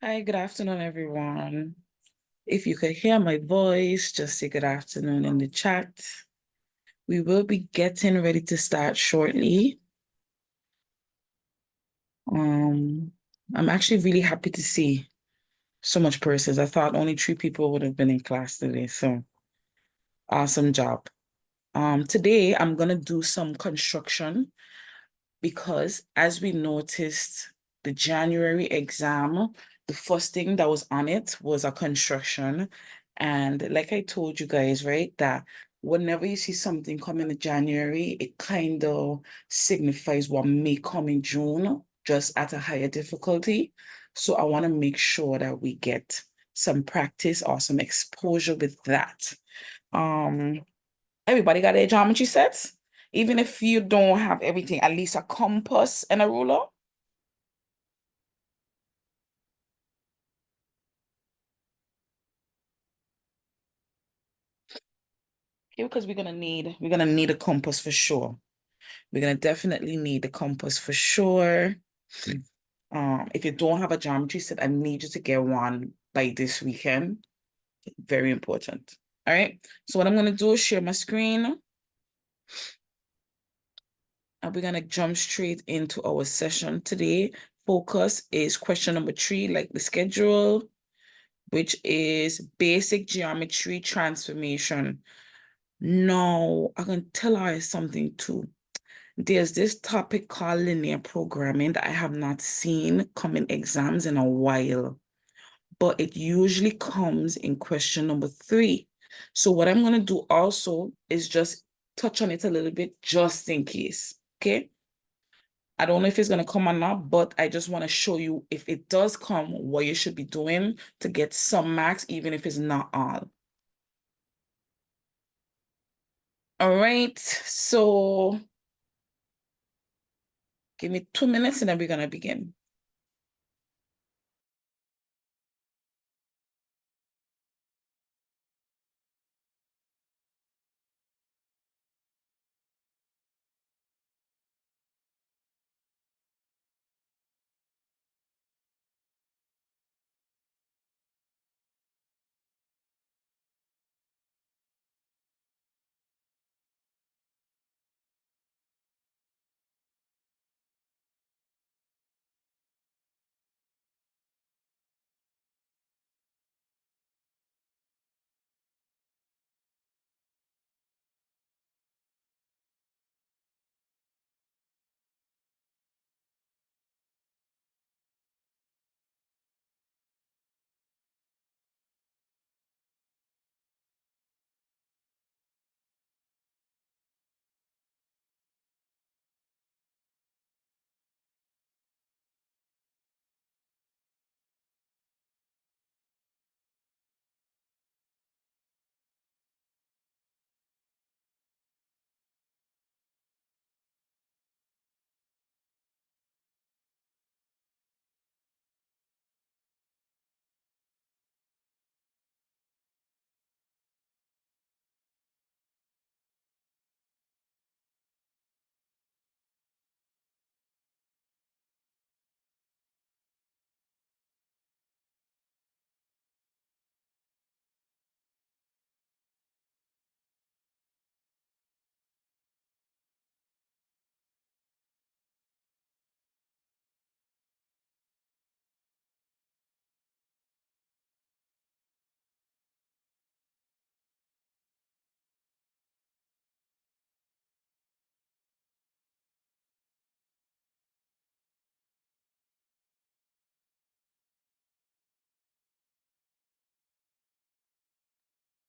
Hi, good afternoon, everyone. If you could hear my voice, just say good afternoon in the chat. We will be getting ready to start shortly. I'm actually really happy to see so much persons. I thought only 3 people would have been in class today, so awesome job. Today I'm gonna do some construction because as we noticed, the January exam, the first thing that was on it was a construction. And like I told you guys, right, that whenever you see something come in January, it kind of signifies what may come in June, just at a higher difficulty. So I want to make sure that we get some practice or some exposure with that. Um, Everybody got their geometry sets? Even if you don't have everything, at least a compass and a ruler. Okay, because we're gonna need a compass for sure. We're gonna definitely need the compass for sure. If you don't have a geometry set, I need you to get one by this weekend. Very important. All right. So what I'm gonna do is share my screen, and we're gonna jump straight into our session today. Focus is question number 3, like the schedule, which is basic geometry transformation. Now, I can tell her something too. There's this topic called linear programming that I have not seen come in exams in a while, but it usually comes in question number 3. So what I'm going to do also is just touch on it a little bit just in case, okay? I don't know if it's going to come or not, but I just want to show you if it does come, what you should be doing to get some marks, even if it's not all. All right, so give me 2 minutes and then we're going to begin.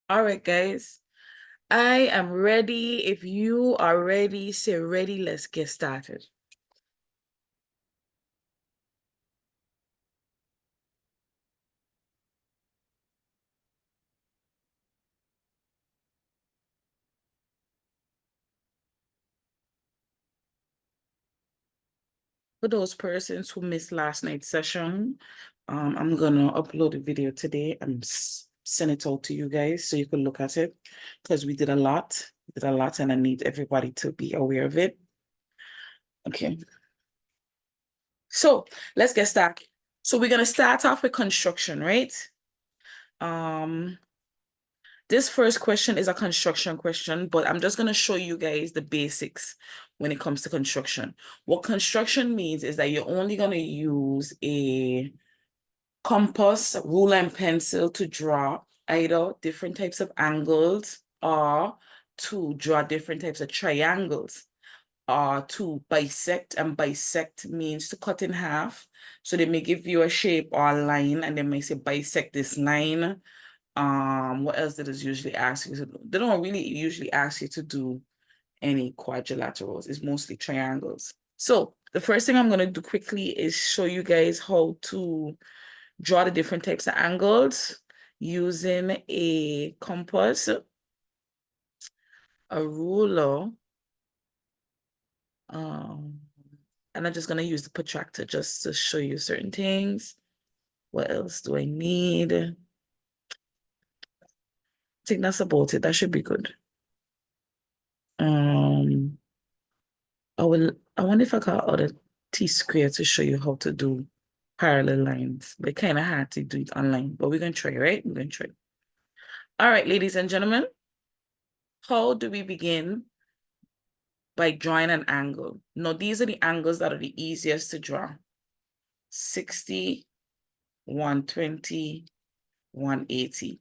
All right, guys. I am ready. If you are ready, say ready. Let's get started. For those persons who missed last night's session, I'm gonna upload a video today and send it out to you guys so you can look at it because we did a lot. We did a lot, and I need everybody to be aware of it. Okay. So let's get started. So we're going to start off with construction, right? This first question is a construction question, but I'm just going to show you guys the basics when it comes to construction. What construction means is that you're only going to use a compass, ruler, and pencil to draw either different types of angles or to draw different types of triangles or to bisect, and bisect means to cut in half. So they may give you a shape or a line and they may say bisect this line. What else did it usually ask you to do? They don't really usually ask you to do any quadrilaterals. It's mostly triangles. So the first thing I'm going to do quickly is show you guys how to draw the different types of angles using a compass, a ruler, and I'm just going to use the protractor just to show you certain things. What else do I need? I think that's about it. That should be good. I wonder if I got other T-square to show you how to do parallel lines. But kind of hard to do it online, but we're going to try, right? We're going to try. All right, ladies and gentlemen, how do we begin? By drawing an angle. Now, these are the angles that are the easiest to draw. 60, 120, 180.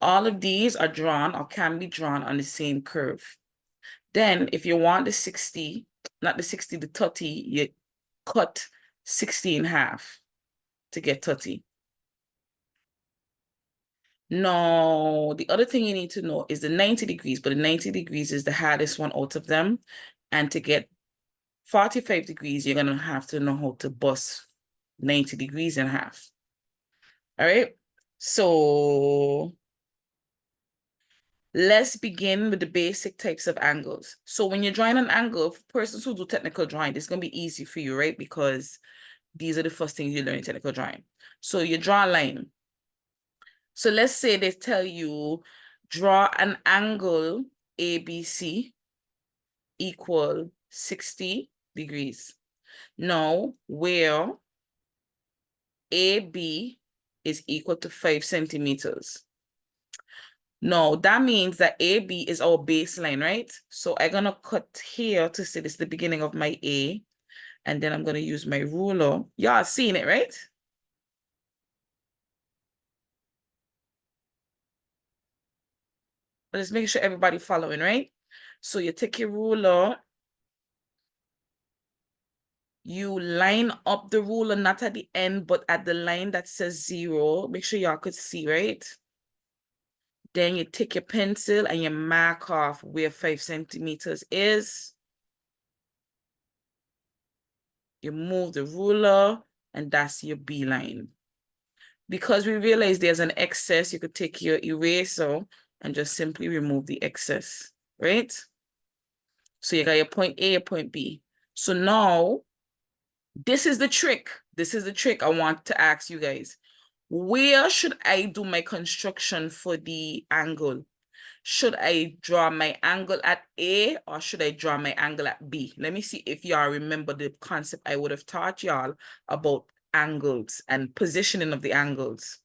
All of these are drawn or can be drawn on the same curve. Then, if you want the 60, not the 60, the 30, you cut 60 in half to get 30. Now, the other thing you need to know is the 90 degrees, but the 90 degrees is the hardest one out of them. And to get 45 degrees, you're going to have to know how to bust 90 degrees in half. All right. So let's begin with the basic types of angles. So when you're drawing an angle, for persons who do technical drawing, it's going to be easy for you, right? Because these are the first things you learn in technical drawing. So you draw a line. So let's say they tell you, draw an angle ABC equal 60 degrees. Now, where AB is equal to 5 centimeters. No, that means that AB is our baseline, right? So I'm going to cut here to say this is the beginning of my A. And then I'm going to use my ruler. Y'all seen it, right? Let's make sure everybody following, right? So you take your ruler. You line up the ruler, not at the end, but at the line that says 0. Make sure y'all could see, right? Then you take your pencil and you mark off where 5 centimeters is. You move the ruler, and that's your B line. Because we realize there's an excess, you could take your eraser and just simply remove the excess, right? So you got your point A, your point B. So now, this is the trick. This is the trick I want to ask you guys. Where should I do my construction for the angle? Should I draw my angle at A or should I draw my angle at B? Let me see if y'all remember the concept I would have taught y'all about angles and positioning of the angles.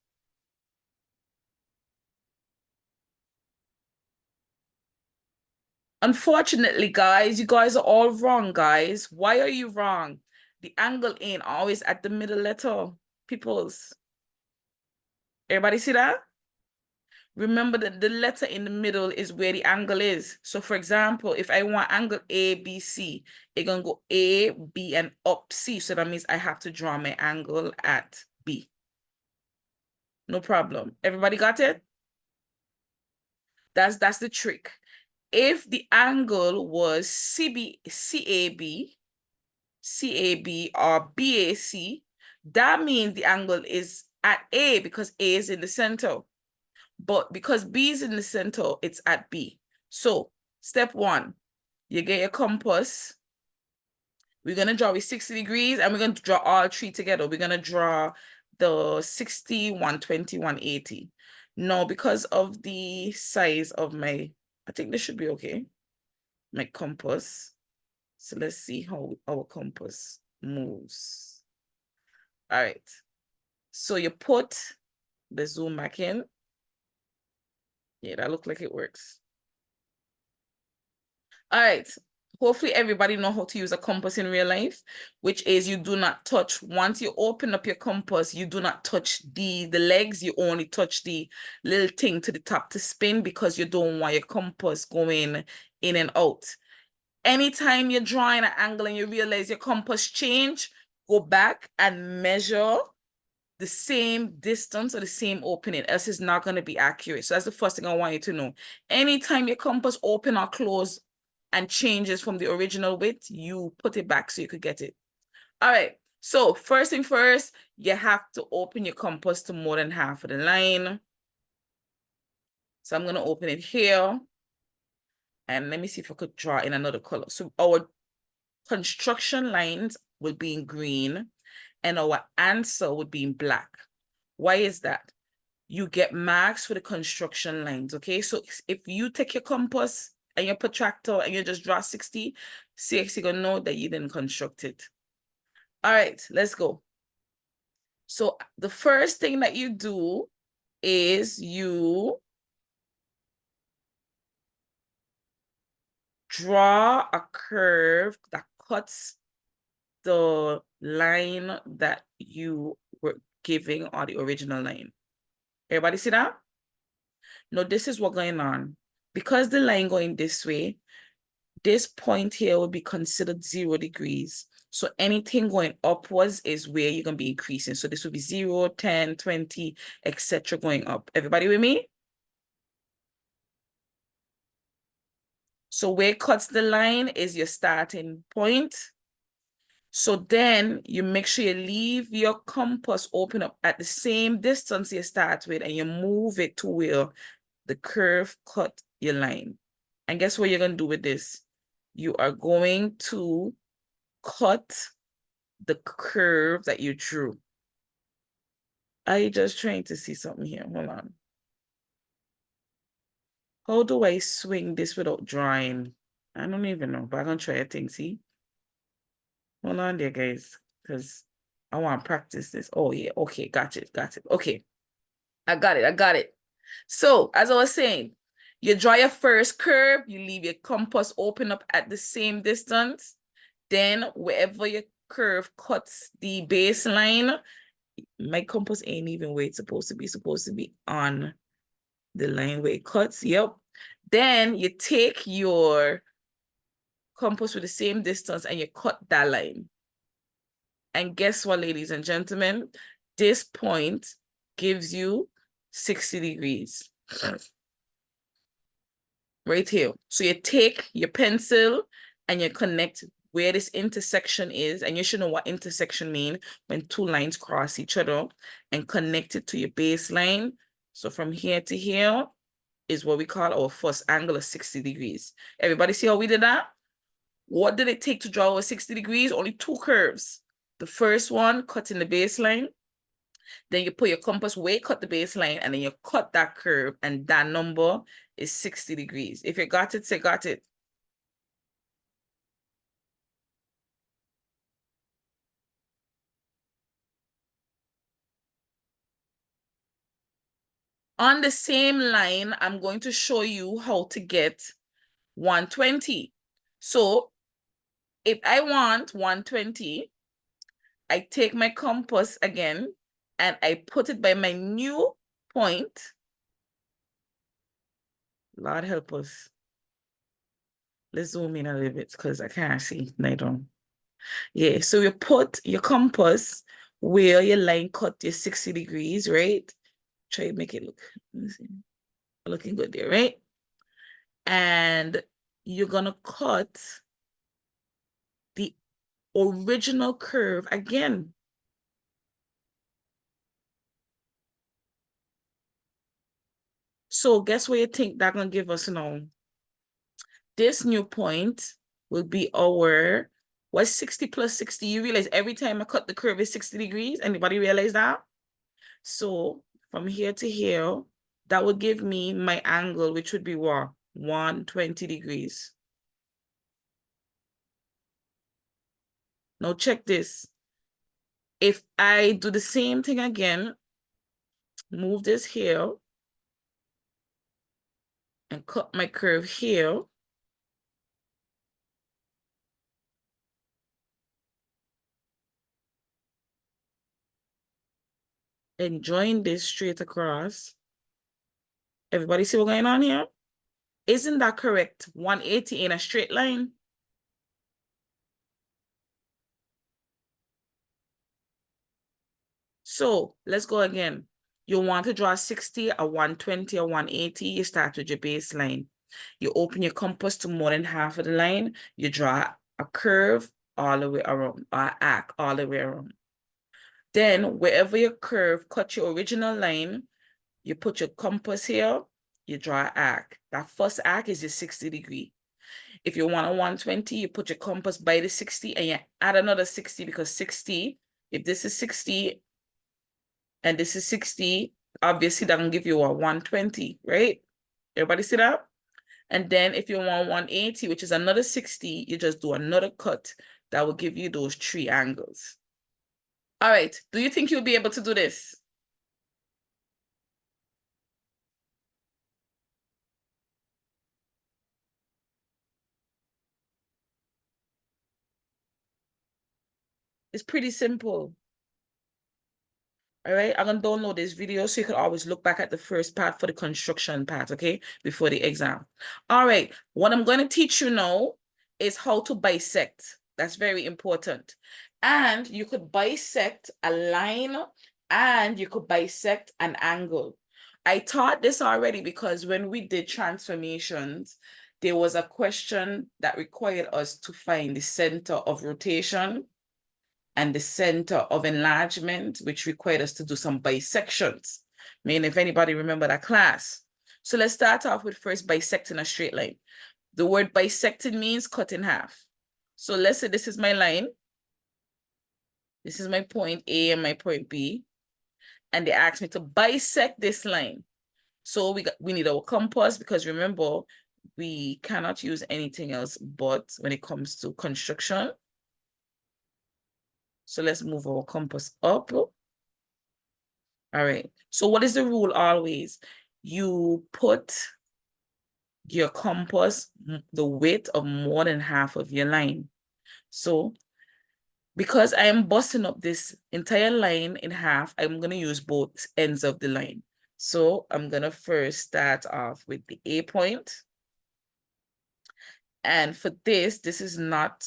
Unfortunately, guys, you guys are all wrong, guys. Why are you wrong? The angle ain't always at the middle letter, peoples. Everybody see that? Remember that the letter in the middle is where the angle is. So for example, if I want angle ABC, it's going to go A, B, and up C. So that means I have to draw my angle at B. No problem. Everybody got it? That's the trick. If the angle was CAB or BAC, that means the angle is at A because A is in the center. But because B is in the center, it's at B. So step 1, you get your compass. We're going to draw with 60 degrees and we're going to draw all 3 together. We're going to draw the 60, 120, 180. Now, because of the size of my, I think this should be okay, my compass. So let's see how our compass moves. All right. So you put the zoom back in. Yeah, that looks like it works. All right. Hopefully everybody know how to use a compass in real life, which is you do not touch. Once you open up your compass, you do not touch the legs. You only touch the little thing to the top to spin because you don't want your compass going in and out. Anytime you're drawing an angle and you realize your compass change, go back and measure the same distance or the same opening, else it's not going to be accurate. So that's the first thing I want you to know. Anytime your compass open or close and changes from the original width, you put it back so you could get it. All right. So first thing first, you have to open your compass to more than half of the line. So I'm going to open it here. And let me see if I could draw in another color. So our construction lines will be in green and our answer would be in black. Why is that? You get marks for the construction lines, okay? So if you take your compass and your protractor and you just draw 60, CX, you're gonna know that you didn't construct it. All right, let's go. So the first thing that you do is you draw a curve that cuts the line that you were giving on the original line. Everybody see that? Now, this is what's going on. Because the line going this way, this point here will be considered 0 degrees. So anything going upwards is where you're going to be increasing. So this will be 0, 10, 20, etc. going up. Everybody with me? So where it cuts the line is your starting point. So then you make sure you leave your compass open up at the same distance you start with and you move it to where the curve cut your line. And guess what you're going to do with this? You are going to cut the curve that you drew. Are you just trying to see something here? Hold on. How do I swing this without drawing? I don't even know, but I'm going to try a thing, see? Hold on there, guys, because I want to practice this. Oh, yeah. Okay, got it. Okay. I got it. So, as I was saying, you draw your first curve, you leave your compass open up at the same distance. Then, wherever your curve cuts the baseline, my compass ain't even where it's supposed to be on the line where it cuts. Yep. Then you take your compass with the same distance and you cut that line. And guess what, ladies and gentlemen? This point gives you 60 degrees. Right here. So you take your pencil and you connect where this intersection is, and you should know what intersection mean when two lines cross each other, and connect it to your baseline. So from here to here is what we call our first angle of 60 degrees. Everybody see how we did that? What did it take to draw our 60 degrees? Only two curves. The first one, cutting the baseline. Then you put your compass where you cut the baseline, and then you cut that curve, and that number is 60 degrees. If you got it, say got it. On the same line, I'm going to show you how to get 120. So if I want 120, I take my compass again and I put it by my new point. Lord help us. Let's zoom in a little bit because I can't see. I don't. Yeah, so you put your compass where your line cut your 60 degrees, right? Try to make it look, let me see, looking good there, right? And you're gonna cut the original curve again. So guess what you think that gonna give us now? This new point will be our, what's 60 plus 60? You realize every time I cut the curve is 60 degrees? Anybody realize that? So from here to here, that would give me my angle, which would be what? 120 degrees. Now check this. If I do the same thing again, move this here and cut my curve here, and join this straight across. Everybody see what's going on here? Isn't that correct? 180 in a straight line. So let's go again. You want to draw 60, a 120, a 180, you start with your baseline. You open your compass to more than half of the line, you draw a curve all the way around, or arc all the way around. Then wherever your curve cut your original line, you put your compass here, you draw an arc. That first arc is your 60-degree. If you want a 120, you put your compass by the 60 and you add another 60 because 60, if this is 60 and this is 60, obviously that can give you a 120, right? Everybody see that? And then if you want 180, which is another 60, you just do another cut. That will give you those 3 angles. All right, do you think you'll be able to do this? It's pretty simple. All right, I'm gonna download this video so you can always look back at the first part for the construction part, okay, before the exam. All right, what I'm going to teach you now is how to bisect. That's very important. And you could bisect a line and you could bisect an angle. I taught this already because when we did transformations, there was a question that required us to find the center of rotation and the center of enlargement, which required us to do some bisections. I mean, if anybody remember that class. So let's start off with first bisecting a straight line. The word bisecting means cut in half. So let's say this is my line. This is my point A and my point B. And they asked me to bisect this line. So we need our compass because remember, we cannot use anything else but when it comes to construction. So let's move our compass up. All right. So what is the rule always? You put your compass the width of more than half of your line. So because I am busting up this entire line in half, I'm going to use both ends of the line. So I'm going to first start off with the A point. And for this is not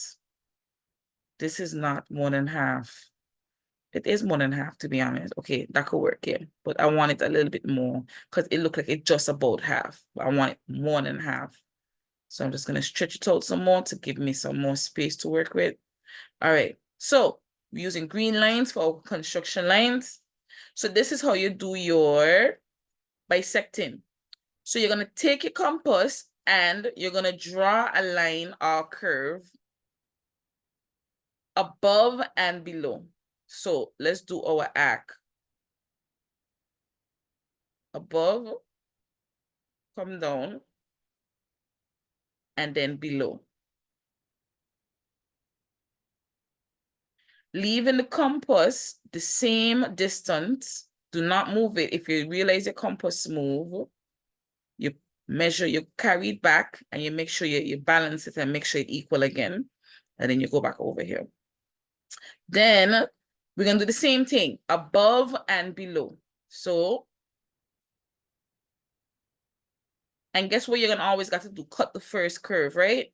more than half. It is more than half, to be honest. Okay, that could work, yeah. But I want it a little bit more because it looked like it's just about half. But I want it more than half. So I'm just going to stretch it out some more to give me some more space to work with. All right. So we're using green lines for our construction lines. So this is how you do your bisecting. So you're going to take your compass and you're going to draw a line or curve above and below. So let's do our arc. Above, come down, and then below. Leaving the compass the same distance. Do not move it. If you realize your compass move, you measure, you carry it back, and you make sure you balance it and make sure it equal again. And then you go back over here. Then we're going to do the same thing, above and below. So, and guess what you're going to always got to do? Cut the first curve, right?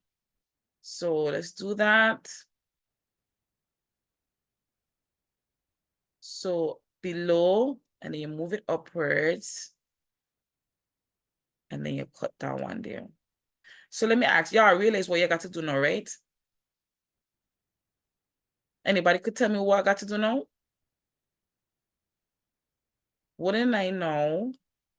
So let's do that. So below, and then you move it upwards. And then you cut that one there. So let me ask y'all, realize what you got to do now, right? Anybody could tell me what I got to do now? Wouldn't I now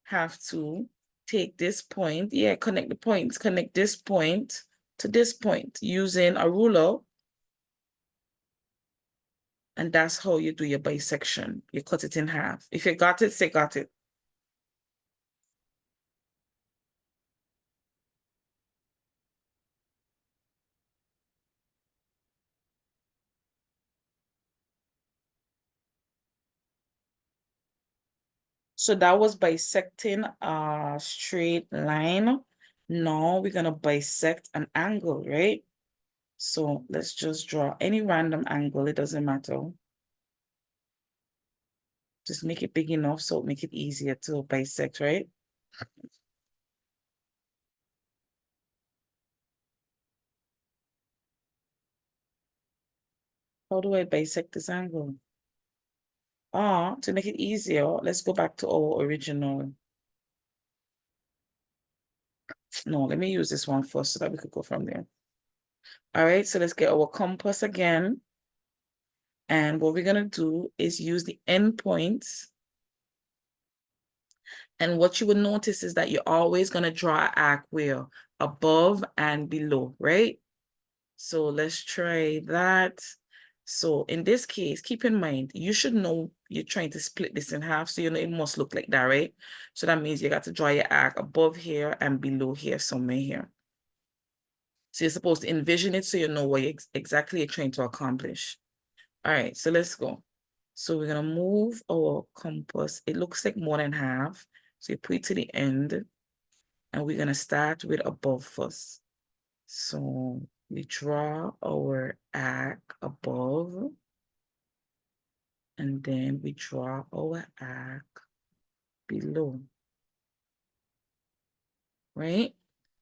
have to take this point? Yeah, connect the points. Connect this point to this point using a ruler. And that's how you do your bisection. You cut it in half. If you got it, say got it. So that was bisecting a straight line. Now we're gonna bisect an angle, right? So let's just draw any random angle, it doesn't matter. Just make it big enough so it make it easier to bisect, right? How do I bisect this angle? To make it easier, let's go back to our original. No, let me use this one first so that we could go from there. All right, so let's get our compass again. And what we're gonna do is use the endpoints. And what you will notice is that you're always gonna draw an arc where above and below, right? So let's try that. So in this case, keep in mind, you should know you're trying to split this in half. So you know it must look like that, right? So that means you got to draw your arc above here and below here, somewhere here. So you're supposed to envision it so you know what exactly you're trying to accomplish. All right, so let's go. So we're gonna move our compass. It looks like more than half. So you put it to the end and we're gonna start with above first. So we draw our arc above and then we draw our arc below, right?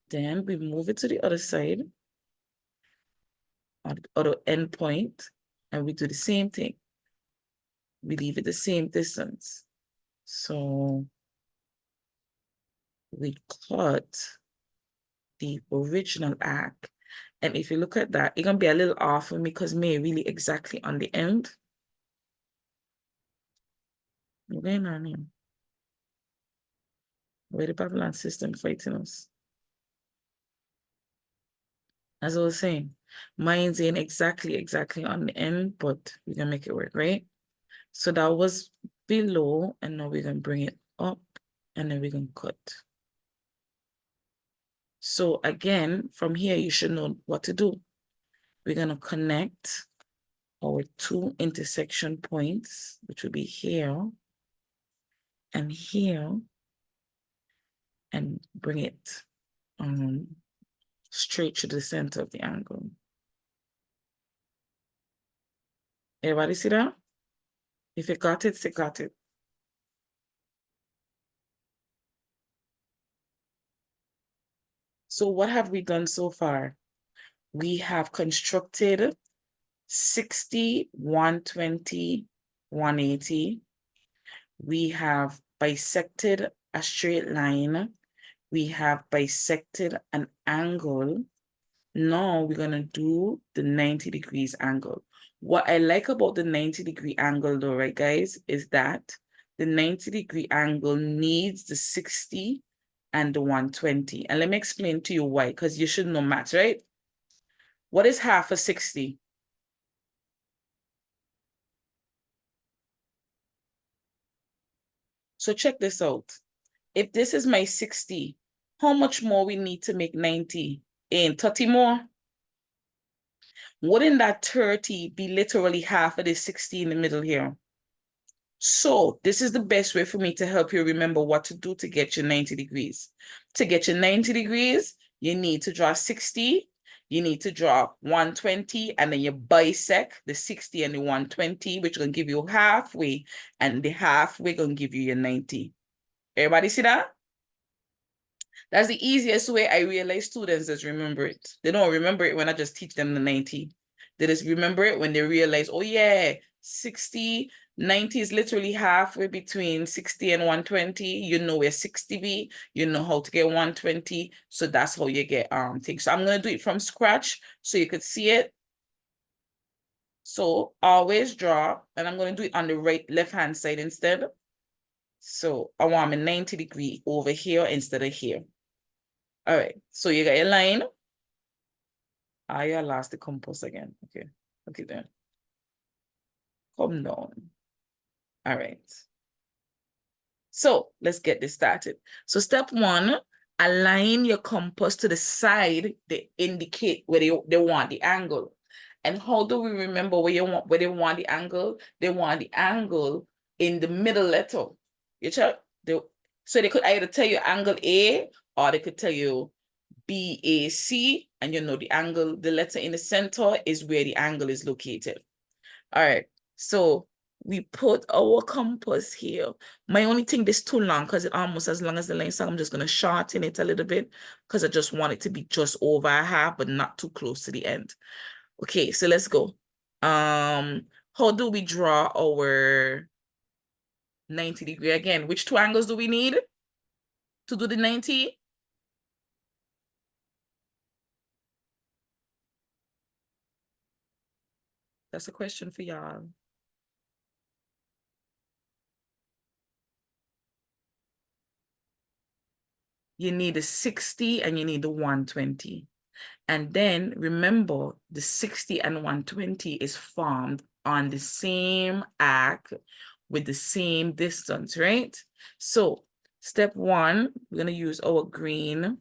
Then we move it to the other side, on the other end point, and we do the same thing. We leave it the same distance. So we cut the original arc. And if you look at that, it's gonna be a little off for me because me really exactly on the end. What's going on here? Where the Babylon system fighting us? As I was saying, mine's in exactly on the end, but we can make it work, right? So that was below, and now we're gonna bring it up, and then we're gonna cut. So again, from here, you should know what to do. We're gonna connect our two intersection points, which will be here and here, and bring it straight to the center of the angle. Everybody see that? If you got it, say got it. So what have we done so far? We have constructed 60, 120, 180. We have bisected a straight line. We have bisected an angle. Now we're gonna do the 90 degrees angle. What I like about the 90-degree angle though, right guys, is that the 90-degree angle needs the 60 and the 120. And let me explain to you why, because you should know math, right? What is half of 60? So check this out. If this is my 60, how much more we need to make 90? In 30 more? Wouldn't that 30 be literally half of the 60 in the middle here? So this is the best way for me to help you remember what to do to get your 90 degrees. To get your 90 degrees, you need to draw 60, you need to draw 120, and then you bisect the 60 and the 120, which will give you halfway, and the halfway gonna give you your 90. Everybody see that? That's the easiest way I realize students just remember it. They don't remember it when I just teach them the 90. They just remember it when they realize, oh yeah, 60, 90 is literally halfway between 60 and 120. You know where 60 be, you know how to get 120. So that's how you get things. So I'm gonna do it from scratch so you could see it. So always draw, and I'm gonna do it on the left-hand side instead. So I want my 90 degree over here instead of here. All right, so you got your line. I lost the compass again. Okay, okay then. Come down. All right. So let's get this started. So step one, align your compass to the side they indicate where they want the angle. And how do we remember where they want the angle? They want the angle in the middle letter. You check? So they could either tell you angle A, or they could tell you BAC, and you know the angle, the letter in the center is where the angle is located. All right, so we put our compass here. My only thing, this too long because it's almost as long as the line, so I'm just going to shorten it a little bit because I just want it to be just over a half, but not too close to the end. Okay, so let's go. How do we draw our 90-degree again? Which two angles do we need to do the 90? That's a question for y'all. You need a 60 and you need the 120. And then remember, the 60 and 120 is formed on the same arc with the same distance, right? So step one, we're going to use our green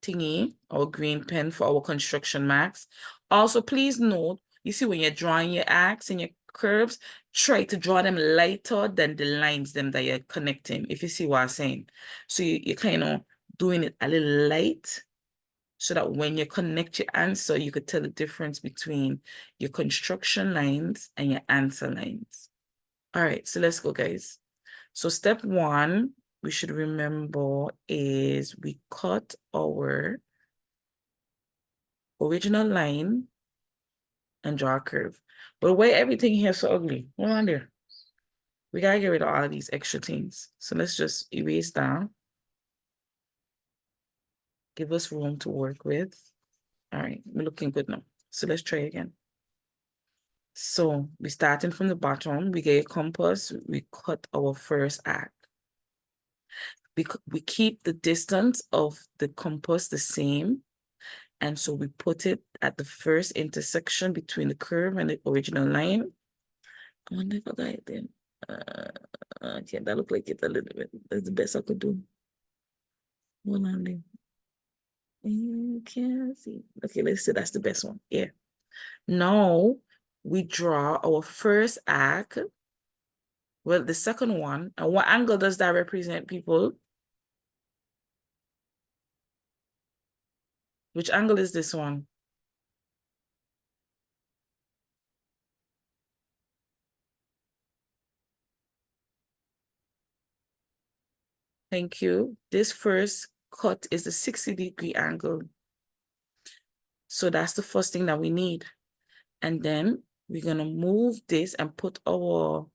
thingy, our green pen for our construction marks. Also, please note, you see when you're drawing your arcs and your curves, try to draw them lighter than the lines them that you're connecting, if you see what I'm saying. So you're kind of doing it a little light so that when you connect your answer, you could tell the difference between your construction lines and your answer lines. All right, so let's go, guys. So step one, we should remember is we cut our original line and draw a curve. But why everything here so ugly? Hold on there. We gotta get rid of all of these extra things. So let's just erase that. Give us room to work with. All right, we're looking good now. So let's try again. So we're starting from the bottom. We get a compass. We cut our first arc. We keep the distance of the compass the same. And so we put it at the first intersection between the curve and the original line. I wonder if I got it then. Okay, that looked like it a little bit. That's the best I could do. Hold on then. You can't see. Okay, let's see. That's the best one. Yeah. Now we draw our first arc. Well, the second one. And what angle does that represent, people? Which angle is this one? Thank you. This first cut is the 60-degree angle. So that's the first thing that we need. And then we're going to move this and put our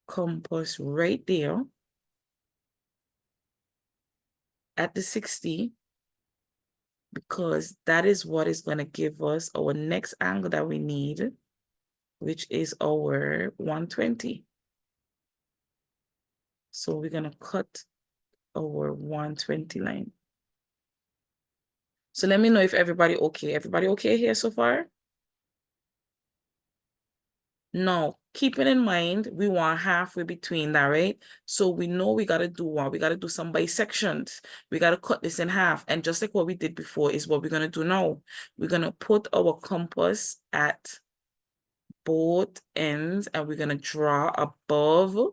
compass right there at the 60, because that is what is going to give us our next angle that we need, which is our 120. So we're going to cut our 120 line. So let me know if everybody okay. Everybody okay here so far? Now, keeping in mind, we want halfway between that, right? So we know we got to do what? We got to do some bisections. We got to cut this in half. And just like what we did before is what we're going to do now. We're going to put our compass at both ends and we're going to draw above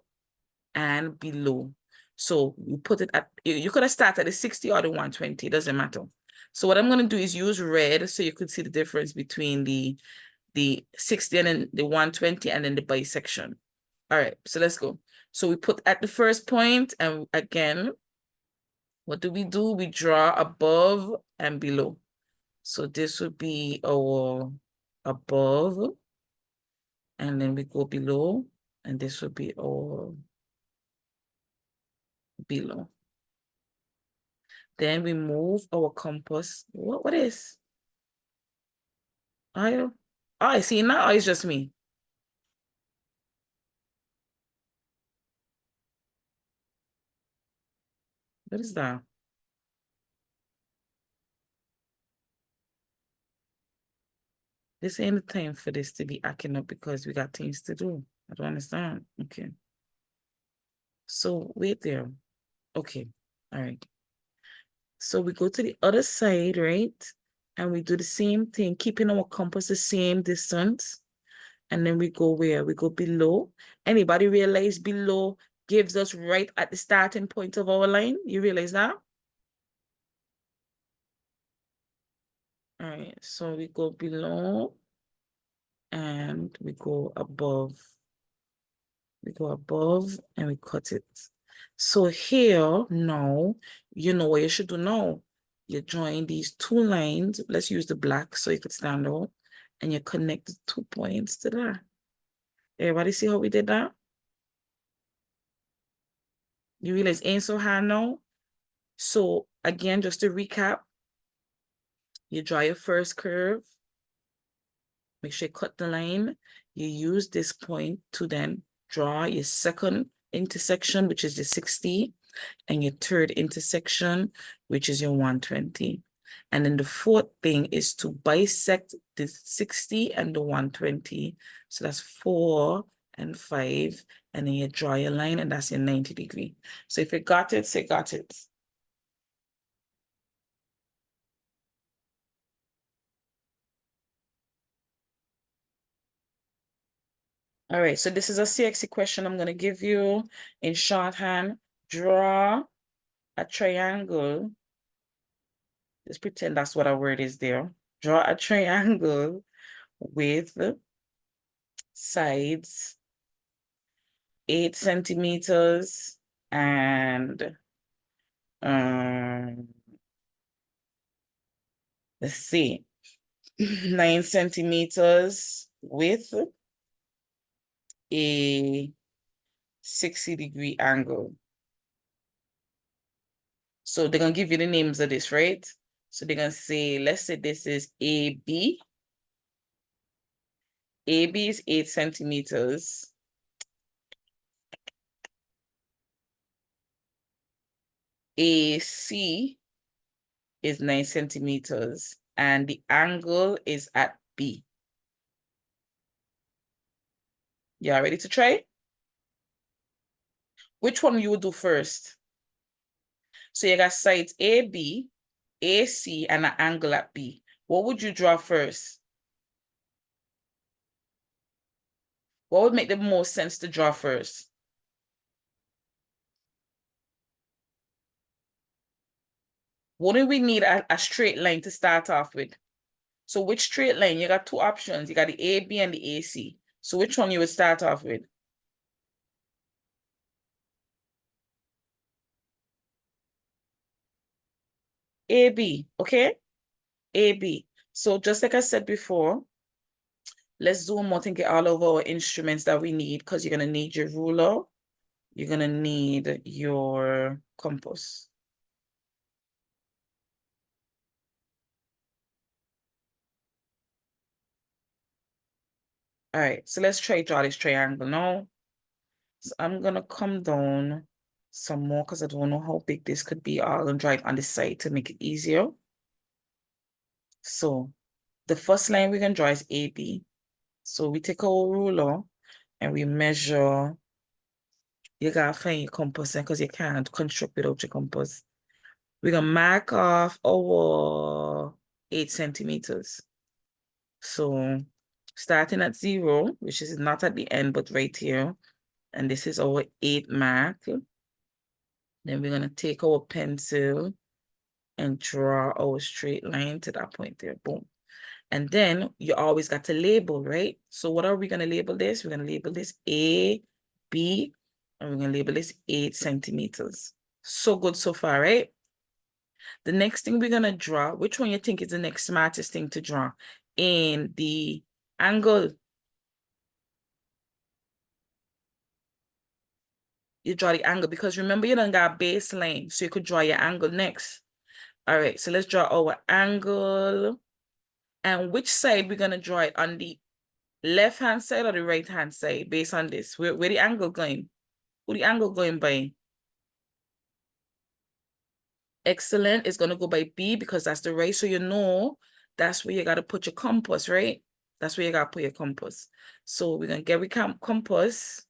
and below. So we put it at, you could have started at the 60 or the 120, it doesn't matter. So what I'm going to do is use red so you could see the difference between the 60 and then the 120 and then the bisection. All right, so let's go. So we put at the first point, and again, what do? We draw above and below. So this would be our above, and then we go below, and this would be our below. Then we move our compass. What is? Oh, I see now. It's just me. What is that? This ain't the time for this to be acting up because we got things to do. I don't understand. Okay. So wait there. Okay. All right. So we go to the other side, right? And we do the same thing, keeping our compass the same distance. And then we go where? We go below. Anybody realize below gives us right at the starting point of our line. You realize that? All right, so we go below and we go above. We go above and we cut it. So here, now, you know what you should do now. You join these two lines. Let's use the black so it could stand out. And you connect the 2 points to that. Everybody see how we did that? You realize it ain't so hard now? So again, just to recap, you draw your first curve. Make sure you cut the line. You use this point to then draw your second intersection, which is the 60, and your third intersection, which is your 120. And then the fourth thing is to bisect the 60 and the 120. So that's 4 and 5. And then you draw your line, and that's your 90 degree. So if you got it, say got it. All right, so this is a CXC question I'm going to give you in shorthand. Draw a triangle. Let's pretend that's what a word is there. Draw a triangle with sides 8 centimeters and let's see, 9 centimeters with a 60-degree angle. So they're gonna give you the names of this, right? So they're gonna say, let's say this is AB. AB is 8 centimeters. AC is 9 centimeters. And the angle is at B. Y'all ready to try? Which one you would do first? So you got sides AB, AC, and an angle at B. What would you draw first? What would make the most sense to draw first? Wouldn't we need a straight line to start off with? So which straight line? You got two options. You got the AB and the AC. So which one you would start off with? AB, okay? AB. So just like I said before, let's zoom out and get all of our instruments that we need, because you're going to need your ruler. You're going to need your compass. All right, so let's try draw this triangle now. So I'm gonna come down some more because I don't know how big this could be. I'm gonna draw it on the side to make it easier. So the first line we're gonna draw is AB. So we take our ruler and we measure. You gotta find your compass because you can't construct without your compass. We're gonna mark off our 8 centimeters. So starting at 0, which is not at the end, but right here. And this is our 8 mark. Then we're going to take our pencil and draw our straight line to that point there. Boom. And then you always got to label, right? So what are we going to label this? We're going to label this A, B, and we're going to label this 8 centimeters. So good so far, right? The next thing we're going to draw, which one you think is the next smartest thing to draw? In the angle. You draw the angle because remember you don't got a baseline, so you could draw your angle next. All right, so let's draw our angle. And which side we're going to draw it, on the left-hand side or the right-hand side based on this? Where the angle going? Who the angle going by? Excellent. It's going to go by B because that's the right. So you know that's where you got to put your compass, right? That's where you got to put your compass. So we're going to get our compass.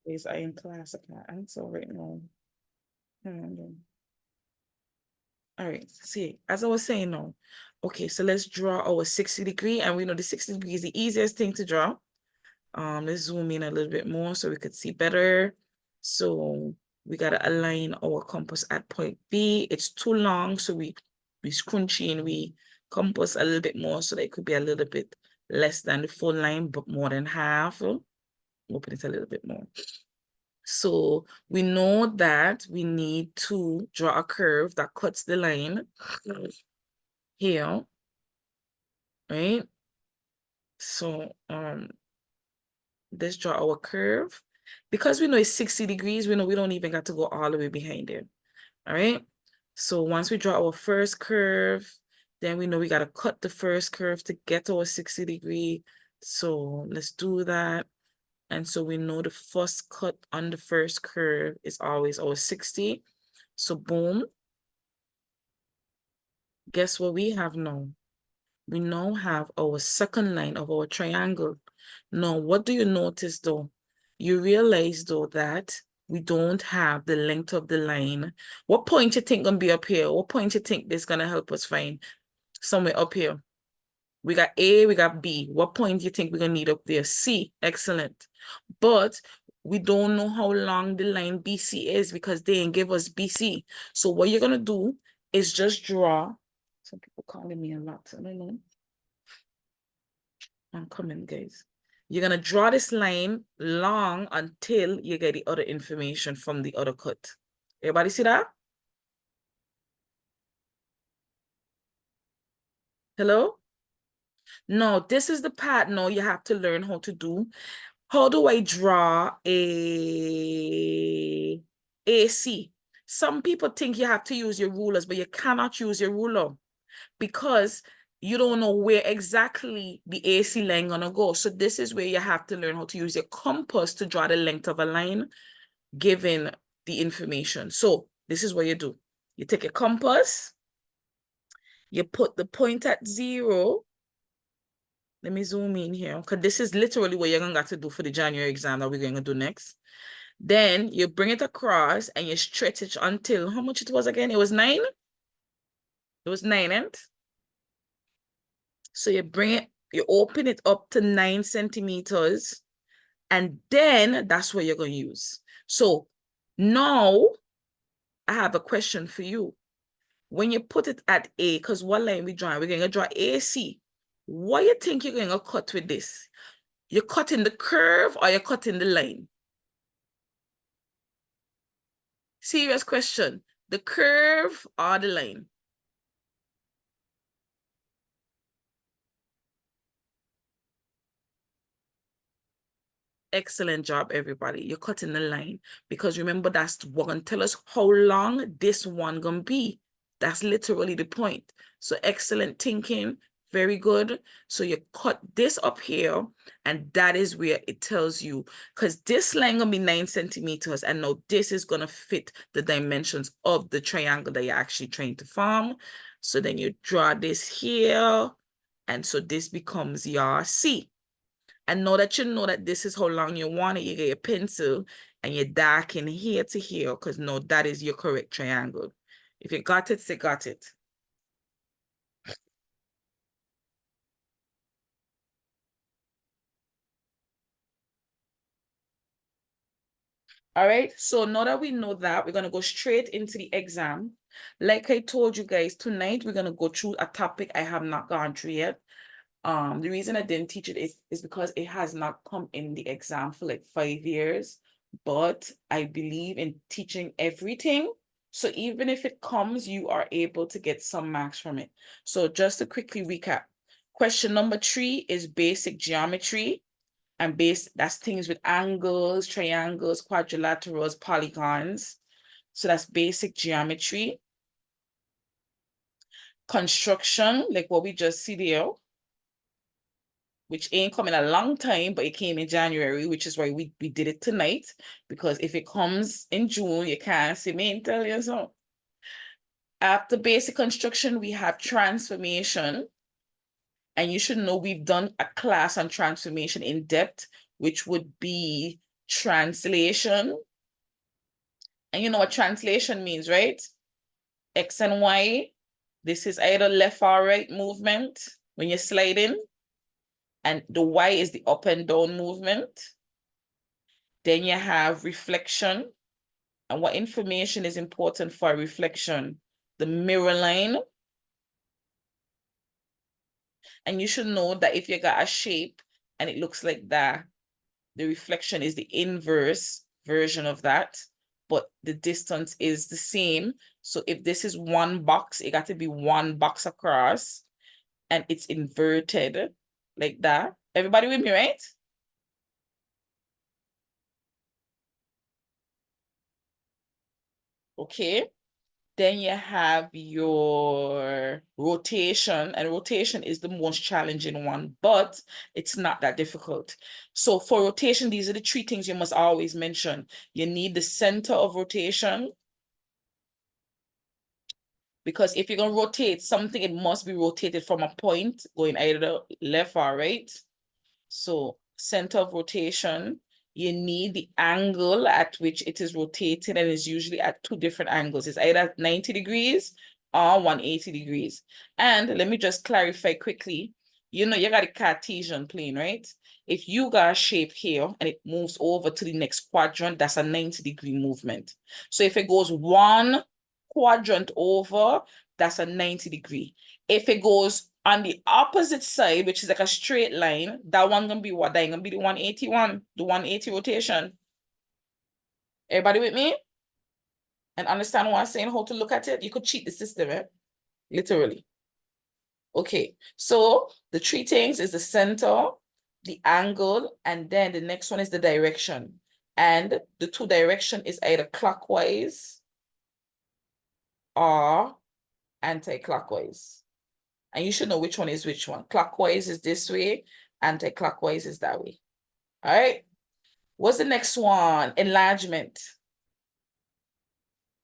Is I in class? I can't answer right now. All right, see, as I was saying now, okay, so let's draw our 60 degree, and we know the 60 degree is the easiest thing to draw. Let's zoom in a little bit more so we could see better. So we gotta align our compass at point B. It's too long, so we scrunchie and we compass a little bit more so that it could be a little bit less than the full line, but more than half. Open it a little bit more. So we know that we need to draw a curve that cuts the line here, right? So let's draw our curve. Because we know it's 60 degrees, we know we don't even got to go all the way behind it. All right. So once we draw our first curve, then we know we got to cut the first curve to get our 60 degree. So let's do that. And so we know the first cut on the first curve is always our 60. So boom. Guess what we have now? We now have our second line of our triangle. Now, what do you notice though? You realize though that we don't have the length of the line. What point you think gonna be up here? What point you think is gonna help us find somewhere up here? We got A, we got B. What point do you think we're gonna need up there? C. Excellent. But we don't know how long the line BC is because they didn't give us BC. So what you're gonna do is just draw. Some people calling me a lot. I don't know. I'm coming, guys. You're gonna draw this line long until you get the other information from the other cut. Everybody see that? Hello? No, this is the part now you have to learn how to do. How do I draw a AC? Some people think you have to use your rulers, but you cannot use your ruler because you don't know where exactly the AC line gonna go. So this is where you have to learn how to use your compass to draw the length of a line given the information. So this is what you do. You take a compass, you put the point at 0. Let me zoom in here because this is literally what you're gonna have to do for the January exam that we're gonna do next. Then you bring it across and you stretch it until how much it was again? It was 9. It was 9, and so you bring it, you open it up to 9 centimeters, and then that's what you're going to use. So now I have a question for you. When you put it at A, because what line we draw? We're going to draw AC. What do you think you're going to cut with this? You're cutting the curve or you're cutting the line? Serious question. The curve or the line? Excellent job, everybody. You're cutting the line because remember that's what gonna tell us how long this one gonna be. That's literally the point. So excellent thinking, very good. So you cut this up here, and that is where it tells you because this line gonna be 9 centimeters, and now this is gonna fit the dimensions of the triangle that you're actually trying to form. So then you draw this here, and so this becomes your C. And now that you know that this is how long you want it, you get your pencil and you darken here to here because no, that is your correct triangle. If you got it, say got it. All right, so now that we know that, we're going to go straight into the exam. Like I told you guys, tonight we're going to go through a topic I have not gone through yet. The reason I didn't teach it is because it has not come in the exam for like 5 years, but I believe in teaching everything. So even if it comes, you are able to get some marks from it. So just to quickly recap, question number 3 is basic geometry, and that's things with angles, triangles, quadrilaterals, polygons. So that's basic geometry. Construction, like what we just see there, which ain't come in a long time, but it came in January, which is why we did it tonight. Because if it comes in June, you can't see me and tell you so. After basic construction, we have transformation. And you should know we've done a class on transformation in depth, which would be translation. And you know what translation means, right? X and Y. This is either left or right movement when you're sliding. And the Y is the up and down movement. Then you have reflection. And what information is important for reflection? The mirror line. And you should know that if you got a shape and it looks like that, the reflection is the inverse version of that, but the distance is the same. So if this is one box, it got to be one box across and it's inverted like that. Everybody with me, right? Okay. Then you have your rotation, and rotation is the most challenging one, but it's not that difficult. So for rotation, these are the three things you must always mention. You need the center of rotation, because if you're going to rotate something, it must be rotated from a point going either left or right. So center of rotation, you need the angle at which it is rotated, and it's usually at two different angles. It's either 90 degrees or 180 degrees. And let me just clarify quickly. You know, you got a Cartesian plane, right? If you got a shape here and it moves over to the next quadrant, that's a 90-degree movement. So if it goes one quadrant over, that's a 90-degree. If it goes on the opposite side, which is like a straight line, that one gonna be what? That gonna be the 181, the 180 rotation. Everybody with me? And understand what I'm saying, how to look at it? You could cheat the system, eh? Literally. Okay, so the three things is the center, the angle, and then the next one is the direction. And the two direction is either clockwise or anti-clockwise. And you should know which one is which one. Clockwise is this way, anti-clockwise is that way. All right. What's the next one? Enlargement.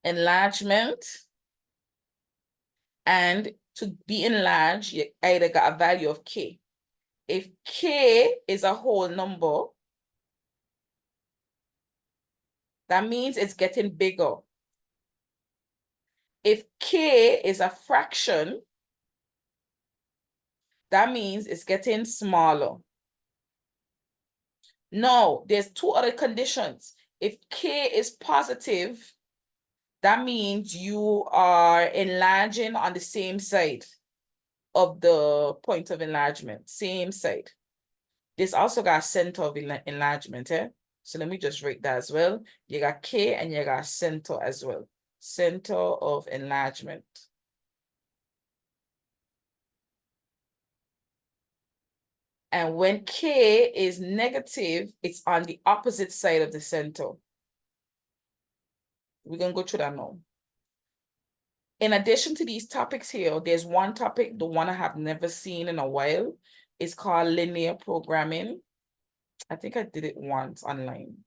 Enlargement. And to be enlarged, you either got a value of K. If K is a whole number, that means it's getting bigger. If K is a fraction, that means it's getting smaller. No, there's two other conditions. If K is positive, that means you are enlarging on the same side of the point of enlargement, same side. This also got center of enlargement, eh? So let me just write that as well. You got K and you got center as well. Center of enlargement. And when K is negative, it's on the opposite side of the center. We're going to go through that now. In addition to these topics here, there's one topic, the one I have never seen in a while. It's called linear programming. I think I did it once online.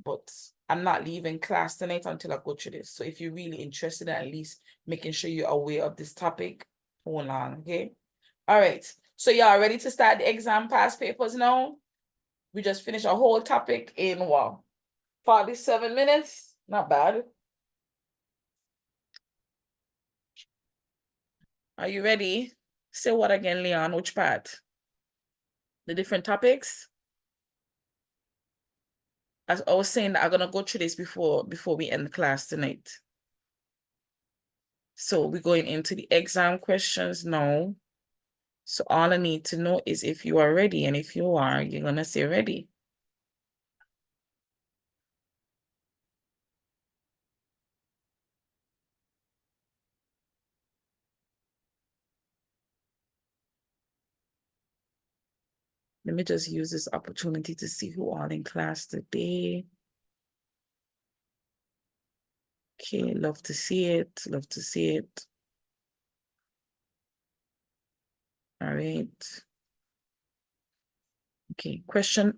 But I'm not leaving class tonight until I go through this. So if you're really interested in at least making sure you're aware of this topic, hold on, okay? All right. So y'all ready to start the exam past papers now? We just finished a whole topic in what? 47 minutes? Not bad. Are you ready? Say what again, Leon? Which part? The different topics? As I was saying that I'm gonna go through this before we end the class tonight. So we're going into the exam questions now. So all I need to know is if you are ready, and if you are, you're gonna say ready. Let me just use this opportunity to see who all in class today. Okay, love to see it. Love to see it. All right. Okay, question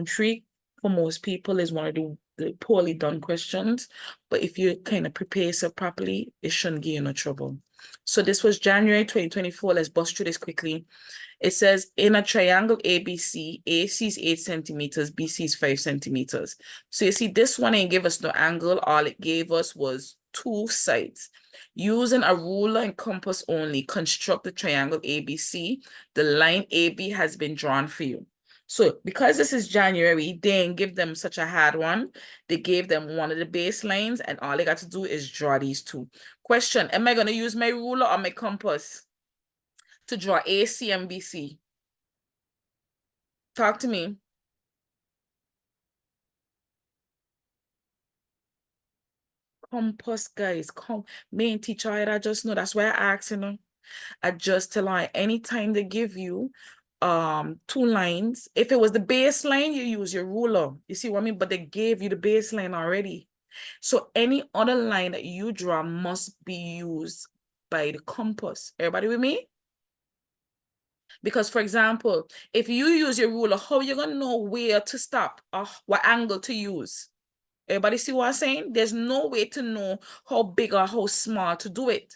3 for most people is one of the poorly done questions, but if you kind of prepare yourself properly, it shouldn't give you no trouble. So this was January 2024. Let's bust through this quickly. It says in a triangle ABC, AC is 8 centimeters, BC is 5 centimeters. So you see this one ain't give us no angle. All it gave us was two sides. Using a ruler and compass only, construct the triangle ABC. The line AB has been drawn for you. So because this is January, they didn't give them such a hard one. They gave them one of the baselines, and all they got to do is draw these two. Question, am I going to use my ruler or my compass to draw AC and BC? Talk to me. Compass, guys. Main teacher, I just know. That's why I asked, you know. I just tell her anytime they give you two lines, if it was the baseline, you use your ruler. You see what I mean? But they gave you the baseline already. So any other line that you draw must be used by the compass. Everybody with me? Because, for example, if you use your ruler, how are you going to know where to stop or what angle to use? Everybody see what I'm saying? There's no way to know how big or how small to do it.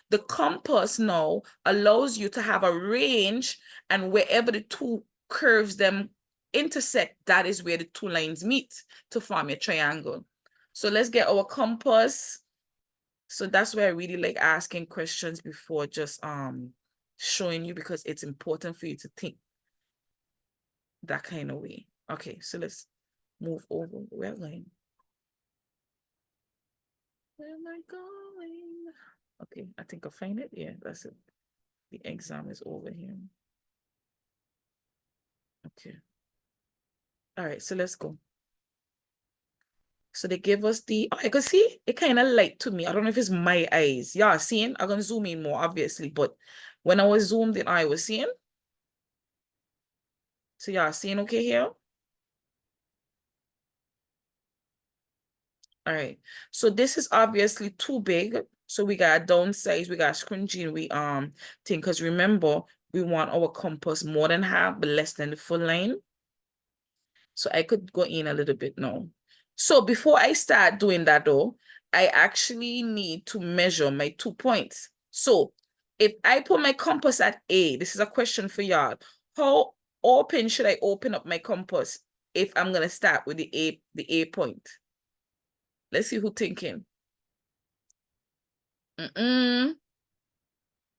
The compass now allows you to have a range, and wherever the two curves them intersect, that is where the two lines meet to form a triangle. So let's get our compass. So that's why I really like asking questions before just showing you, because it's important for you to think that kind of way. Okay, so let's move over. Where am I going? Where am I going? Okay, I think I'll find it. Yeah, that's it. The exam is over here. Okay. All right, so let's go. So they give us oh, I can see it kind of light to me. I don't know if it's my eyes. Yeah, seeing? I'm gonna zoom in more, obviously, but when I was zoomed in, I was seeing. So yeah, seeing okay here? All right. So this is obviously too big. So we got downsize, we got scrunching, we think, because remember, we want our compass more than half, but less than the full line. So I could go in a little bit now. So before I start doing that though, I actually need to measure my 2 points. So if I put my compass at A, this is a question for y'all. How open should I open up my compass if I'm gonna start with the A point? Let's see who's thinking.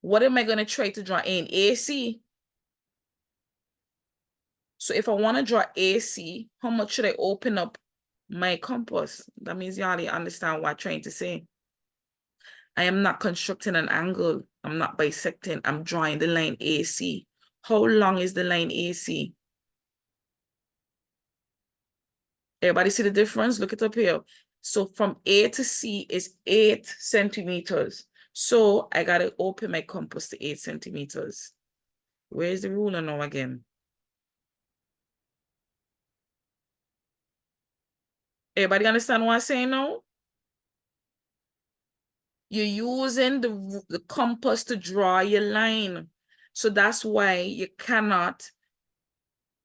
What am I gonna try to draw in? AC. So if I want to draw AC, how much should I open up my compass? That means you already understand what I'm trying to say. I am not constructing an angle. I'm not bisecting. I'm drawing the line AC. How long is the line AC? Everybody see the difference? Look it up here. So from A to C is 8 centimeters. So I got to open my compass to 8 centimeters. Where's the ruler now again? Everybody understand what I'm saying now? You're using the compass to draw your line. So that's why you cannot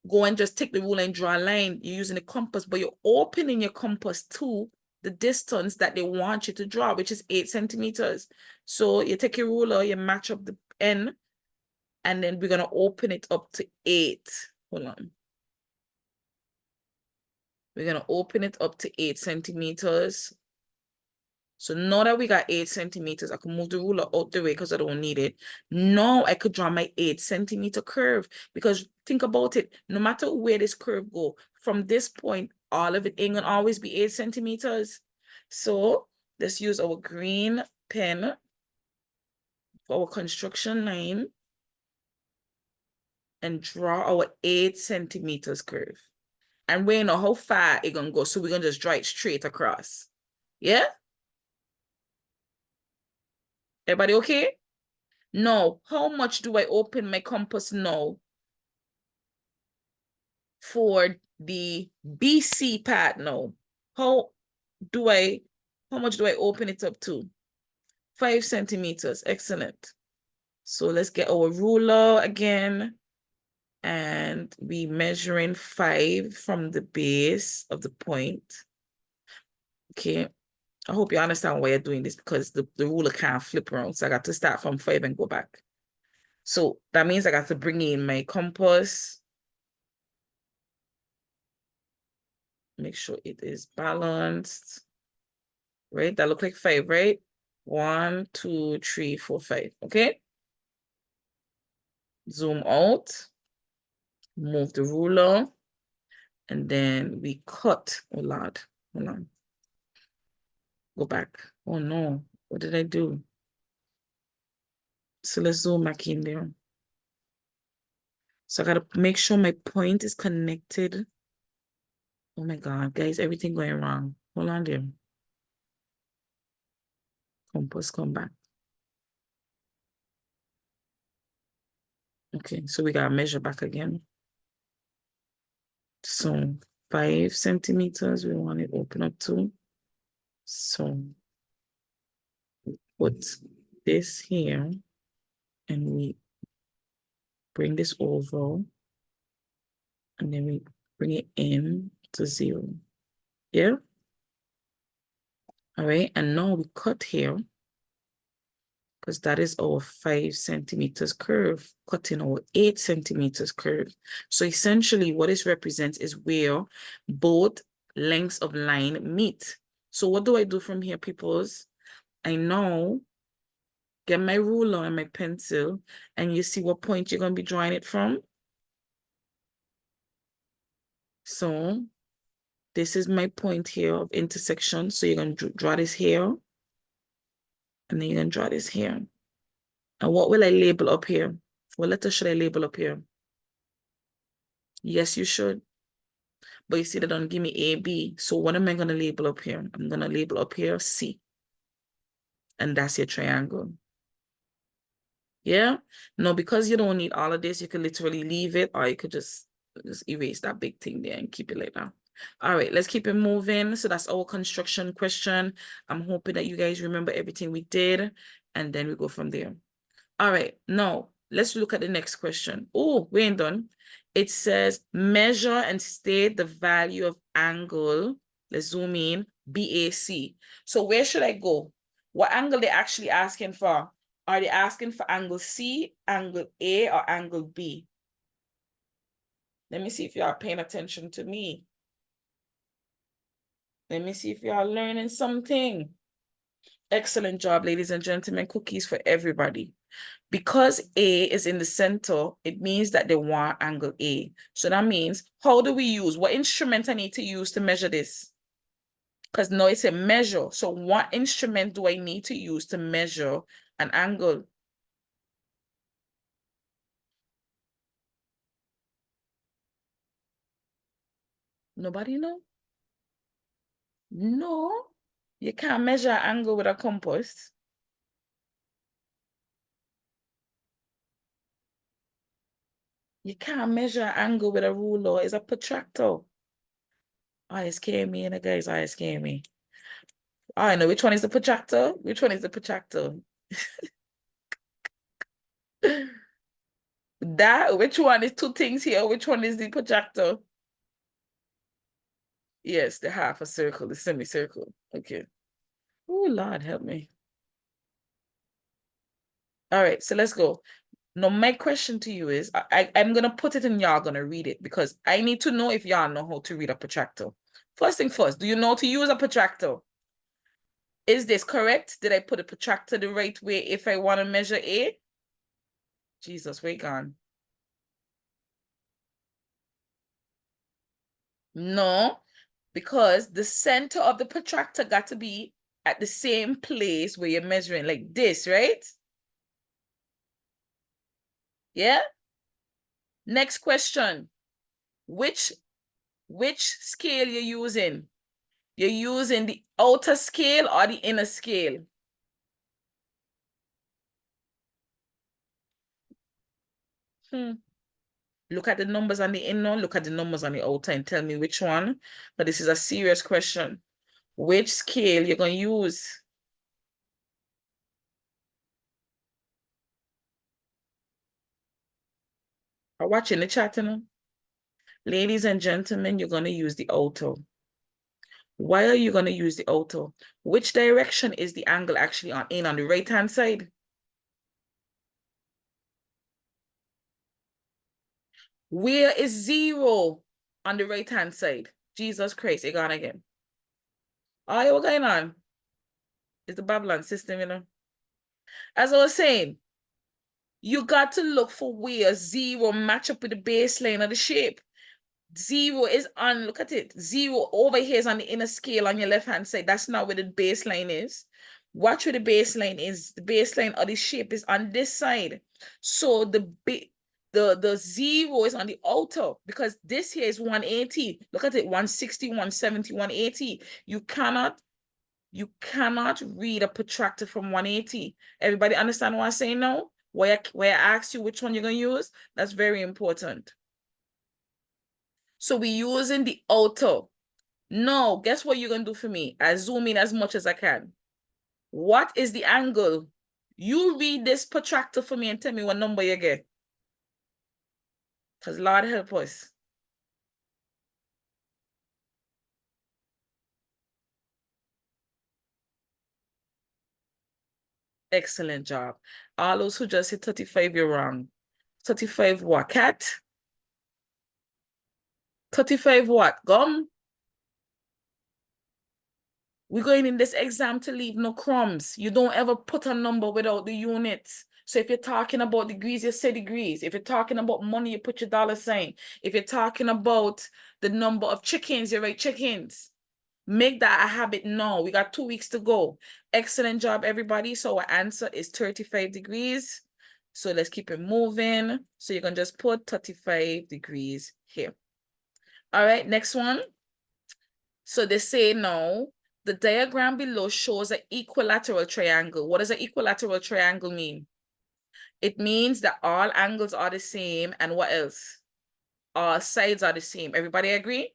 go and just take the ruler and draw a line. You're using the compass, but you're opening your compass to the distance that they want you to draw, which is 8 centimeters. So you take your ruler, you match up the end, and then we're going to open it up to 8. Hold on. We're going to open it up to 8 centimeters. So now that we got 8 centimeters, I can move the ruler out the way because I don't need it. Now I could draw my 8 centimeter curve, because think about it. No matter where this curve go, from this point, all of it ain't gonna always be 8 centimeters. So let's use our green pen for our construction line and draw our 8 centimeters curve. And we know how far it gonna go, so we're gonna just draw it straight across. Yeah? Everybody okay? Now, how much do I open my compass now for the BC part now? How much do I open it up to? 5 centimeters. Excellent. So let's get our ruler again. And we measuring 5 from the base of the point. Okay. I hope you understand why you're doing this, because the ruler can't flip around. So I got to start from 5 and go back. So that means I got to bring in my compass. Make sure it is balanced. right? That look like 5, right? 1, 2, 3, 4, 5, okay? Zoom out, move the ruler, and then we cut. Oh Lord, hold on. Go back. Oh no, what did I do? So let's zoom back in there. So I gotta make sure my point is connected. Oh my God, guys, everything going wrong. Hold on there. Compass, come back. Okay, so we gotta measure back again. So 5 centimeters, we want it open up to. So put this here and we bring this over and then we bring it in to 0. Yeah. All right. And now we cut here because that is our 5 centimeters curve, cutting our 8 centimeters curve. So essentially what this represents is where both lengths of line meet. So what do I do from here, peoples? I now get my ruler and my pencil, and you see what point you're going to be drawing it from. So this is my point here of intersection. So you're going to draw this here, and then you're going to draw this here. And what will I label up here? What letter should I label up here? Yes, you should. But you see, they don't give me A, B. So what am I going to label up here? I'm going to label up here C. And that's your triangle. Yeah? No, because you don't need all of this, you could literally leave it, or you could just erase that big thing there and keep it like that. All right, let's keep it moving. So that's our construction question. I'm hoping that you guys remember everything we did, and then we go from there. All right, now let's look at the next question. Oh, we ain't done. It says measure and state the value of angle. Let's zoom in, BAC. So where should I go? What angle they actually asking for? Are they asking for angle C, angle A, or angle B? Let me see if you are paying attention to me. Let me see if you are learning something. Excellent job, ladies and gentlemen. Cookies for everybody. Because A is in the center, it means that they want angle A. So that means, how do we use, what instrument I need to use to measure this? Because now it's a measure. So what instrument do I need to use to measure an angle? Nobody know? No, you can't measure an angle with a compass. You can't measure an angle with a ruler. It's a protractor. Oh, scared me, and the guys, scared me. I know which one is the protractor. Which one is the protractor? That, which one is two things here? Which one is the protractor? Yes, the half a circle, the semicircle. Okay. Oh, Lord, help me. All right, so let's go. Now, my question to you is, I'm going to put it and y'all going to read it because I need to know if y'all know how to read a protractor. First thing first, do you know how to use a protractor? Is this correct? Did I put a protractor the right way if I want to measure A? Jesus, where you gone? No, because the center of the protractor got to be at the same place where you're measuring, like this, right? Yeah? Next question. Which scale you're using? You're using the outer scale or the inner scale? Look at the numbers on the inner, look at the numbers on the outer and tell me which one. But this is a serious question. Which scale you're going to use? I'm watching the chat, you know? Ladies and gentlemen, you're going to use the outer. Why are you going to use the outer? Which direction is the angle actually on the right-hand side? Where is 0 on the right-hand side? Jesus Christ, it gone again. Oh, what's going on? It's the Babylon system, you know. As I was saying, you got to look for where zero match up with the baseline of the shape. Zero is on, look at it. Zero over here is on the inner scale on your left-hand side. That's not where the baseline is. Watch where the baseline is. The baseline of the shape is on this side. So the zero is on the outer because this here is 180. Look at it, 160, 170, 180. You cannot read a protractor from 180. Everybody understand what I'm saying now? Where I asked you which one you're going to use? That's very important. So we're using the outer. No, guess what you're going to do for me? I zoom in as much as I can. What is the angle? You read this protractor for me and tell me what number you get. Because Lord help us. Excellent job. All those who just hit 35, you're wrong. 35 what? Cat? 35 what? Gum? We're going in this exam to leave no crumbs. You don't ever put a number without the units. So if you're talking about degrees, you say degrees. If you're talking about money, you put your dollar sign. If you're talking about the number of chickens, you write chickens. Make that a habit now. We got 2 weeks to go. Excellent job, everybody. So our answer is 35 degrees. So let's keep it moving. So you can just put 35 degrees here. All right, next one. So they say now, the diagram below shows an equilateral triangle. What does an equilateral triangle mean? It means that all angles are the same, and what else? All sides are the same. Everybody agree?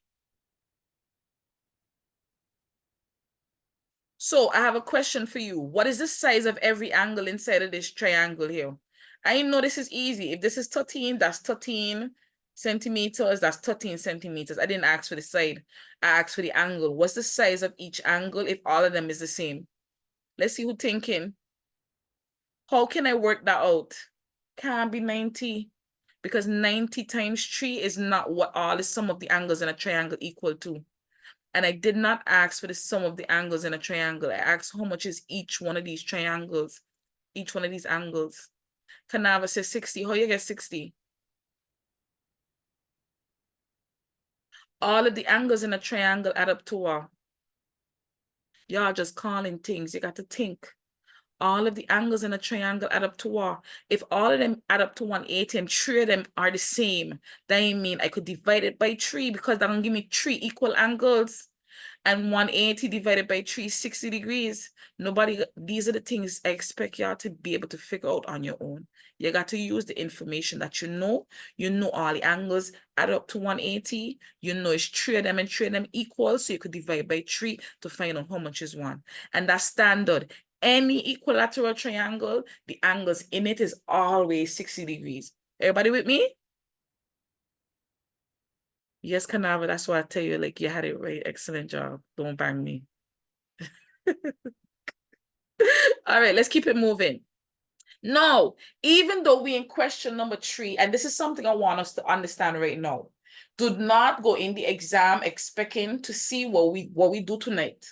So I have a question for you. What is the size of every angle inside of this triangle here? I know this is easy. If this is 13, that's 13 centimeters. That's 13 centimeters. I didn't ask for the side. I asked for the angle. What's the size of each angle if all of them is the same? Let's see who's thinking. How can I work that out? Can't be 90 because 90 times 3 is not what all the sum of the angles in a triangle equal to. And I did not ask for the sum of the angles in a triangle. I asked how much is each one of these triangles, each one of these angles. Kanava says 60. How you get 60? All of the angles in a triangle add up to what? Y'all just calling things. You got to think. All of the angles in a triangle add up to what? If all of them add up to 180 and 3 of them are the same, that mean I could divide it by 3 because that will give me 3 equal angles. And 180 divided by 3 is 60 degrees. These are the things I expect y'all to be able to figure out on your own. You got to use the information that you know. You know all the angles add up to 180. You know it's 3 of them and 3 of them equal. So you could divide by 3 to find out how much is 1. And that's standard. Any equilateral triangle, the angles in it is always 60 degrees. Everybody with me? Yes, Kanava, that's why I tell you, like, you had it right. Excellent job. Don't bang me. All right, let's keep it moving. No, even though we in question number 3, and this is something I want us to understand right now, do not go in the exam expecting to see what we do tonight.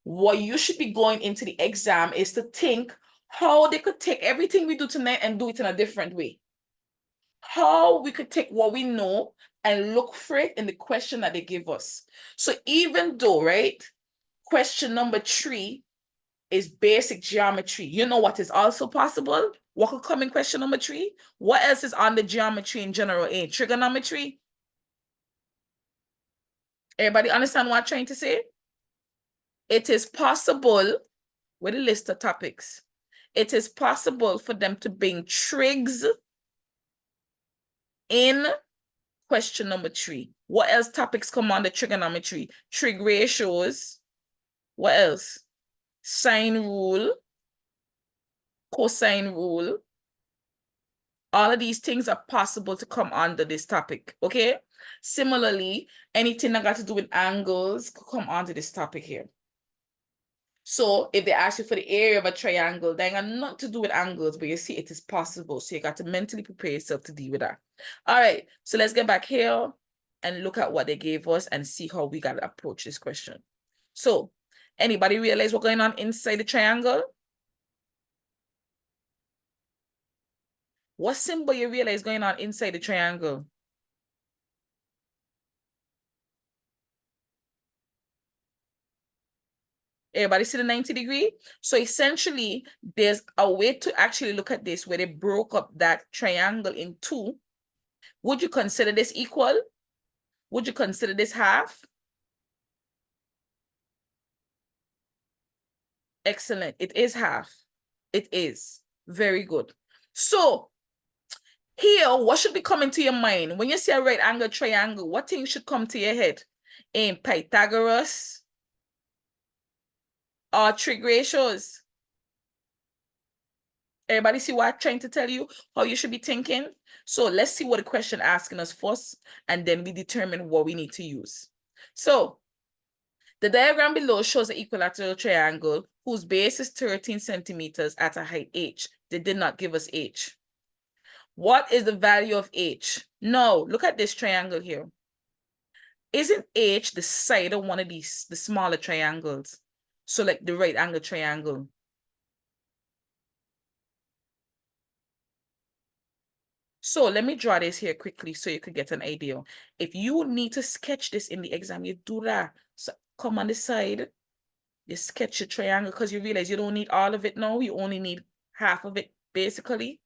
What you should be going into the exam is to think how they could take everything we do tonight and do it in a different way. How we could take what we know and look for it in the question that they give us. So even though, right, question number 3 is basic geometry, you know what is also possible? What could come in question number 3? What else is on the geometry in general A? Trigonometry? Everybody understand what I'm trying to say? It is possible, with a list of topics, it is possible for them to bring trigs in question number 3. What else topics come on the trigonometry? Trig ratios. What else? Sine rule. Cosine rule. All of these things are possible to come under this topic, okay? Similarly, anything that got to do with angles could come onto this topic here. So if they ask you for the area of a triangle, they ain't got nothing to do with angles, but you see it is possible. So you got to mentally prepare yourself to deal with that. All right, so let's get back here and look at what they gave us and see how we got to approach this question. So Anybody realize what's going on inside the triangle? What symbol you realize going on inside the triangle? Everybody see the 90-degree? So essentially, there's a way to actually look at this where they broke up that triangle in two. Would you consider this equal? Would you consider this half? Excellent. It is half. It is. Very good. So here, what should be coming to your mind? When you see a right angle triangle, what things should come to your head? In Pythagoras or trig ratios? Everybody see what I'm trying to tell you? How you should be thinking? So let's see what the question asking us first, and then we determine what we need to use. So the diagram below shows an equilateral triangle whose base is 13 centimeters at a height h. They did not give us h. What is the value of h? No, look at this triangle here. Isn't h the side of one of these, the smaller triangles? So like the right angle triangle. So let me draw this here quickly so you could get an idea. If you need to sketch this in the exam, you do that. So come on the side, you sketch a triangle because you realize you don't need all of it now. You only need half of it, basically.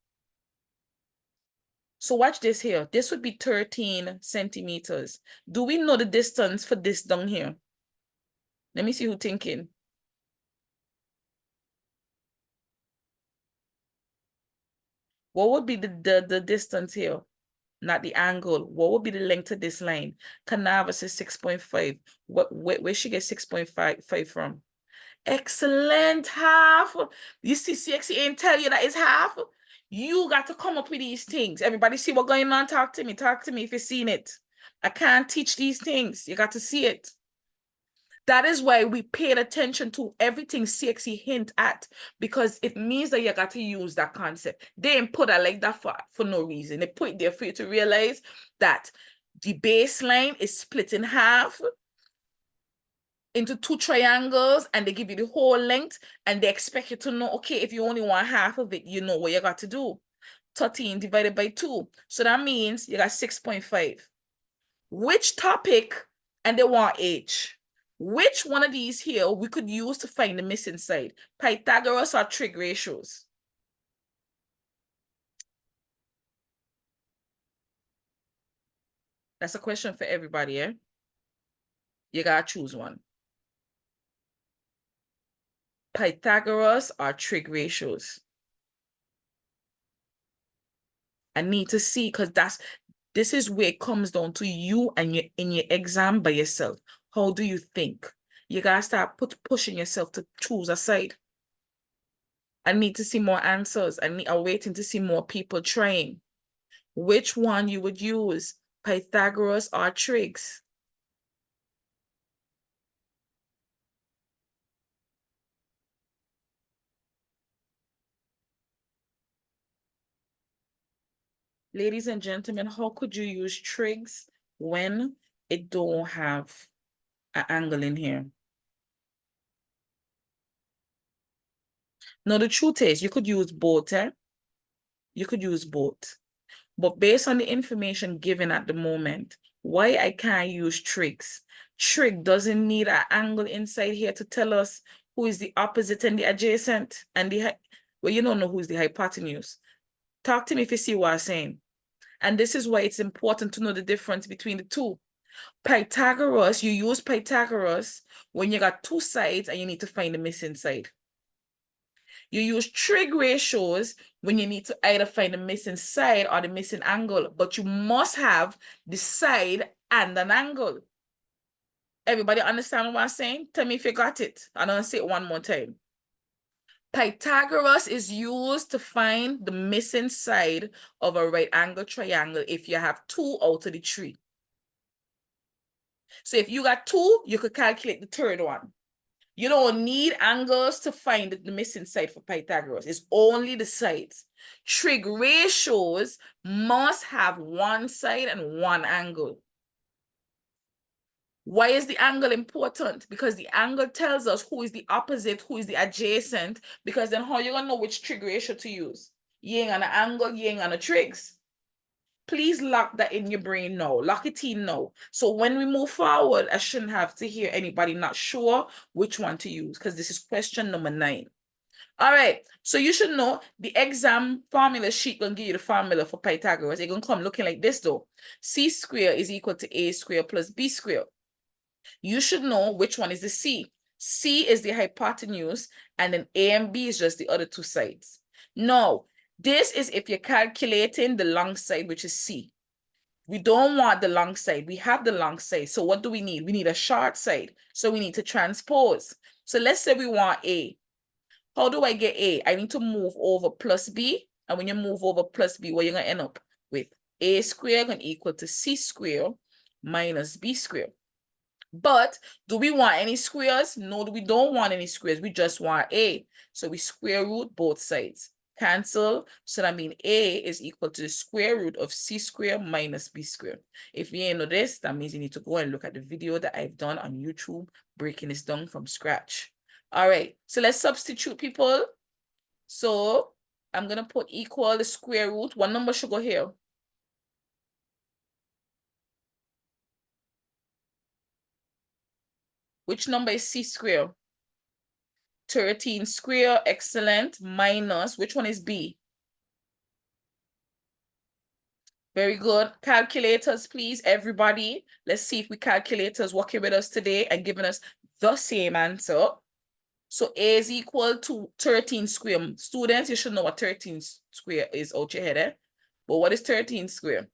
So watch this here. This would be 13 centimeters. Do we know the distance for this down here? Let me see who's thinking. What would be the distance here? Not the angle. What would be the length of this line? Canavas is 6.5. Where she get 6.5 from? Excellent, half. You see, CXC ain't tell you that it's half. You got to come up with these things. Everybody see what's going on? Talk to me. Talk to me if you've seen it. I can't teach these things. You got to see it. That is why we paid attention to everything CXC hint at, because it means that you got to use that concept. They didn't put it like that for no reason. They put it there for you to realize that the baseline is split in half into two triangles, and they give you the whole length, and they expect you to know, okay, if you only want half of it, you know what you got to do. 13 divided by 2. So that means you got 6.5. Which topic, and they want h. Which one of these here we could use to find the missing side? Pythagoras or trig ratios? That's a question for everybody, eh? You gotta choose one. Pythagoras or trig ratios? I need to see, because this is where it comes down to you and you in your exam by yourself. How do you think? You gotta start pushing yourself to choose a side. I need to see more answers. I'm waiting to see more people trying. Which one you would use, Pythagoras or trigs? Ladies and gentlemen, how could you use trigs when it don't have an angle in here? Now, the truth is, you could use both, eh? You could use both. But based on the information given at the moment, why I can't use trigs? Trig doesn't need an angle inside here to tell us who is the opposite and the adjacent and well, you don't know who's the hypotenuse. Talk to me if you see what I'm saying. And this is why it's important to know the difference between the two. Pythagoras, you use Pythagoras when you got two sides and you need to find the missing side. You use trig ratios when you need to either find the missing side or the missing angle, but you must have the side and an angle. Everybody understand what I'm saying? Tell me if you got it. I'm gonna say it one more time. Pythagoras is used to find the missing side of a right angle triangle if you have 2 out of the 3. So if you got 2, you could calculate the third one. You don't need angles to find the missing side for Pythagoras. It's only the sides. Trig ratios must have one side and one angle. Why is the angle important? Because the angle tells us who is the opposite, who is the adjacent, because then how you gonna know which trig ratio to use? Yin and an angle, yin and a trigs. Please lock that in your brain now. Lock it in now. So when we move forward, I shouldn't have to hear anybody not sure which one to use, because this is question number 9. All right, so you should know the exam formula sheet gonna give you the formula for Pythagoras. It's gonna come looking like this though. C squared is equal to A squared plus B squared. You should know which one is the C. C is the hypotenuse, and then A and B is just the other two sides. Now, this is if you're calculating the long side, which is C. We don't want the long side. We have the long side. So what do we need? We need a short side. So we need to transpose. So let's say we want A. How do I get A? I need to move over plus B. And when you move over plus B, what you're going to end up with? A squared going to equal to C squared minus B squared. But do we want any squares? No, we don't want any squares. We just want A. So we square root both sides. Cancel. So that means A is equal to the square root of C squared minus B squared. If you ain't know this, that means you need to go and look at the video that I've done on YouTube, breaking this down from scratch. All right, so let's substitute, people. So I'm going to put equal the square root. One number should go here. Which number is C squared? 13 square, excellent, minus, which one is B? Very good. Calculators, please, everybody. Let's see if we calculators working with us today and giving us the same answer. So A is equal to 13 square. Students, you should know what 13 square is out your head, eh? But what is 13 square?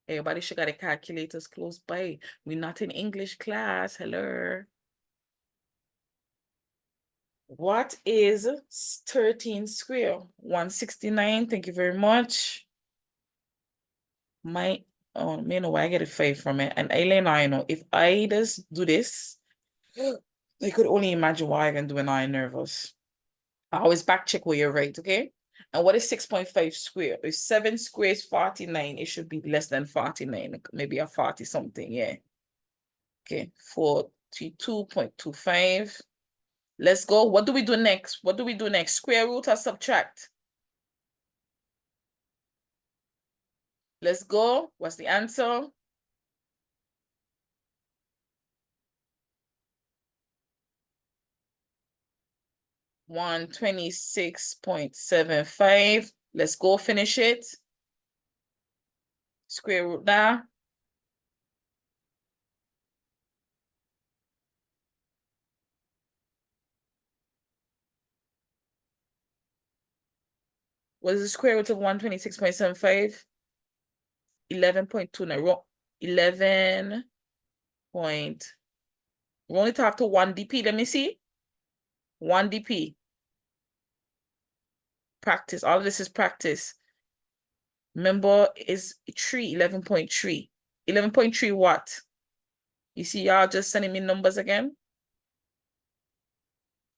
Everybody should got a calculators close by. We're not in English class. Hello. What is 13 square? 169. Thank you very much. Oh, you know why I get a 5 from it. And I know if I just do this, I could only imagine why I can do an eye nervous. I always back check where you're right, okay? And what is 6.5 square? If 7 square is 49, it should be less than 49, maybe a 40 something, yeah. Okay, 42.25. Let's go. What do we do next? What do we do next? Square root or subtract? Let's go. What's the answer? $126.75. Let's go finish it. Square root that. What is the square root of 126.75? 11.2. 11 point. We only talk to 1 dp. Let me see. 1 dp. Practice. All of this is practice. Remember, is 3, 11.3. 11.3 what? You see, y'all just sending me numbers again?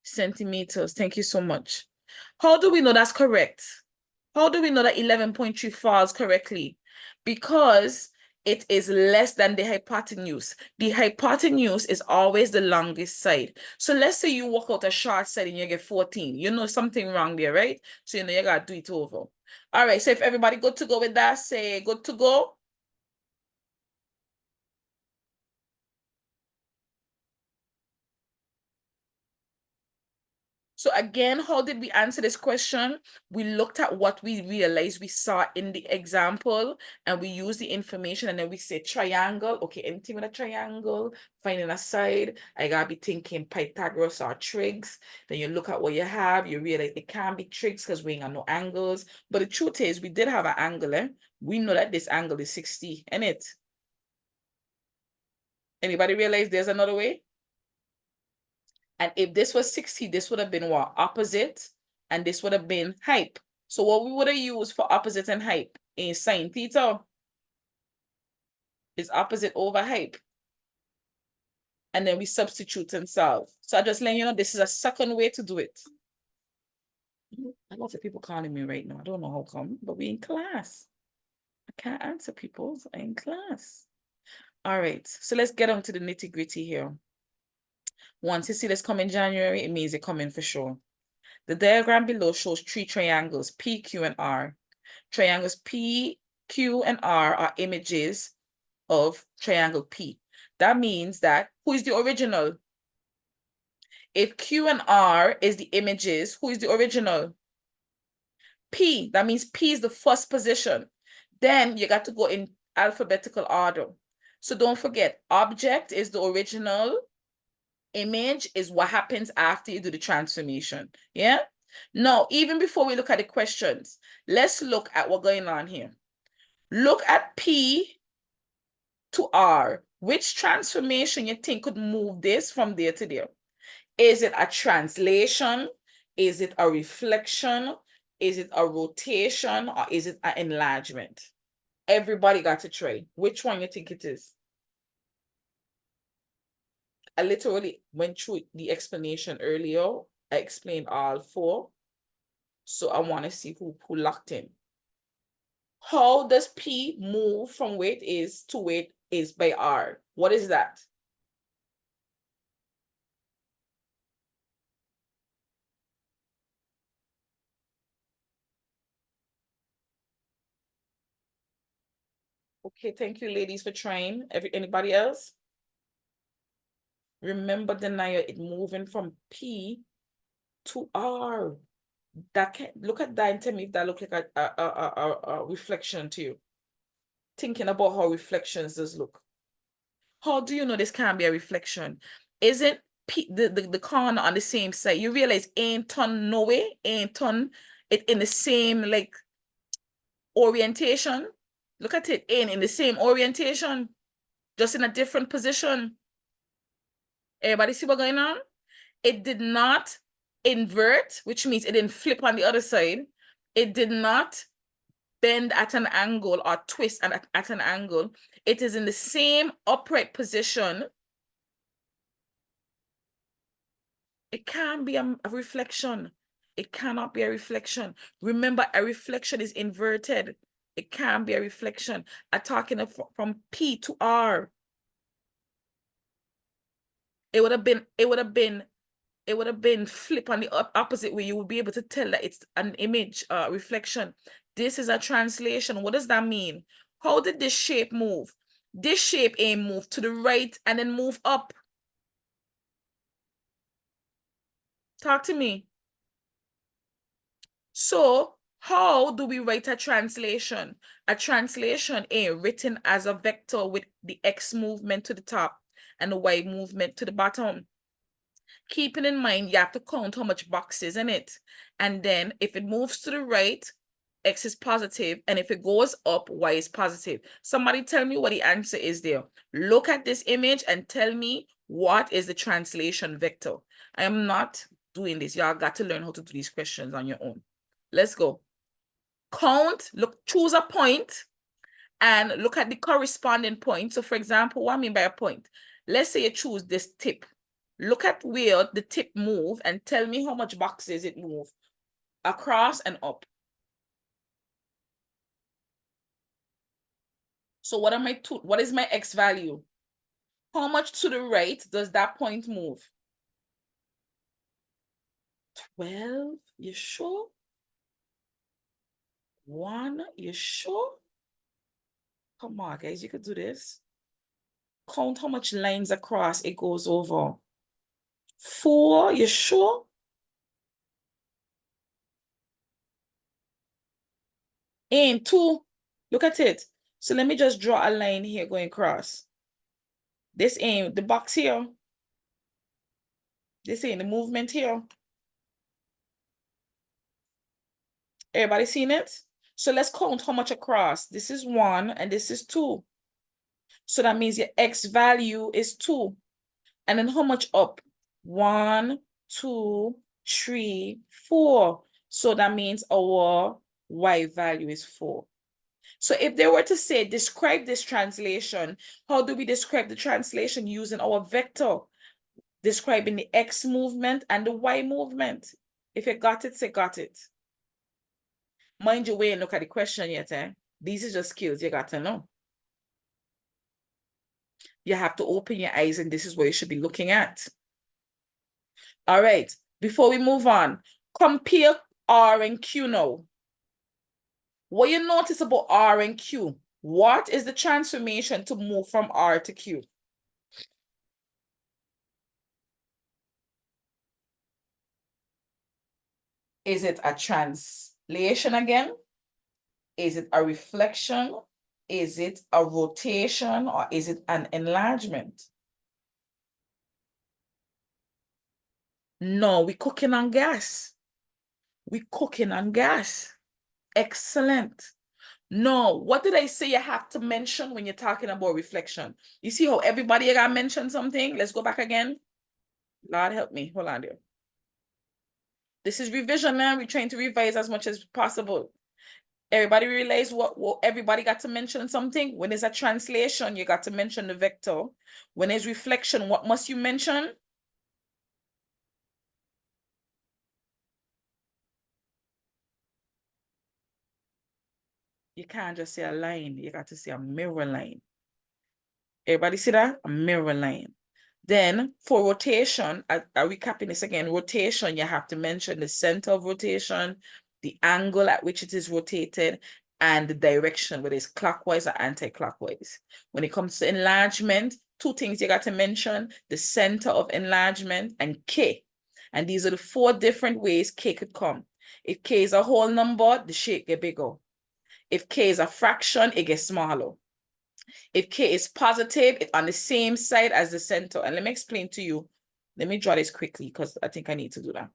Centimeters. Thank you so much. How do we know that's correct? How do we know that 11.3 falls correctly? Because it is less than the hypotenuse. The hypotenuse is always the longest side. So let's say you work out a short side and you get 14. You know something wrong there, right? So you know you gotta do it over. All right, so if everybody good to go with that, say good to go. So again, how did we answer this question? We looked at what we realized we saw in the example, and we use the information, and then we say triangle. Okay, anything with a triangle, finding a side, I gotta be thinking Pythagoras or trigs. Then you look at what you have, you realize it can't be trigs because we ain't got no angles. But the truth is, we did have an angle, eh? We know that this angle is 60, ain't it? Anybody realize there's another way? And if this was 60, this would have been what? Opposite. And this would have been hype. So what we would have used for opposite and hype is sine theta. Is opposite over hype. And then we substitute and solve. So I just let you know, this is a second way to do it. A lot of people calling me right now. I don't know how come, but we in class. I can't answer people. I'm in class. All right, so let's get on to the nitty-gritty here. Once you see this come in January, it means it's coming for sure. The diagram below shows three triangles, P, Q, and R. Triangles P, Q, and R are images of triangle P. That means that who is the original? If Q and R is the images, who is the original? P. That means P is the first position. Then you got to go in alphabetical order. So don't forget, object is the original. Image is what happens after you do the transformation. Yeah? Now, even before we look at the questions, let's look at what's going on here. Look at P to R. Which transformation you think could move this from there to there? Is it a translation? Is it a reflection? Is it a rotation? Or is it an enlargement? Everybody got to try. Which one you think it is? I literally went through the explanation earlier. I explained all four. So I want to see who locked in. How does P move from where it is to where it is by R? What is that? Okay, thank you, ladies, for trying. Anybody else? Remember, Denia, it moving from P to R. That can look at that and tell me if that look like a reflection to you. Thinking about how reflections does look. How do you know this can't be a reflection? Isn't the corner on the same side? You realize ain't turn no way, ain't turn it in the same like orientation. Look at it, ain't in the same orientation, just in a different position. Everybody see what's going on? It did not invert, which means it didn't flip on the other side. It did not bend at an angle or twist at an angle. It is in the same upright position. It can't be a reflection. It cannot be a reflection. Remember, a reflection is inverted. It can't be a reflection. I'm talking from P to R. It would have been flip on the opposite way. You would be able to tell that it's an image reflection. This is a translation. What does that mean? How did this shape move? This shape ain't move to the right and then move up. Talk to me. So how do we write a translation? A translation ain't written as a vector with the X movement to the top and the Y movement to the bottom. Keeping in mind, you have to count how much boxes in it. And then if it moves to the right, X is positive. And if it goes up, Y is positive. Somebody tell me what the answer is there. Look at this image and tell me what is the translation vector. I am not doing this. Y'all got to learn how to do these questions on your own. Let's go. Count, look, choose a point and look at the corresponding point. So for example, what I mean by a point? Let's say you choose this tip. Look at where the tip move and tell me how much boxes it move across and up. So what is my X value? How much to the right does that point move? 12, you sure? 1, you sure? Come on, guys, you could do this. Count how much lines across it goes over. 4, you sure? And 2, look at it. So let me just draw a line here going across. This ain't the box here. This ain't the movement here. Everybody seen it? So let's count how much across. This is 1 and this is 2. So that means your X value is 2. And then how much up? 1, 2, 3, 4. So that means our Y value is 4. So if they were to say, describe this translation, how do we describe the translation using our vector? Describing the X movement and the Y movement. If you got it, say got it. Mind your way and look at the question yet, eh? These are just skills you got to know. You have to open your eyes, and this is what you should be looking at. All right, before we move on, compare R and Q now. What you notice about R and Q? What is the transformation to move from R to Q? Is it a translation again? Is it a reflection? Is it a rotation, or is it an enlargement? No, we're cooking on gas. We're cooking on gas. Excellent. No, what did I say you have to mention when you're talking about reflection? You see how everybody got mentioned something? Let's go back again. Lord help me. Hold on there. This is revision now. We're trying to revise as much as possible. Everybody realize what everybody got to mention something. When it's a translation, you got to mention the vector. When it's reflection, what must you mention? You can't just say a line. You got to say a mirror line. Everybody see that? A mirror line. Then for rotation, I recapping this again. Rotation, you have to mention the center of rotation, the angle at which it is rotated, and the direction, whether it's clockwise or anti-clockwise. When it comes to enlargement, two things you got to mention: the center of enlargement and K. And these are the four different ways K could come. If K is a whole number, the shape get bigger. If K is a fraction, it gets smaller. If K is positive, it's on the same side as the center. And let me explain to you. Let me draw this quickly because I think I need to do that.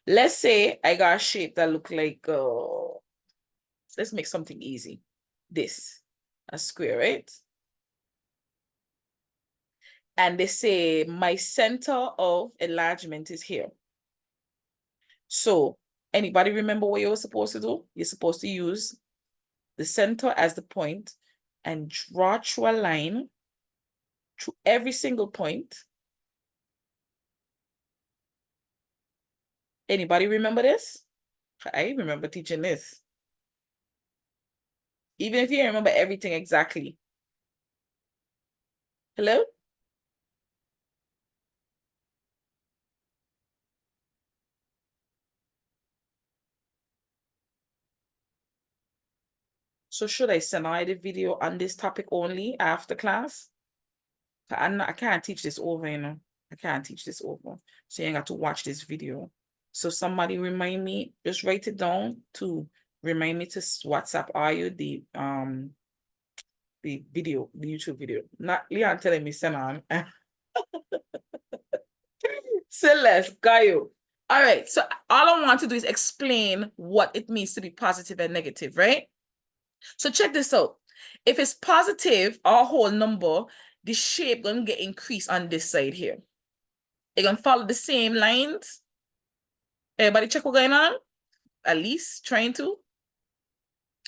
Let's say I got a shape that look like, let's make something easy. This, a square, right? And they say my center of enlargement is here. So anybody remember what you were supposed to do? You're supposed to use the center as the point and draw through a line through every single point. Anybody remember this? I remember teaching this. Even if you remember everything exactly. Hello? So should I send out the video on this topic only after class? I can't teach this over, you know. I can't teach this over. So you ain't got to watch this video. So somebody remind me, just write it down to remind me to WhatsApp you the video, the YouTube video. Not Leon telling me send on. Celeste, Gaio. All right, so all I want to do is explain what it means to be positive and negative, right? So check this out. If it's positive, our whole number, the shape gonna get increased on this side here. It gonna follow the same lines. Everybody check what's going on? At least trying to.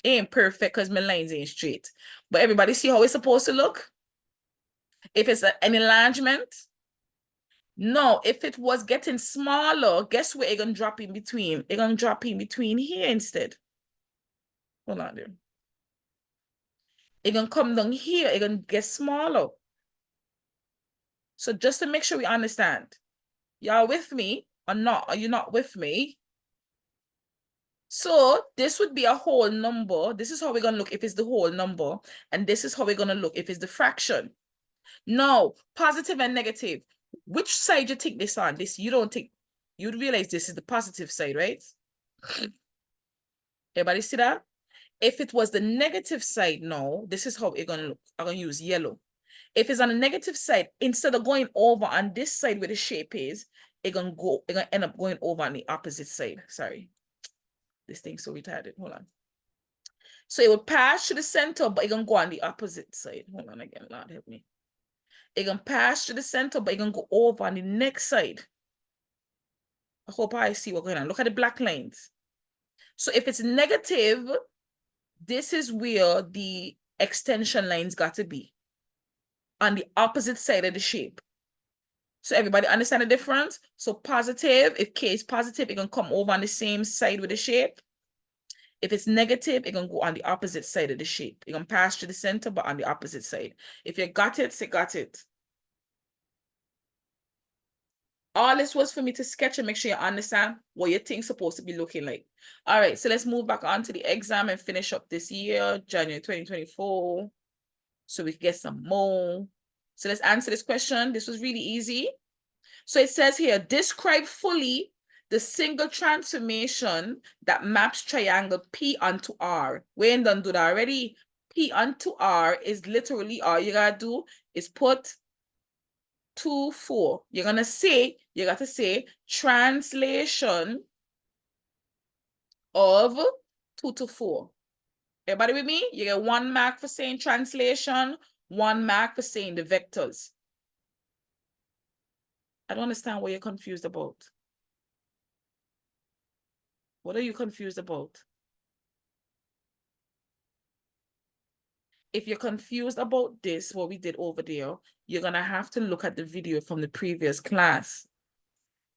It ain't perfect because my lines ain't straight. But everybody see how it's supposed to look? If it's an enlargement. No, if it was getting smaller, guess where it gonna drop in between? It gonna drop in between here instead. Hold on there. It gonna come down here. It gonna get smaller. So just to make sure we understand, y'all with me or not? Are you not with me? So this would be a whole number. This is how we're gonna look if it's the whole number. And this is how we're gonna look if it's the fraction. No, positive and negative. Which side you take this on? This you don't take, you'd realize this is the positive side, right? Everybody see that? If it was the negative side, no, this is how it's gonna look. I'm gonna use yellow. If it's on the negative side, instead of going over on this side where the shape is, it's gonna end up going over on the opposite side. Sorry. This thing's so retarded. Hold on. So it will pass through the center, but it's gonna go on the opposite side. Hold on again, Lord help me. It's gonna pass through the center, but it's gonna go over on the next side. I hope I see what's going on. Look at the black lines. So if it's negative, this is where the extension lines got to be on the opposite side of the shape. So everybody understand the difference? So positive, if K is positive, it can come over on the same side with the shape. If it's negative, it can go on the opposite side of the shape. It can pass through the center, but on the opposite side. If you got it, say got it. All this was for me to sketch and make sure you understand what your thing's supposed to be looking like. All right, so let's move back on to the exam and finish up this year, January 2024. So we can get some more. So let's answer this question. This was really easy. So it says here, describe fully the single transformation that maps triangle P onto R. We ain't done do that already. P onto R is literally all you gotta do is put 2, 4. You got to say translation of 2 to 4. Everybody with me? You get 1 mark for saying translation, 1 mark for saying the vectors. I don't understand what you're confused about. What are you confused about? If you're confused about this, what we did over there, you're going to have to look at the video from the previous class.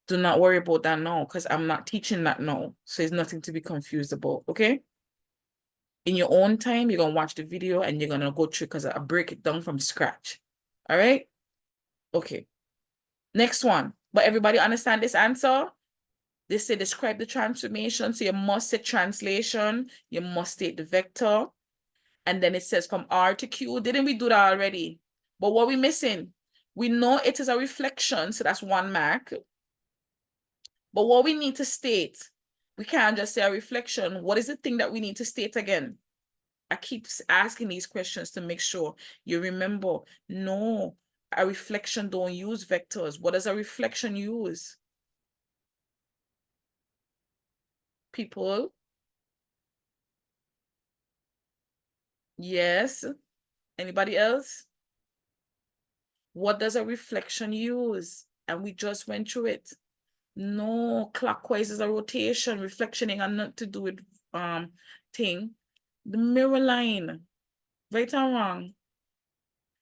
Do not worry about that now, because I'm not teaching that now. So it's nothing to be confused about, okay? In your own time, you're going to watch the video and you're going to go through because I break it down from scratch. All right? Okay. Next one. But everybody understand this answer? They say describe the transformation. So you must say translation. You must state the vector. And then it says from R to Q. Didn't we do that already? But what we missing? We know it is a reflection. So that's 1 mark. But what we need to state, we can't just say a reflection. What is the thing that we need to state again? I keep asking these questions to make sure you remember. No, a reflection don't use vectors. What does a reflection use? People? Yes. Anybody else? What does a reflection use? And we just went through it. No, clockwise is a rotation. Reflection ain't got nothing to do with thing. The mirror line. Right or wrong?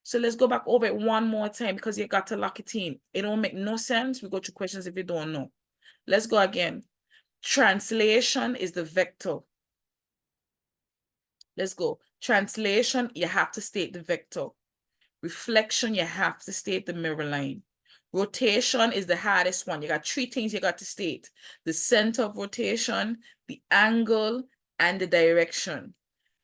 So let's go back over it one more time because you got to lock it in. It don't make no sense. We go to questions if you don't know. Let's go again. Translation is the vector. Let's go. Translation, you have to state the vector. Reflection, you have to state the mirror line. Rotation is the hardest one. You got 3 things you got to state. The center of rotation, the angle, and the direction.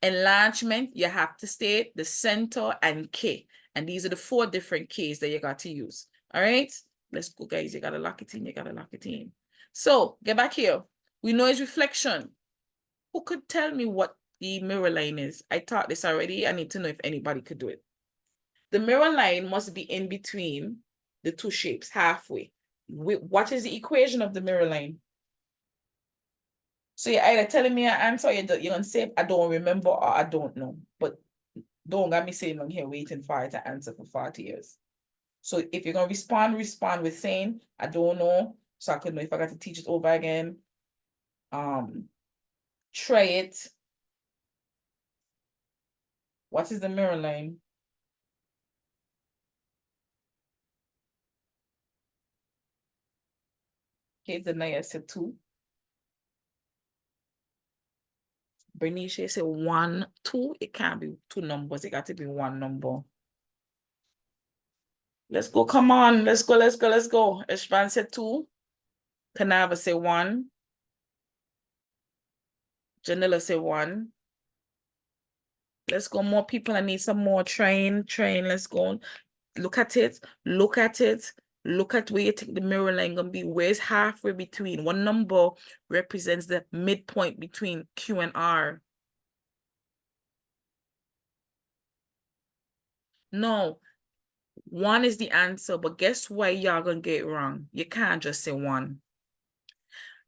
Enlargement, you have to state the center and K. And these are the 4 different Ks that you got to use. All right? Let's go, guys. You got to lock it in. You got to lock it in. So, get back here. We know it's reflection. Who could tell me what the mirror line is? I taught this already. I need to know if anybody could do it. The mirror line must be in between the 2 shapes, halfway. What is the equation of the mirror line? So you're either telling me an answer or you're going to say, I don't remember or I don't know. But don't get me sitting on here waiting for it to answer for 40 years. So if you're going to respond with saying, I don't know. So I could know if I got to teach it over again. Try it. What is the mirror line? Okay, Denaya said 2. Bernice said 1, 2. It can't be 2 numbers. It got to be 1 number. Let's go. Come on. Let's go. Let's go. Let's go. Ishvan said 2. Kanava said 1. Janilla said 1. Let's go. More people. I need some more. Train. Let's go. Look at it. Look at it. Look at where you think the mirror line gonna be. Where's halfway between? What number represents the midpoint between Q and R? No. 1 is the answer, but guess why y'all gonna get it wrong? You can't just say 1.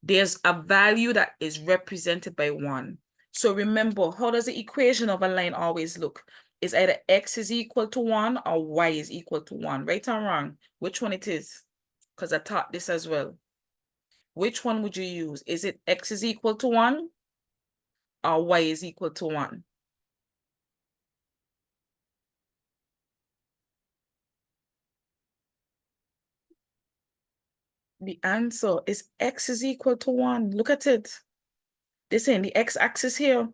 There's a value that is represented by 1. So remember, how does the equation of a line always look? It's either x is equal to 1 or y is equal to 1. Right or wrong? Which one it is? Because I taught this as well. Which one would you use? Is it x is equal to 1 or y is equal to 1? The answer is x is equal to 1. Look at it. This in the x-axis here.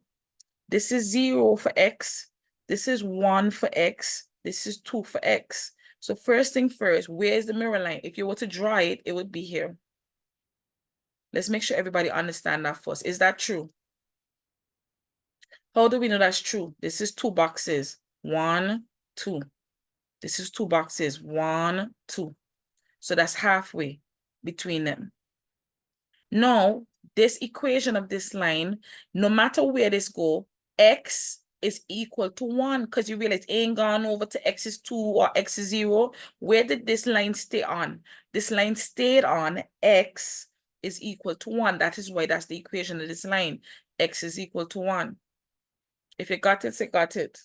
This is 0 for x. This is 1 for x. This is 2 for x. So first thing first, where's the mirror line? If you were to draw it, it would be here. Let's make sure everybody understand that first. Is that true? How do we know that's true? This is 2 boxes. 1, 2. This is 2 boxes. 1, 2. So that's halfway between them. Now, this equation of this line, no matter where this go, x is equal to 1, because you realize it ain't gone over to x is 2 or x is 0. Where did this line stay on? This line stayed on x is equal to 1. That is why that's the equation of this line. X is equal to 1. If you got it, say got it.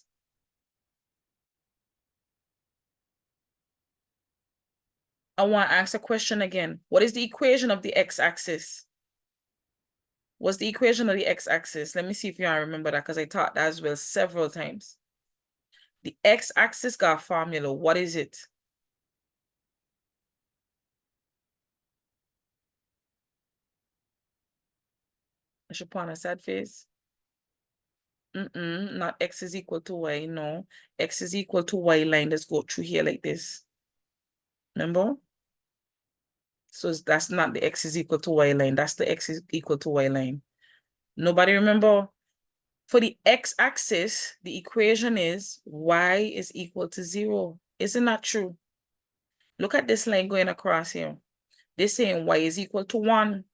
I want to ask a question again. What is the equation of the x-axis? What's the equation of the x-axis? Let me see if you remember that, because I taught that as well several times. The x-axis got a formula. What is it? I should put on a sad face. Not x is equal to y. No. X is equal to y line. Let's go through here like this. Remember? So that's not the x is equal to y line. That's the x is equal to y line. Nobody remember? For the x-axis, the equation is y is equal to 0. Isn't that true? Look at this line going across here. They're saying y is equal to 1.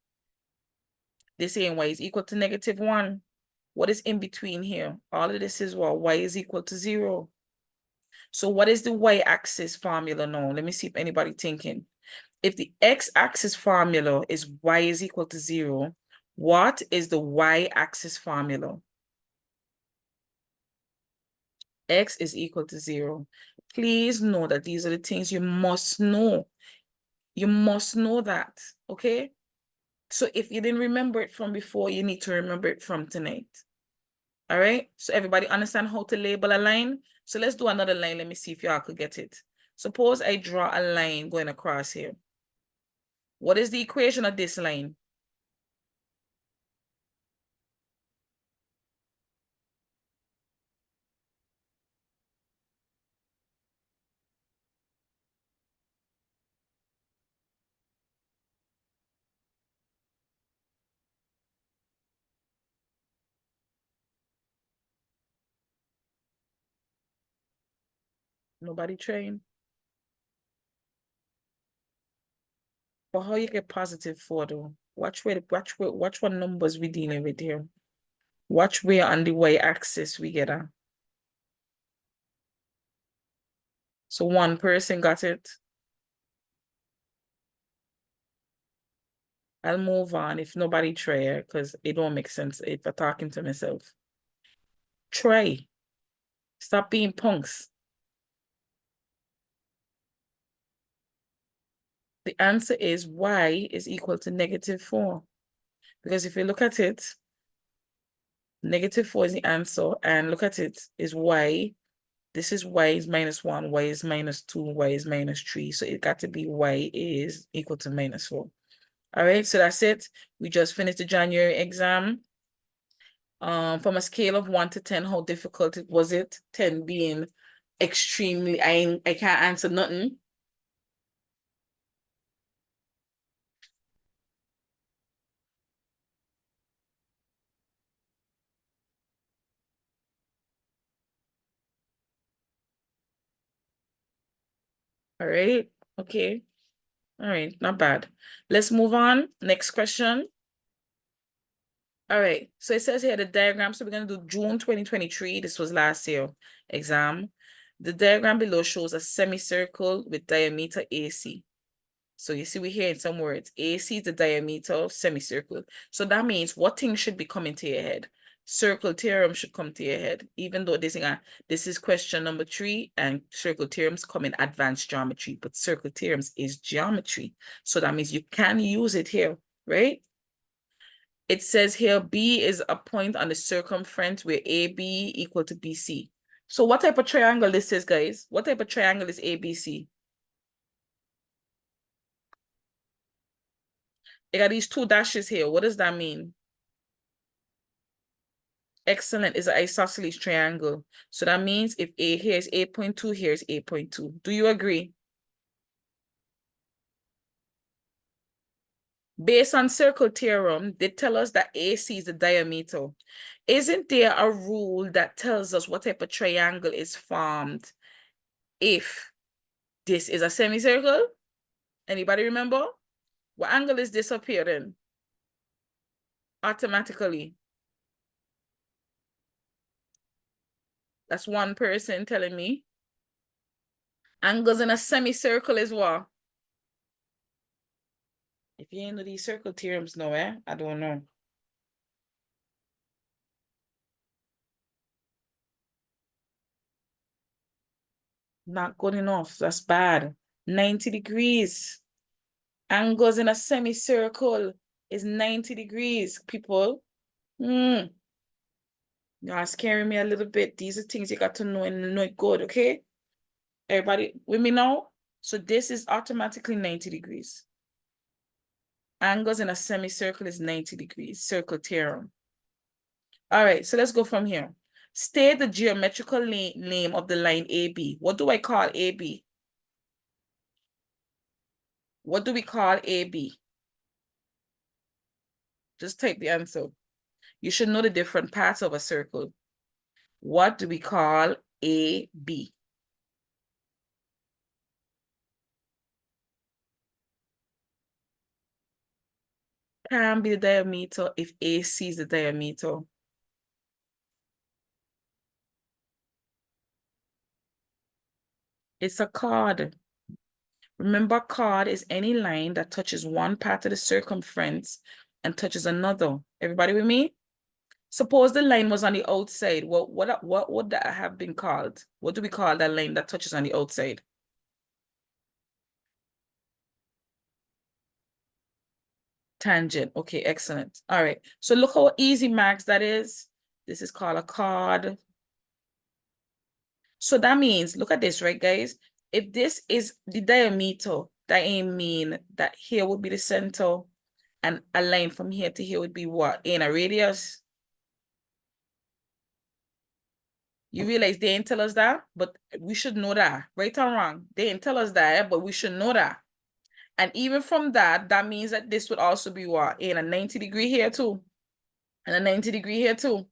They're saying y is equal to -1. What is in between here? All of this is what? Y is equal to 0. So what is the y-axis formula now? Let me see if anybody thinking. If the x-axis formula is y is equal to 0, what is the y-axis formula? X is equal to 0. Please know that these are the things you must know. You must know that, okay? So if you didn't remember it from before, you need to remember it from tonight. All right? So everybody understand how to label a line? So let's do another line. Let me see if y'all could get it. Suppose I draw a line going across here. What is the equation of this line? Nobody trained? But how you get +4 though? Watch what numbers we dealing with here. Watch where on the y-axis we get at. So one person got it. I'll move on if nobody try, because it don't make sense if I'm talking to myself. Try. Stop being punks. The answer is y is equal to -4. Because if you look at it, -4 is the answer, and look at it, is y. This is y is -1, y is -2, y is -3. So it got to be y is equal to -4. All right, so that's it. We just finished the January exam. From a scale of 1 to 10, how difficult was it? 10 being extremely, I can't answer nothing. All right, okay. All right, not bad. Let's move on. Next question. All right, so it says here the diagram. So we're going to do June 2023. This was last year exam. The diagram below shows a semicircle with diameter AC. So you see, we hear in some words, AC is the diameter of semicircle. So that means what thing should be coming to your head? Circle theorem should come to your head, even though this is question number 3, and circle theorems come in advanced geometry, but circle theorems is geometry. So that means you can use it here, right? It says here, B is a point on the circumference where AB equal to BC. So what type of triangle this is, guys? What type of triangle is ABC? I got these two dashes here. What does that mean? Excellent, is an isosceles triangle. So that means if A here is 8.2, here is 8.2. Do you agree? Based on circle theorem, they tell us that AC is the diameter. Isn't there a rule that tells us what type of triangle is formed if this is a semicircle? Anybody remember? What angle is this up here then? Automatically. That's one person telling me. Angles in a semicircle is what? If you ain't know these circle theorems, no, I don't know. Not good enough. That's bad. 90 degrees. Angles in a semicircle is 90 degrees, people. Y'all scaring me a little bit. These are things you got to know and know it good, okay? Everybody with me now? So this is automatically 90 degrees. Angles in a semicircle is 90 degrees. Circle theorem. All right, so let's go from here. State the geometrical name of the line AB. What do I call AB? What do we call AB? Just type the answer. You should know the different parts of a circle. What do we call AB? Can be the diameter if AC is the diameter. It's a chord. Remember, chord is any line that touches one part of the circumference and touches another. Everybody with me? Suppose the line was on the outside. What would that have been called? What do we call that line that touches on the outside? Tangent. Okay, excellent. All right. So look how easy, Max, that is. This is called a chord. So that means, look at this, right, guys? If this is the diameter, that ain't mean that here would be the center and a line from here to here would be what? In a radius? You realize they didn't tell us that, but we should know that. Right or wrong? They didn't tell us that, but we should know that. And even from that, that means that this would also be what? In a 90 degree here too. And a 90 degree here too.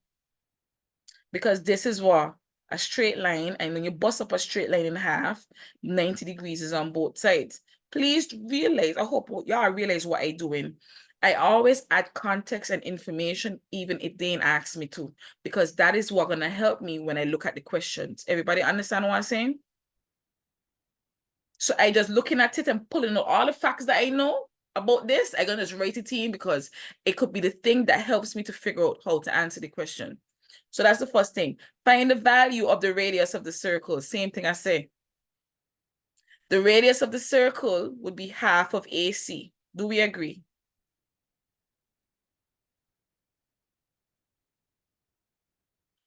Because this is what? A straight line. And when you bust up a straight line in half, 90 degrees is on both sides. Please realize, I hope y'all realize what I'm doing. I always add context and information, even if they didn't ask me to, because that is what's gonna help me when I look at the questions. Everybody understand what I'm saying? So I just looking at it and pulling out all the facts that I know about this. I'm gonna just write it in because it could be the thing that helps me to figure out how to answer the question. So that's the first thing. Find the value of the radius of the circle. Same thing I say. The radius of the circle would be half of AC. Do we agree?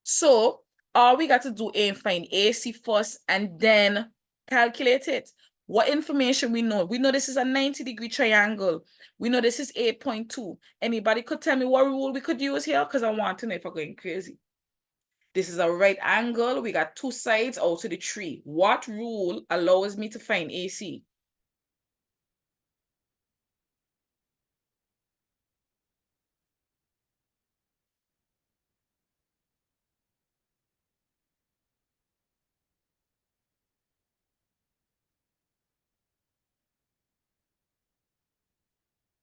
So all we got to do is find AC first and then calculate it. What information we know? We know this is a 90-degree triangle. We know this is 8.2. Anybody could tell me what rule we could use here? Because I want to know if I'm going crazy. This is a right angle. We got two sides out to the tree. What rule allows me to find AC?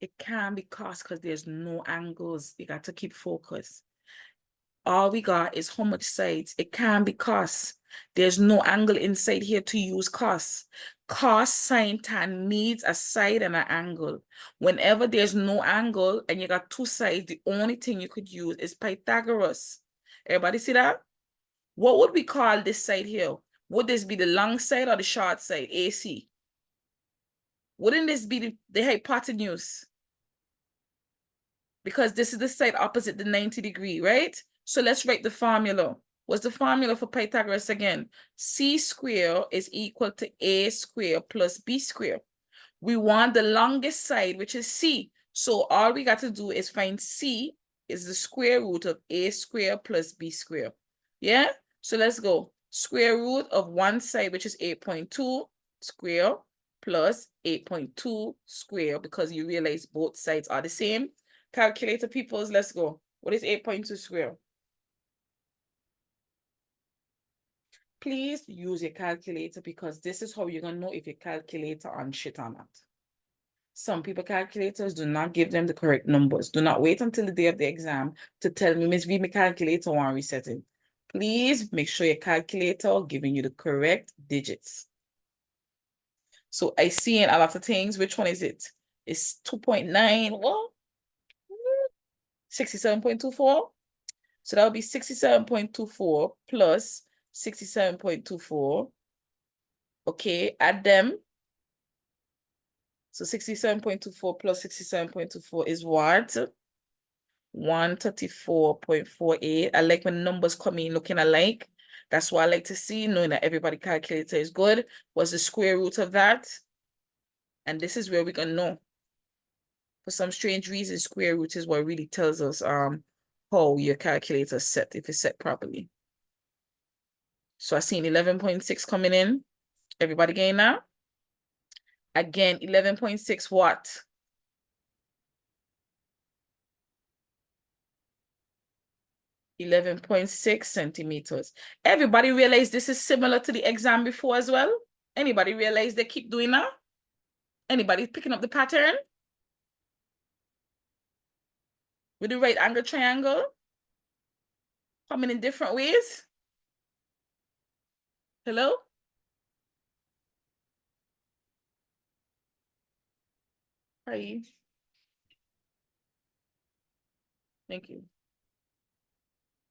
It can be cost because there's no angles. You got to keep focus. All we got is how much sides. It can be cos. There's no angle inside here to use cos. Cos sine tan needs a side and an angle. Whenever there's no angle and you got two sides, the only thing you could use is Pythagoras. Everybody see that? What would we call this side here? Would this be the long side or the short side, AC? Wouldn't this be the hypotenuse? Because this is the side opposite the 90-degree, right? So let's write the formula. What's the formula for Pythagoras again? C square is equal to A square plus B square. We want the longest side, which is C. So all we got to do is find C is the square root of A squared plus B squared. Yeah? So let's go. Square root of one side, which is 8.2 square, plus 8.2 square, because you realize both sides are the same. Calculator peoples, let's go. What is 8.2 square? Please use your calculator, because this is how you're going to know if your calculator on shit or not. Some people calculators do not give them the correct numbers. Do not wait until the day of the exam to tell me, Miss V, my calculator want resetting. Please make sure your calculator giving you the correct digits. So I see in a lot of things. Which one is it? It's 2.9. What? 67.24. So that would be 67.24 plus 67.24. Okay, add them. So 67.24 plus 67.24 is what? 134.48. I like when numbers come in looking alike. That's what I like to see, knowing that everybody calculator is good. What's the square root of that? And this is where we can know. For some strange reason, square root is what really tells us how your calculator is set, if it's set properly. So I seen 11.6 coming in. Everybody getting that? Again, 11.6 what? 11.6 centimeters. Everybody realize this is similar to the exam before as well? Anybody realize they keep doing that? Anybody picking up the pattern? With the right angle triangle? Coming in different ways? Hello? Hi. Thank you.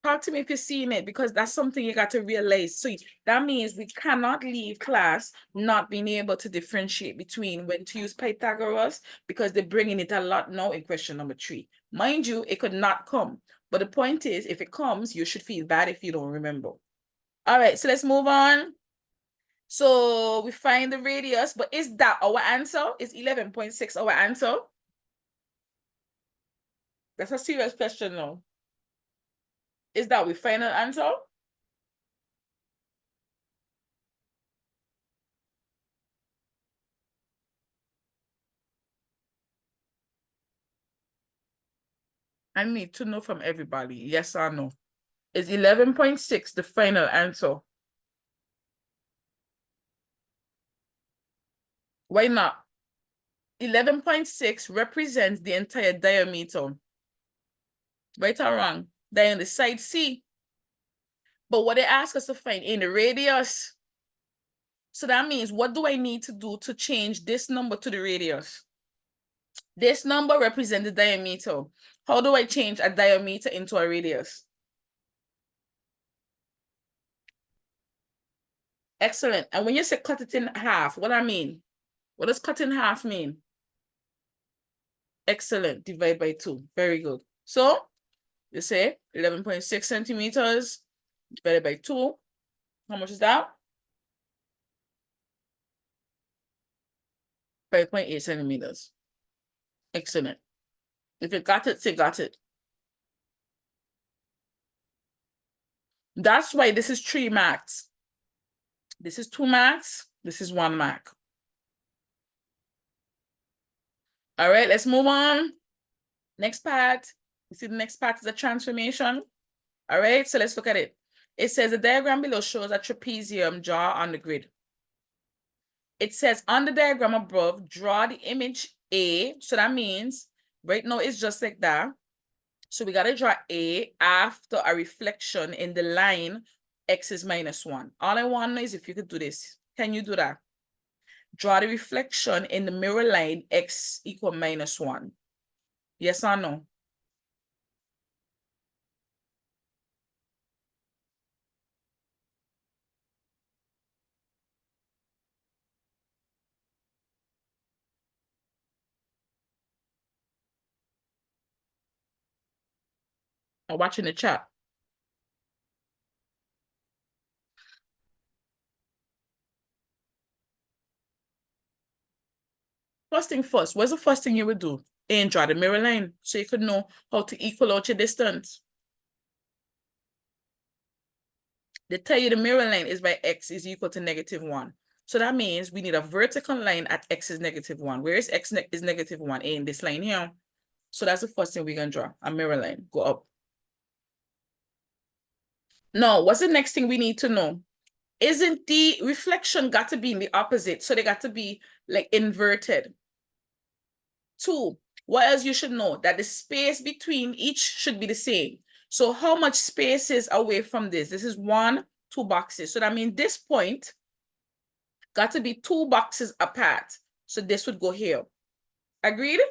Talk to me if you're seeing it, because that's something you got to realize. So that means we cannot leave class not being able to differentiate between when to use Pythagoras, because they're bringing it a lot now in question number 3. Mind you, it could not come. But the point is, if it comes, you should feel bad if you don't remember. All right, so let's move on. So we find the radius, but is that our answer? Is 11.6 our answer? That's a serious question now. Is that we final answer? I need to know from everybody, yes or no. Is 11.6 the final answer? Why not? 11.6 represents the entire diameter. Right or wrong? They're on the side C. But what they ask us to find in the radius. So that means, what do I need to do to change this number to the radius? This number represents the diameter. How do I change a diameter into a radius? Excellent. And when you say cut it in half, what I mean? What does cut in half mean? Excellent. Divide by 2. Very good. So you say 11.6 centimeters divided by 2. How much is that? 5.8 centimeters. Excellent. If you got it, say got it. That's why this is 3 marks. This is 2 marks. This is 1 mark. All right, let's move on. Next part. You see the next part is a transformation. All right, so let's look at it. It says the diagram below shows a trapezium draw on the grid. It says on the diagram above, draw the image A. So that means right now it's just like that. So we got to draw A after a reflection in the line X is -1. All I want to know is if you could do this. Can you do that? Draw the reflection in the mirror line X equal -1. Yes or no? I'm watching the chat. First thing first, what's the first thing you would do? and draw the mirror line so you could know how to equal out your distance. They tell you the mirror line is by x is equal to -1. So that means we need a vertical line at x is -1. Where is x is -1? In this line here. So that's the first thing we're going to draw, a mirror line. Go up. Now, what's the next thing we need to know? Isn't the reflection got to be in the opposite? So they got to be like inverted. 2, what else you should know? That the space between each should be the same. So how much space is away from this? This is 1, 2 boxes. So that means this point got to be 2 boxes apart. So this would go here. Agreed?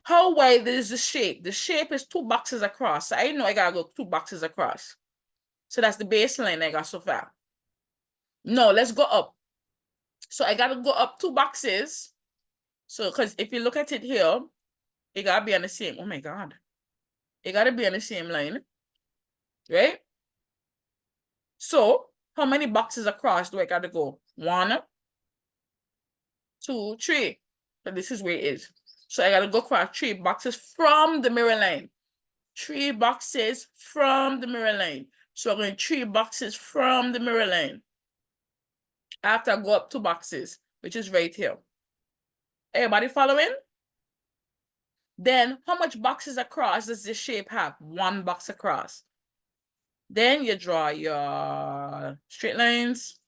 How wide is the shape? The shape is 2 boxes across. So I know I gotta go 2 boxes across. So that's the baseline I got so far. No, let's go up. So I gotta go up 2 boxes. So, because if you look at it here, it gotta be on the same. Oh my God. It gotta be on the same line, right? So, how many boxes across do I gotta go? 1, 2, 3. So this is where it is. So I gotta go across 3 boxes from the mirror line. 3 boxes from the mirror line. So I'm going 3 boxes from the mirror line. After I go up 2 boxes, which is right here. Everybody following? Then how much boxes across does this shape have? 1 box across. Then you draw your straight lines.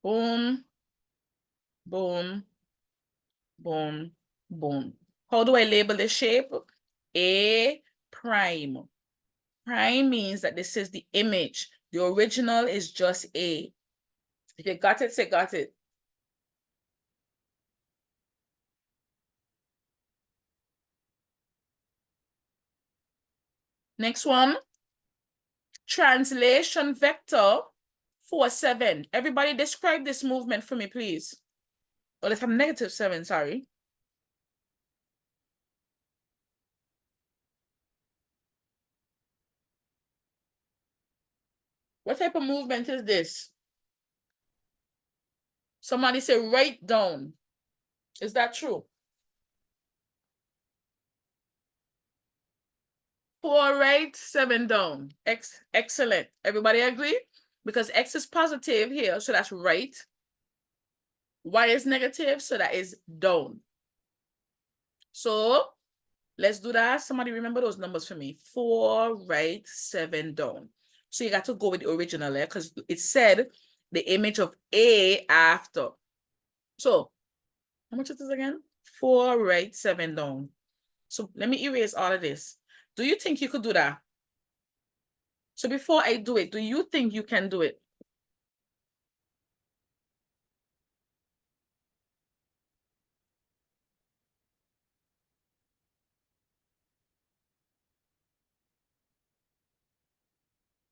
Boom, boom, boom, boom. How do I label this shape? A prime. Prime means that this is the image. The original is just A. If you got it, say got it. Next one. Translation vector 4, 7. Everybody describe this movement for me, please. Oh, that's from -7, sorry. What type of movement is this? Somebody say write down. Is that true? 4 right, 7 down. Excellent. Everybody agree? Because x is positive here, so that's right. Y is negative, so that is down. So let's do that. Somebody remember those numbers for me. 4 right, 7 down. So you got to go with the original there because it said the image of A after. So how much it is again? 4 right, 7 down. So let me erase all of this. Do you think you could do that? So before I do it, do you think you can do it?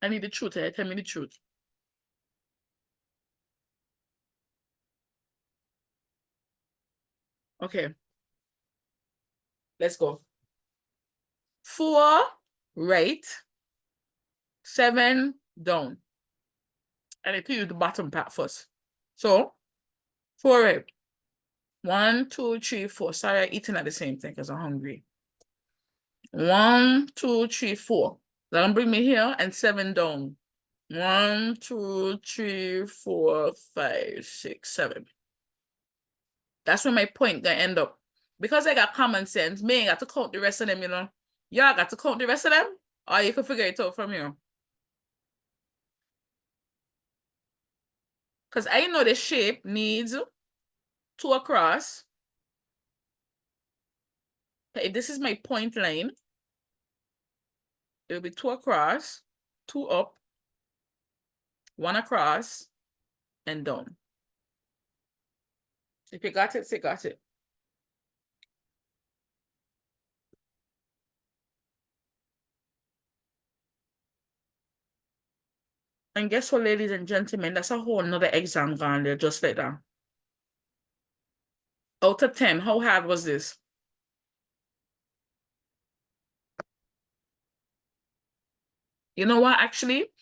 I need the truth. Tell me the truth. Okay. Let's go. 4 right, 7 down. And I tell you the bottom part first. So 4 right. 1, 2, 3, 4. Sorry, I'm eating at the same thing because I'm hungry. 1, 2, 3, 4. That'll bring me here and 7 down. 1, 2, 3, 4, 5, 6, 7. That's where my point gonna end up. Because I got common sense, me ain't got to count the rest of them, you know. Y'all got to count the rest of them, or you can figure it out from here. Because I know the shape needs 2 across. If this is my point line, it will be 2 across, 2 up, 1 across, and down. If you got it, say got it. And guess what, ladies and gentlemen, that's a whole nother exam gone there, just like that. Out of 10, how hard was this? You know what, actually?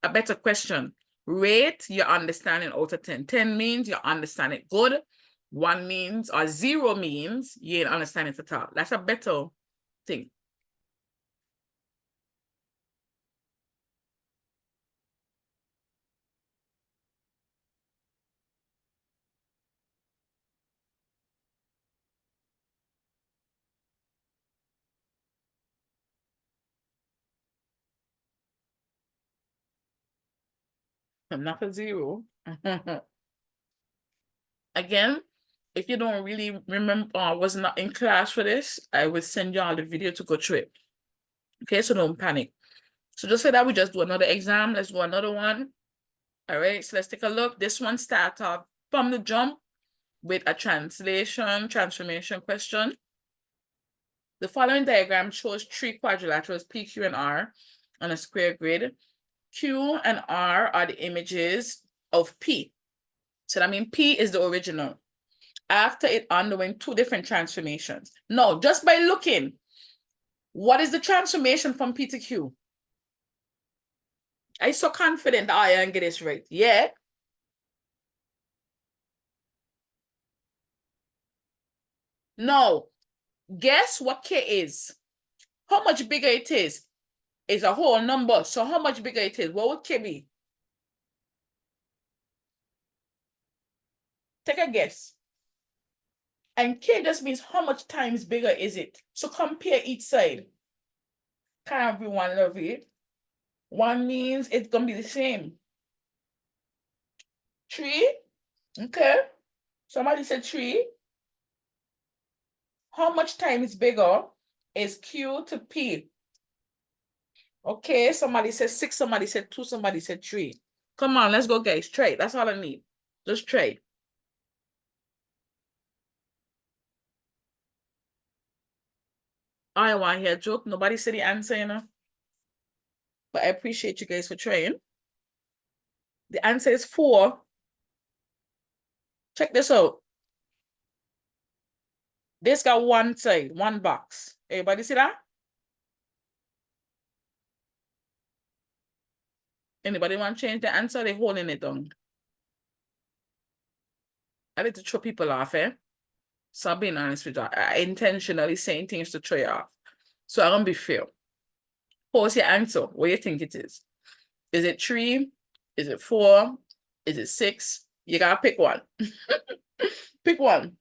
A better question. Rate your understanding out of 10. 10 means you understand it good. 1 means, or 0 means you ain't understand it at all. That's a better thing. I'm not a 0. Again, if you don't really remember or was not in class for this, I will send you all the video to go through it. Okay, so don't panic. So just say that we just do another exam. Let's do another one. All right, so let's take a look. This one starts off from the jump with a transformation question. The following diagram shows 3 quadrilaterals, P, Q, and R on a square grid. Q and R are the images of P. So that means P is the original. After it underwent 2 different transformations. No, just by looking, what is the transformation from P to Q? I'm so confident that I can get this right. Yeah. No. Guess what K is? How much bigger it is? It's a whole number. So how much bigger it is? What would K be? Take a guess. And K just means how much times bigger is it? So compare each side. Can't be one of it. 1 means it's going to be the same. 3? Okay. Somebody said 3. How much times bigger is Q to P? Okay, somebody said 6, somebody said 2, somebody said 3. Come on, let's go, guys. Trade. That's all I need. Just trade. I want to hear a joke. Nobody said the answer, you know. But I appreciate you guys for trying. The answer is 4. Check this out. This got 1 side, 1 box. Everybody see that? Anybody want to change the answer? They're holding it down. I need to throw people off, eh? So I'm being honest with you. I intentionally saying things to throw you off. So I'm going to be fair. What's your answer? What do you think it is? Is it 3? Is it 4? Is it 6? You gotta pick one. Pick one.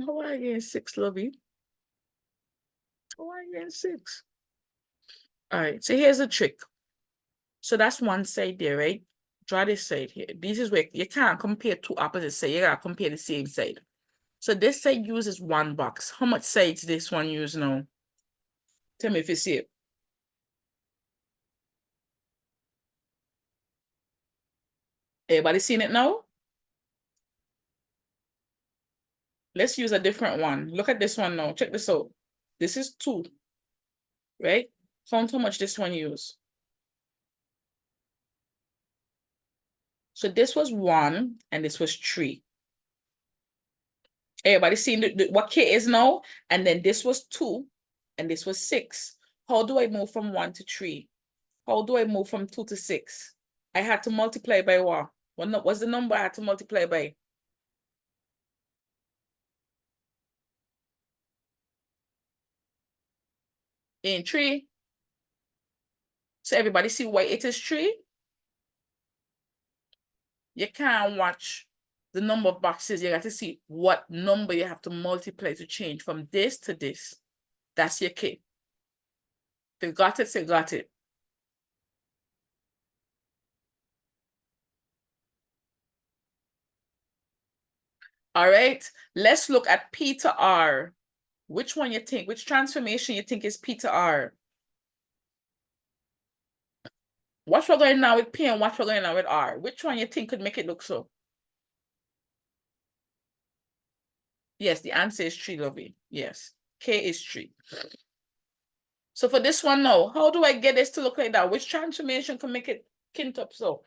How are you getting 6, Lovey? How are you getting 6? All right, so here's the trick. So that's one side there, right? Draw this side here. This is where you can't compare 2 opposite sides. You gotta compare the same side. So this side uses 1 box. How much sides this one use now? Tell me if you see it. Everybody seen it now? Let's use a different one. Look at this one now. Check this out. This is 2, right? Count how much this one use. So this was 1 and this was 3. Everybody seen what K is now? And then this was 2 and this was 6. How do I move from 1 to 3? How do I move from 2 to 6? I had to multiply by what? What's the number I had to multiply by? In 3. So everybody see why it is 3? You can't watch the number of boxes. You got to see what number you have to multiply to change from this to this. That's your K. If you got it, say got it. All right, let's look at P to R. Which one you think? Which transformation you think is P to R? What we're going now with P and what we're going now with R? Which one you think could make it look so? Yes, the answer is 3, Lovey. Yes, K is 3. So for this one now, how do I get this to look like that? Which transformation can make it kint up so?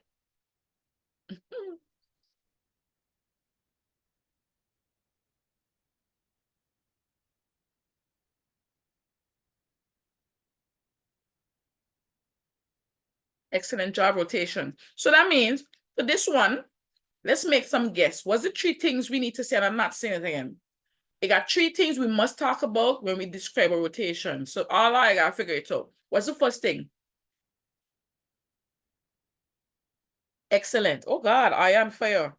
Excellent job, rotation. So that means for this one, let's make some guess. What's the three things we need to say? And I'm not saying it again. I got three things we must talk about when we describe a rotation. So all I gotta figure it out. What's the first thing? Excellent. Oh God, I am fire.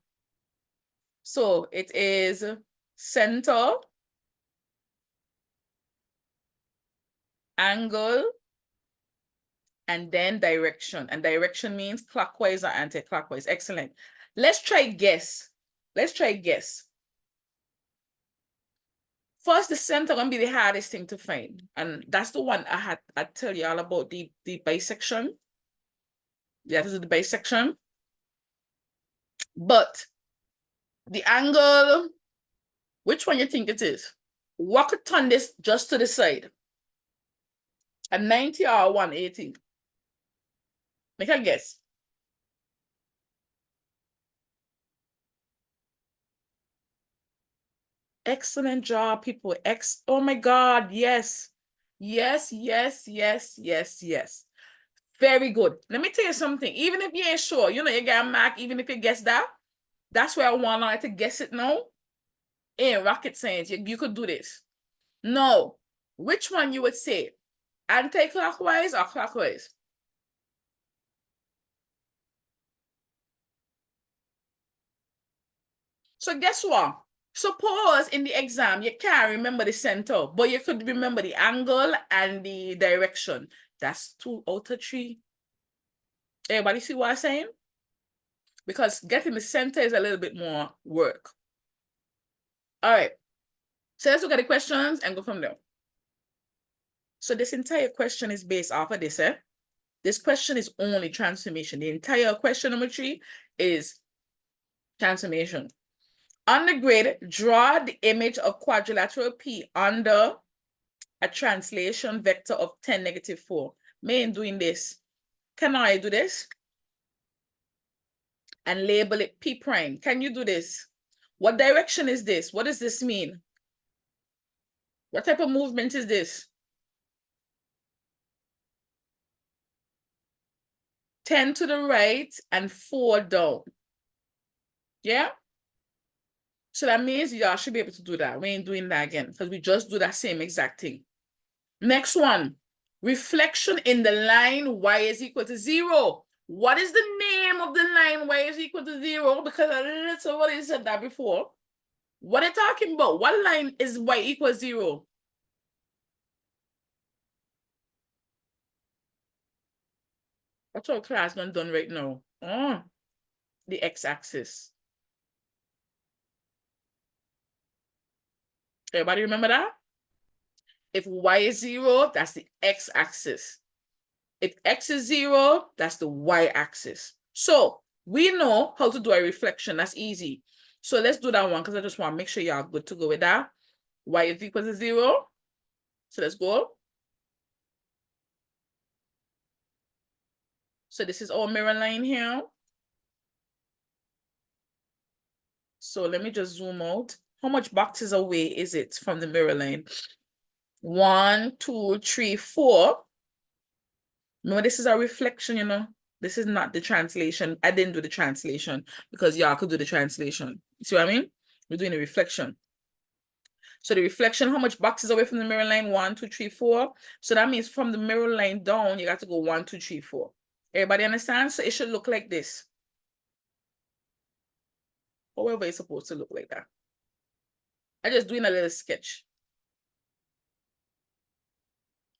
So it is center, angle, and then direction. And direction means clockwise or anti-clockwise. Excellent. Let's try guess. Let's try guess. First, the center gonna be the hardest thing to find. And that's the one I tell you all about the bisection. Yeah, this is the bisection. But the angle, which one you think it is? What could turn this just to the side? A 90 or a 180? Make a guess. Excellent job, people. Oh my God, yes. Yes, yes, yes, yes, yes. Very good. Let me tell you something. Even if you ain't sure, you get a mark, even if you guess that, that's where I want you to guess it now. Ain't rocket science. You could do this. No. Which one you would say? Anti-clockwise or clockwise? So guess what? Suppose in the exam, you can't remember the center, but you could remember the angle and the direction. That's 2 out of 3. Everybody see what I'm saying? Because getting the center is a little bit more work. All right. So let's look at the questions and go from there. So this entire question is based off of this, eh? This question is only transformation. The entire question number 3 is transformation. On the grid, draw the image of quadrilateral P under a translation vector of 10, -4. Me doing this. Can I do this? And label it P prime. Can you do this? What direction is this? What does this mean? What type of movement is this? 10 to the right and 4 down. Yeah? So that means y'all should be able to do that. We ain't doing that again because we just do that same exact thing. Next one, reflection in the line y is equal to 0. What is the name of the line y is equal to 0? Because that's already said that before. What are you talking about? What line is y equals 0? That's our class not done right now. Oh, the x-axis. Everybody remember that? If y is 0, that's the x-axis. If x is 0, that's the y-axis. So we know how to do a reflection. That's easy. So let's do that one because I just want to make sure y'all good to go with that. Y is equal to 0. So let's go. So this is our mirror line here. So let me just zoom out. How much boxes away is it from the mirror line? 1, 2, 3, 4. Remember, this is a reflection, This is not the translation. I didn't do the translation because y'all could do the translation. See what I mean? We're doing a reflection. So the reflection, how much boxes away from the mirror line? 1, 2, 3, 4. So that means from the mirror line down, you got to go 1, 2, 3, 4. Everybody understand? So it should look like this. However, it's supposed to look like that. I'm just doing a little sketch.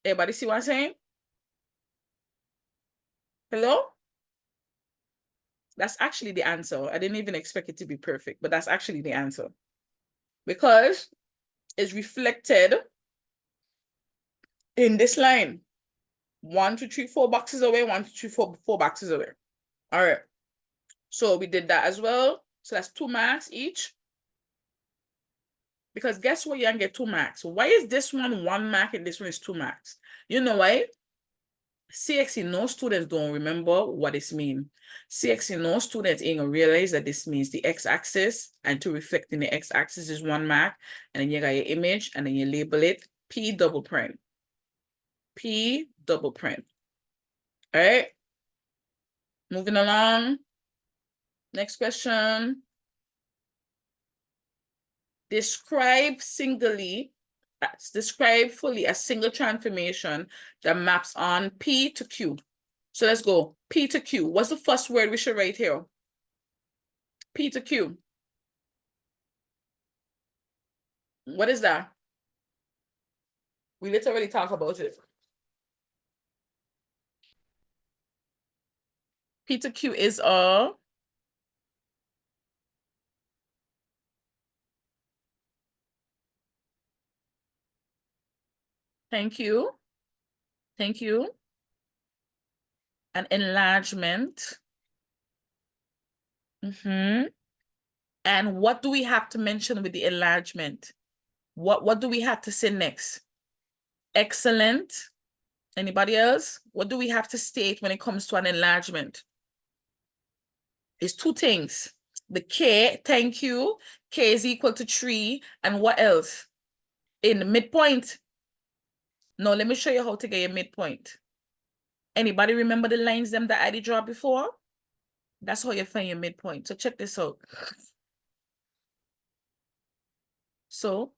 Everybody see what I'm saying? Hello? That's actually the answer. I didn't even expect it to be perfect, but that's actually the answer. Because it's reflected in this line. 1, 2, 3, 4 boxes away, 1, 2, 3, 4, 4 boxes away. All right. So we did that as well. So that's 2 marks each. Because guess what? You can get 2 marks. Why is this one 1 mark and this one is 2 marks? You know why? CXC, no students don't remember what this means. CXC, no students ain't gonna realize that this means the x-axis, and to reflect in the x-axis is 1 mark, and then you got your image, and then you label it P double prime. P double prime. All right? Moving along. Next question. Describe fully a single transformation that maps on P to Q. So let's go. P to Q. What's the first word we should write here? P to Q. What is that? We literally talk about it. P to Q is a thank you. Thank you. An enlargement. And what do we have to mention with the enlargement? What do we have to say next? Excellent. Anybody else? What do we have to state when it comes to an enlargement? It's two things. The K, thank you. K is equal to 3. And what else? In the midpoint. No, let me show you how to get your midpoint. Anybody remember the lines them that I did draw before? That's how you find your midpoint. So check this out. So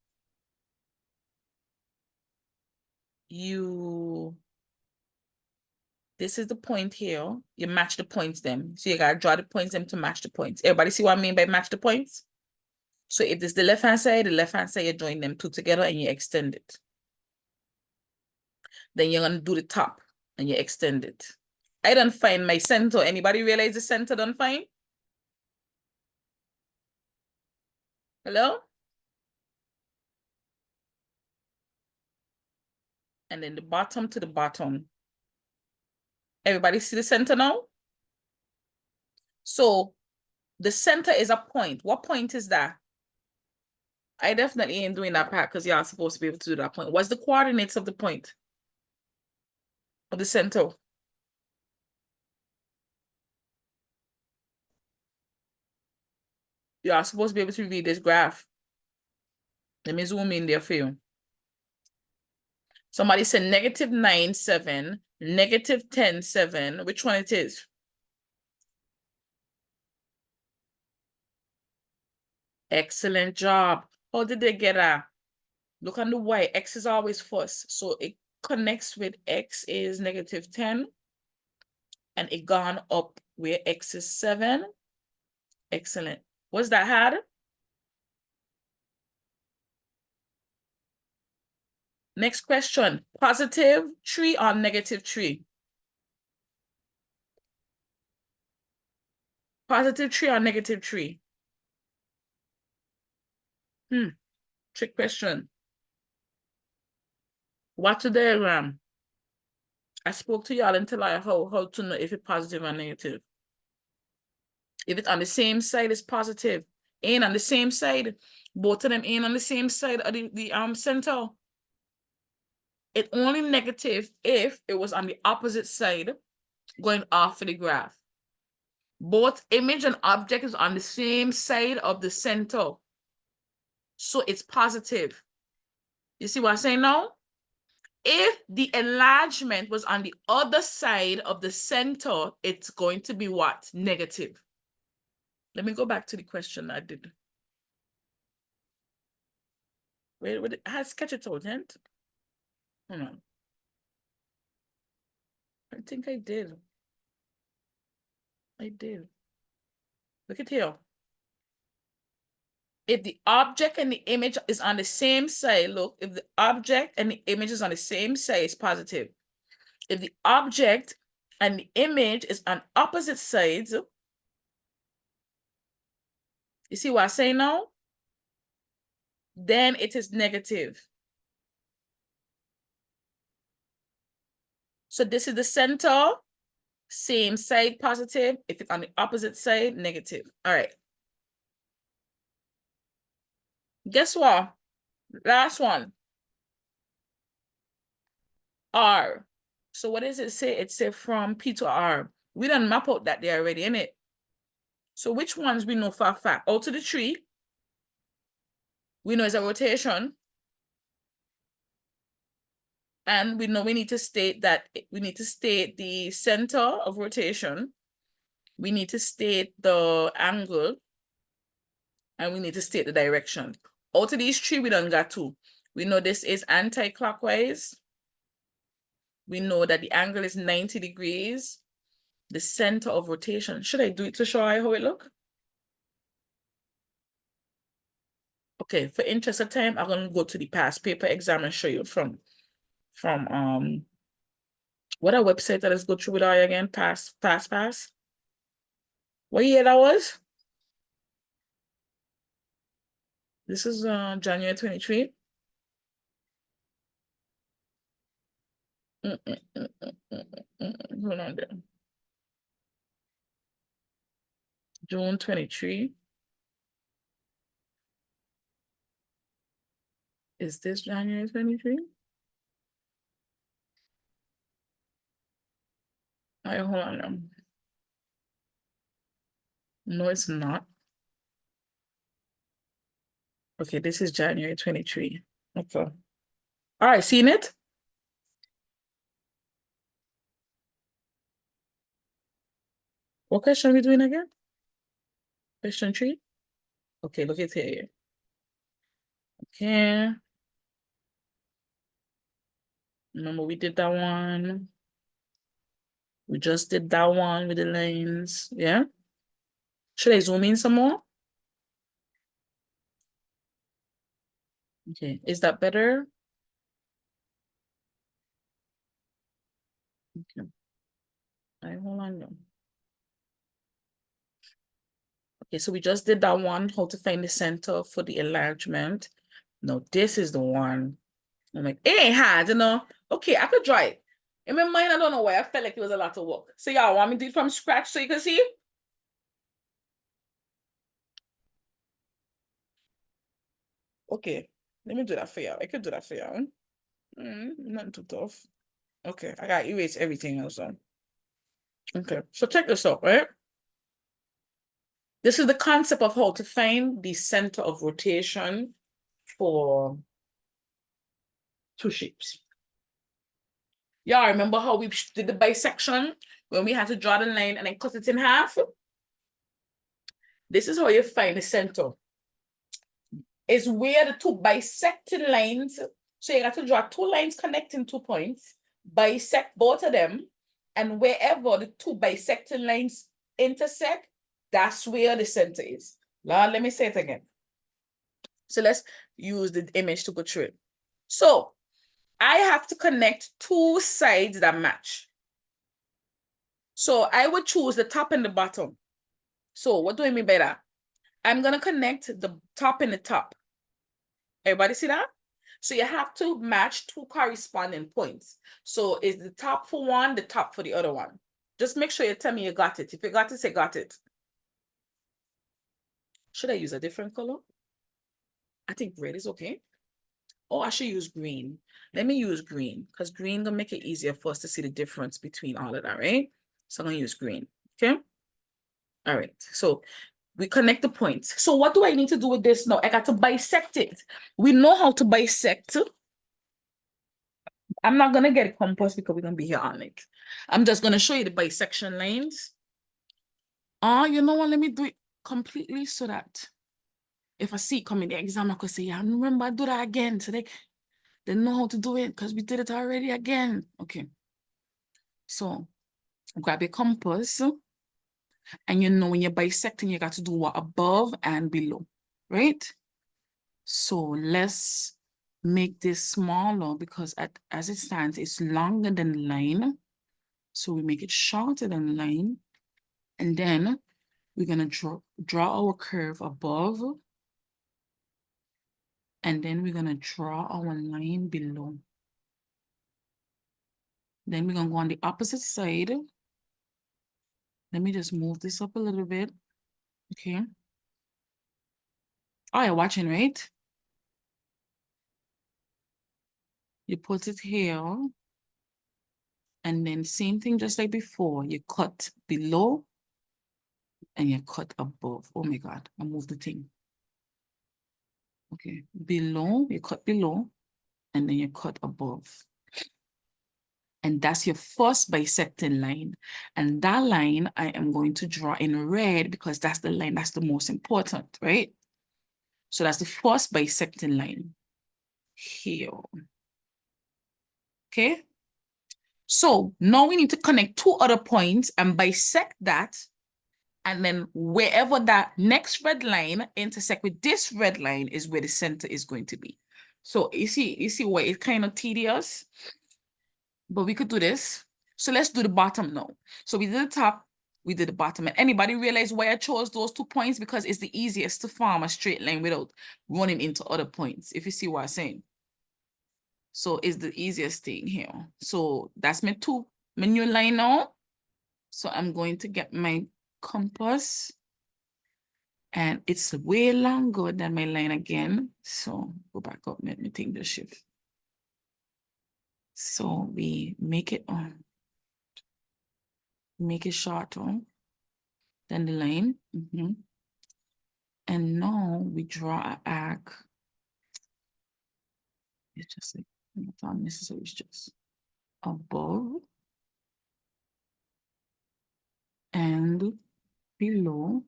this is the point here. You match the points them. So you gotta draw the points them to match the points. Everybody see what I mean by match the points? So if this is the left-hand side, you join them two together and you extend it. Then you're gonna do the top and you extend it. I don't find my center. Anybody realize the center don't find? Hello? And then the bottom to the bottom. Everybody see the center now? So the center is a point. What point is that? I definitely ain't doing that part because y'all supposed to be able to do that point. What's the coordinates of the point? Of the center? Y'all supposed to be able to read this graph. Let me zoom in there for you. Somebody said -9, 7, -10, 7. Which one it is? Excellent job. How did they get that? Look on the Y. X is always first. So it connects with X is -10. And it gone up where X is 7. Excellent. Was that hard? Next question. +3 or -3? +3 or -3? Trick question. Watch the diagram. I spoke to y'all until I how to know if it's positive or negative. If it's on the same side, it's positive. Ain't on the same side. Both of them ain't on the same side of the center. It's only negative if it was on the opposite side going off of the graph. Both image and object is on the same side of the center. So it's positive. You see what I'm saying now? If the enlargement was on the other side of the center, it's going to be what? Negative. Let me go back to the question I did. Wait, I sketch it out, ain't? Hold on. I think I did. I did. Look at here. If the object and the image is on the same side, look, if the object and the image is on the same side, it's positive. If the object and the image is on opposite sides, you see what I say now? Then it is negative. So this is the center, same side positive. If it's on the opposite side, negative. All right. Guess what? Last one. R. So what does it say? It says from P to R. We done map out that there already, innit? So which ones we know for a fact? Out to the tree. We know it's a rotation. And we know we need to state that we need to state the center of rotation. we need to state the angle and we need to state the direction. Out of these three, we done got two. We know this is anti-clockwise. We know that the angle is 90 degrees. The center of rotation. Should I do it to show you how it look? Okay, for interest of time, I'm gonna go to the past paper exam and show you from what a website that is go through with I again? Pass. What year that was? This is January 23. Hold on there. June 23. Is this January 23? All right, hold on now. No, it's not. Okay, this is January 23. Okay. All right, seen it? What question are we doing again? Question 3? Okay, look at here. Okay. Remember we did that one. We just did that one with the lines. Yeah? Should I zoom in some more? Okay, is that better? Okay. All right, hold on now. Okay, so we just did that one, how to find the center for the enlargement. No, this is the one. I'm like, it ain't hard, you know? Okay, I could draw it. In my mind, I don't know why. I felt like it was a lot of work. So y'all want me to do it from scratch so you can see? Okay, let me do that for you. I could do that for you. Not too tough. Okay, I gotta erase everything else on. Okay, so check this out, right? This is the concept of how to find the center of rotation for two shapes. Yeah, remember how we did the bisection when we had to draw the line and then cut it in half? This is how you find the center. Is where the two bisecting lines, so you got to draw two lines connecting 2 points, bisect both of them, and wherever the two bisecting lines intersect, that's where the center is. Now, let me say it again. So let's use the image to go through it. So I have to connect two sides that match. So I would choose the top and the bottom. So what do I mean by that? I'm going to connect the top and the top. Everybody see that? So you have to match two corresponding points. So is the top for one, the top for the other one. Just make sure you tell me you got it. If you got it, say got it. Should I use a different color? I think red is okay. Oh, I should use green. Let me use green because green gonna make it easier for us to see the difference between all of that, right? So I'm gonna use green, okay? All right, so we connect the points. So what do I need to do with this now? I got to bisect it. We know how to bisect. I'm not gonna get a compass because we're gonna be here on it. I'm just gonna show you the bisection lines. Oh, you know what? Let me do it completely so that if I see it come in the exam, I could say, yeah, remember I do that again. So they know how to do it because we did it already again. Okay. So grab your compass. And you know when you're bisecting, you got to do what above and below, right? So let's make this smaller because as it stands, it's longer than the line. So we make it shorter than the line. And then we're gonna draw our curve above. And then we're gonna draw our line below. Then we're gonna go on the opposite side. Let me just move this up a little bit. Okay. Oh, you're watching, right? You put it here. And then same thing, just like before, you cut below and you cut above. Oh my God, I moved the thing. Okay, below, you cut below and then you cut above. And that's your first bisecting line. And that line I am going to draw in red because that's the line that's the most important, right? So that's the first bisecting line here. Okay? So now we need to connect two other points and bisect that. And then wherever that next red line intersect with this red line is where the center is going to be. So you see why it's kind of tedious, but we could do this. So let's do the bottom now. So we did the top, we did the bottom. And anybody realize why I chose those 2 points? Because it's the easiest to form a straight line without running into other points, if you see what I'm saying. So it's the easiest thing here. So that's my new line now. So I'm going to get my compass. And it's way longer than my line again. So go back up, let me take the shift. So we make it shorter than the line. And now we draw an arc. It's just like not unnecessary, it's just above and below.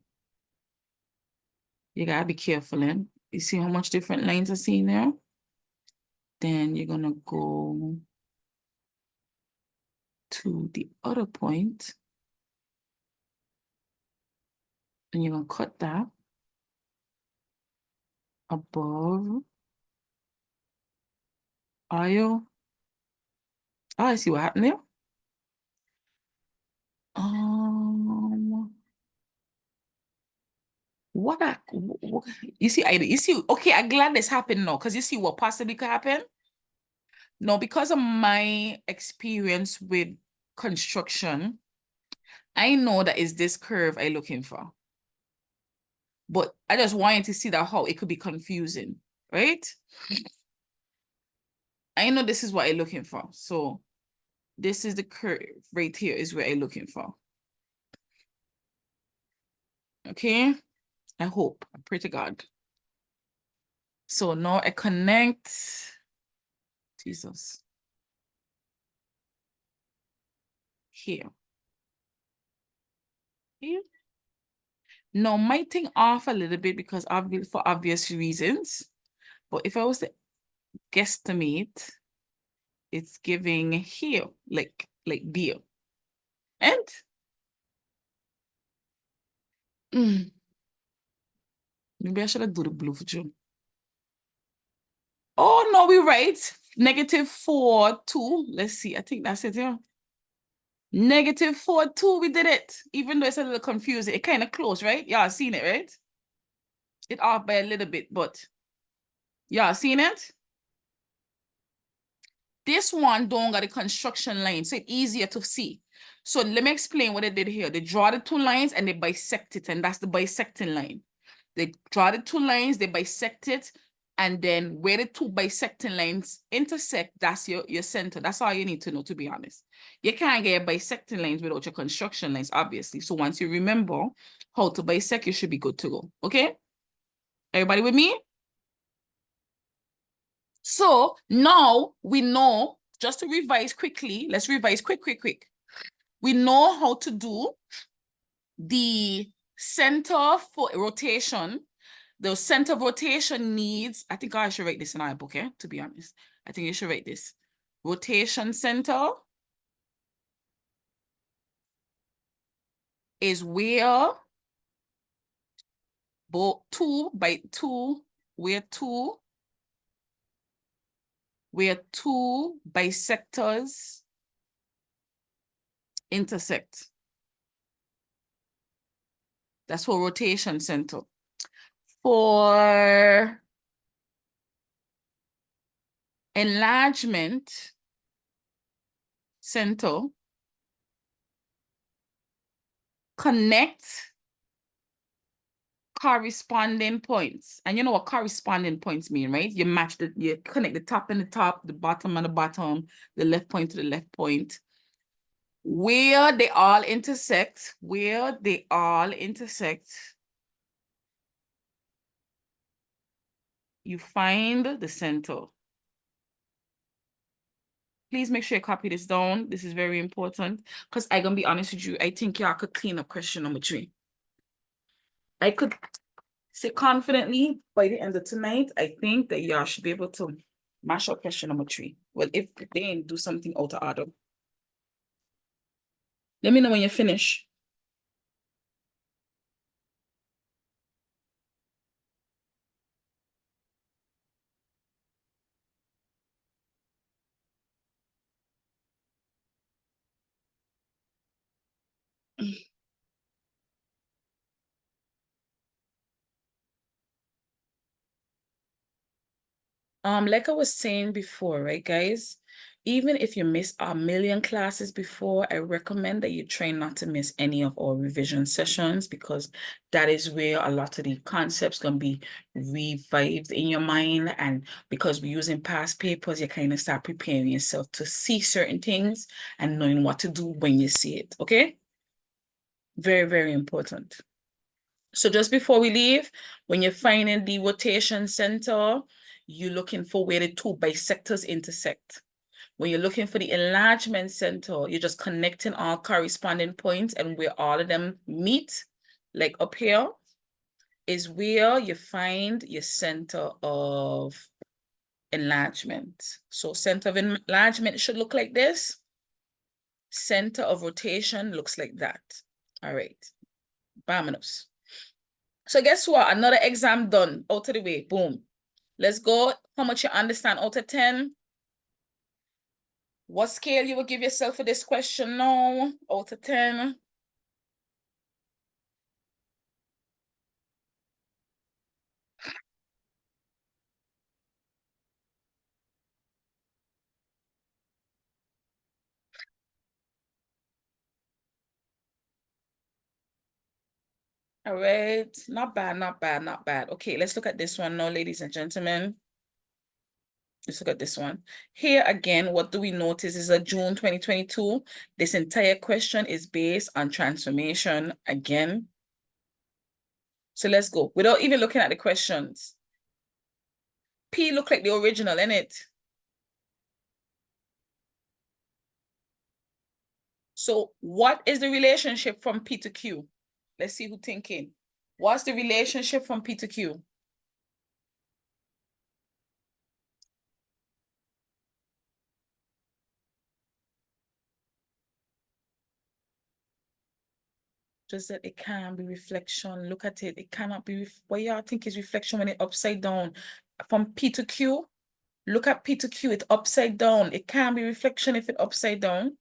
You gotta be careful, and you see how much different lines are seen there? Then you're gonna go to the other point and you're gonna cut that above. Oh, I see what happened there. You see, okay, I'm glad this happened now, because you see what possibly could happen? No, because of my experience with construction, I know that is this curve I'm looking for. But I just wanted to see that how it could be confusing, right? I know this is what I'm looking for. So this is the curve right here is where I'm looking for. Okay? I hope. I pray to God. So now I connect. Jesus. Here. Here. Now, might think off a little bit because for obvious reasons. But if I was to guesstimate, it's giving here, like there. And maybe I should have do the blue for you. Oh, no, we're right. -4, 2. Let's see. I think that's it here. -4, 2. We did it. Even though it's a little confusing. It kind of close, right? Y'all seen it, right? It off by a little bit, but y'all seen it? This one don't got a construction line, so it's easier to see. So let me explain what they did here. They draw the 2 lines and they bisect it, and that's the bisecting line. They draw the 2 lines, they bisect it, and then where the 2 bisecting lines intersect, that's your center. That's all you need to know, to be honest. You can't get bisecting lines without your construction lines, obviously. So once you remember how to bisect, you should be good to go, okay? Everybody with me? So now we know, just to revise quickly, let's revise quick. We know how to do the center for rotation. The center of rotation needs, I think I should write this in our book, okay? To be honest, I think you should write this. Rotation center is where both 2 by 2, where 2 bisectors intersect. That's for rotation center. For enlargement center, connect corresponding points. And you know what corresponding points mean, right? You connect the top and the top, the bottom and the bottom, the left point to the left point. Where they all intersect, you find the center. please make sure you copy this down. This is very important because I'm gonna be honest with you. I think y'all could clean up question number 3. I could say confidently by the end of tonight, I think that y'all should be able to mash up question number 3. Well, if they didn't do something out of order. Let me know when you finish. Like I was saying before, right, guys? Even if you miss a million classes before, I recommend that you try not to miss any of our revision sessions because that is where a lot of the concepts can be revived in your mind. And because we're using past papers, you kind of start preparing yourself to see certain things and knowing what to do when you see it. Okay? Very, very important. So just before we leave, when you're finding the rotation center, you're looking for where the 2 bisectors intersect. When you're looking for the enlargement center, you're just connecting all corresponding points, and where all of them meet, like up here, is where you find your center of enlargement. So center of enlargement should look like this. Center of rotation looks like that. All right. Vámonos. So guess what? Another exam done. Out of the way. Boom. Let's go. How much you understand out of 10? What scale you will give yourself for this question now? Out of 10? All right. Not bad, not bad, not bad. Okay, let's look at this one now, ladies and gentlemen. Let's look at this one. Here again, what do we notice is a June 2022. This entire question is based on transformation again. So let's go. Without even looking at the questions. P look like the original, innit? So what is the relationship from P to Q? Let's see who's thinking. What's the relationship from P to Q? Just that it can be reflection. Look at it. It cannot be, what y'all think is reflection when it's upside down? From P to Q, look at P to Q, it's upside down. It can't be reflection if it's upside down.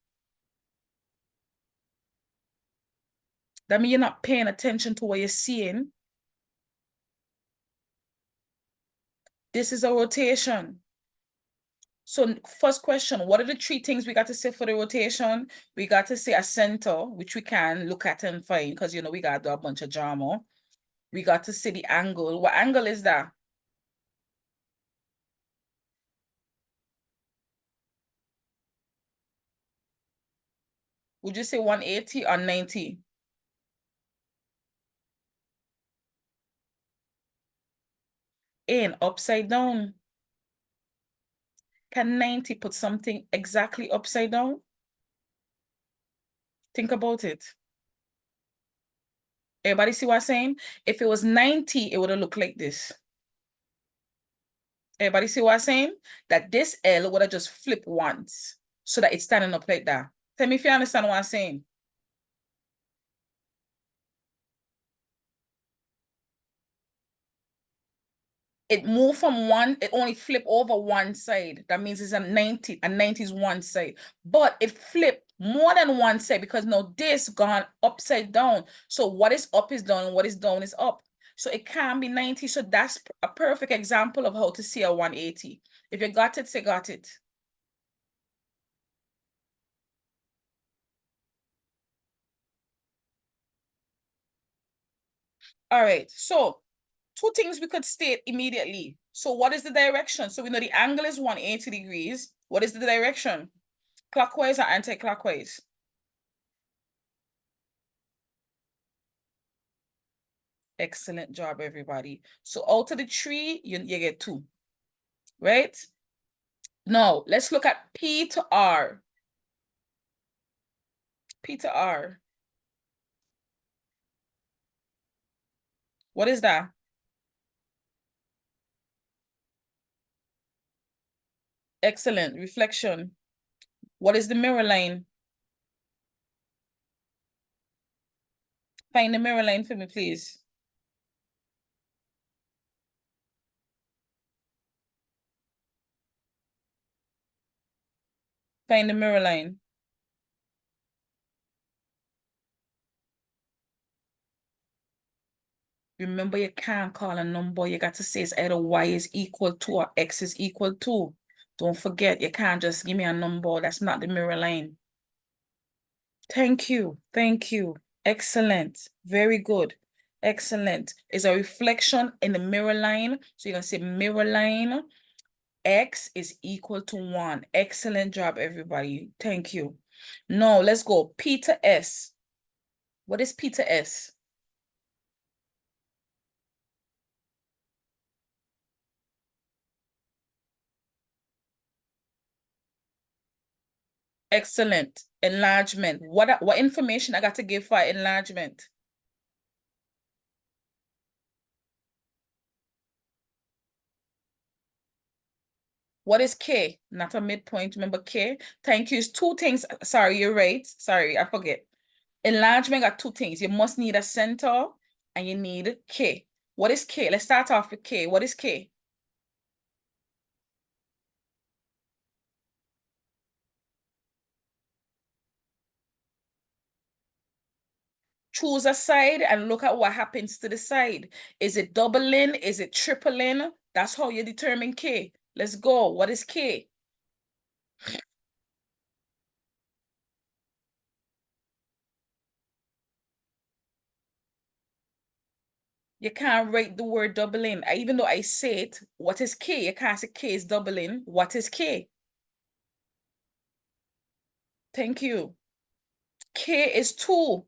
That means you're not paying attention to what you're seeing. This is a rotation. So first question, what are the 3 things we got to say for the rotation? We got to say a center, which we can look at and find because, you know, we got to do a bunch of drama. We got to see the angle. What angle is that? Would you say 180 or 90? In upside down. Can 90 put something exactly upside down? Think about it. Everybody see what I'm saying? If it was 90, it would have looked like this. Everybody see what I'm saying? That this L would have just flipped once so that it's standing up like that. Tell me if you understand what I'm saying. It moved from one, it only flipped over one side. That means it's a 90, and 90 is one side. But it flipped more than one side because now this gone upside down. So what is up is down and what is down is up. So it can be 90. So that's a perfect example of how to see a 180. If you got it, say got it. All right, so 2 things we could state immediately. So what is the direction? So we know the angle is 180 degrees. What is the direction? Clockwise or anti-clockwise? Excellent job, everybody. So out of the 3, you get 2, right? No, let's look at P to R. P to R. What is that? Excellent. Reflection. What is the mirror line? Find the mirror line for me, please. Find the mirror line. Remember, you can't call a number. You got to say it's either y is equal to or x is equal to. Don't forget, you can't just give me a number. That's not the mirror line. Thank you. Thank you. Excellent. Very good. Excellent. It's a reflection in the mirror line. So you're going to say mirror line, x is equal to 1. Excellent job, everybody. Thank you. Now, let's go. P to S. What is P to S? Excellent. Enlargement. What information I got to give for enlargement? What is K? Not a midpoint. Remember K? Thank you. It's two things. Sorry, you're right. Sorry, I forget. Enlargement got two things. You must need a center and you need K. What is K? Let's start off with K. What is K? Choose a side and look at what happens to the side. Is it doubling? Is it tripling? That's how you determine K. Let's go. What is K? You can't write the word doubling. Even though I say it, what is K? You can't say K is doubling. What is K? Thank you. K is 2.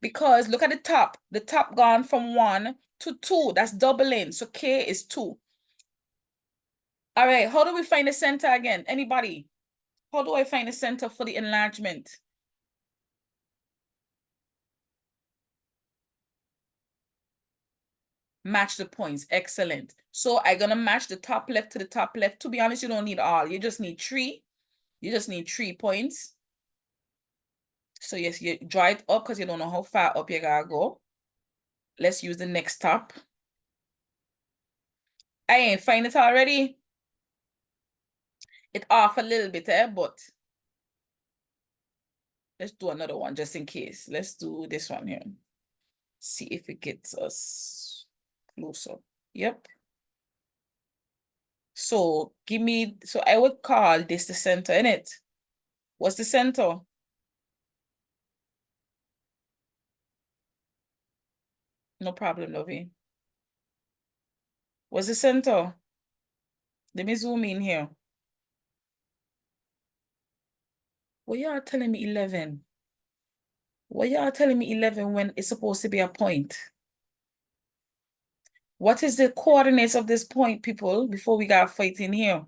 Because look at the top. The top gone from 1 to 2. That's doubling. So K is 2. All right. How do we find the center again? Anybody? How do I find the center for the enlargement? Match the points. Excellent. So I'm going to match the top left to the top left. To be honest, you don't need all. You just need 3. You just need 3 points. So yes, you draw it up because you don't know how far up you gotta go. Let's use the next top. I ain't find it already. It off a little bit, but let's do another one just in case. Let's do this one here. See if it gets us closer. Yep. So so I would call this the center, innit? What's the center? No problem, lovey. What's the center? Let me zoom in here. What y'all telling me 11? What y'all telling me 11 when it's supposed to be a point? What is the coordinates of this point, people, before we got fighting here?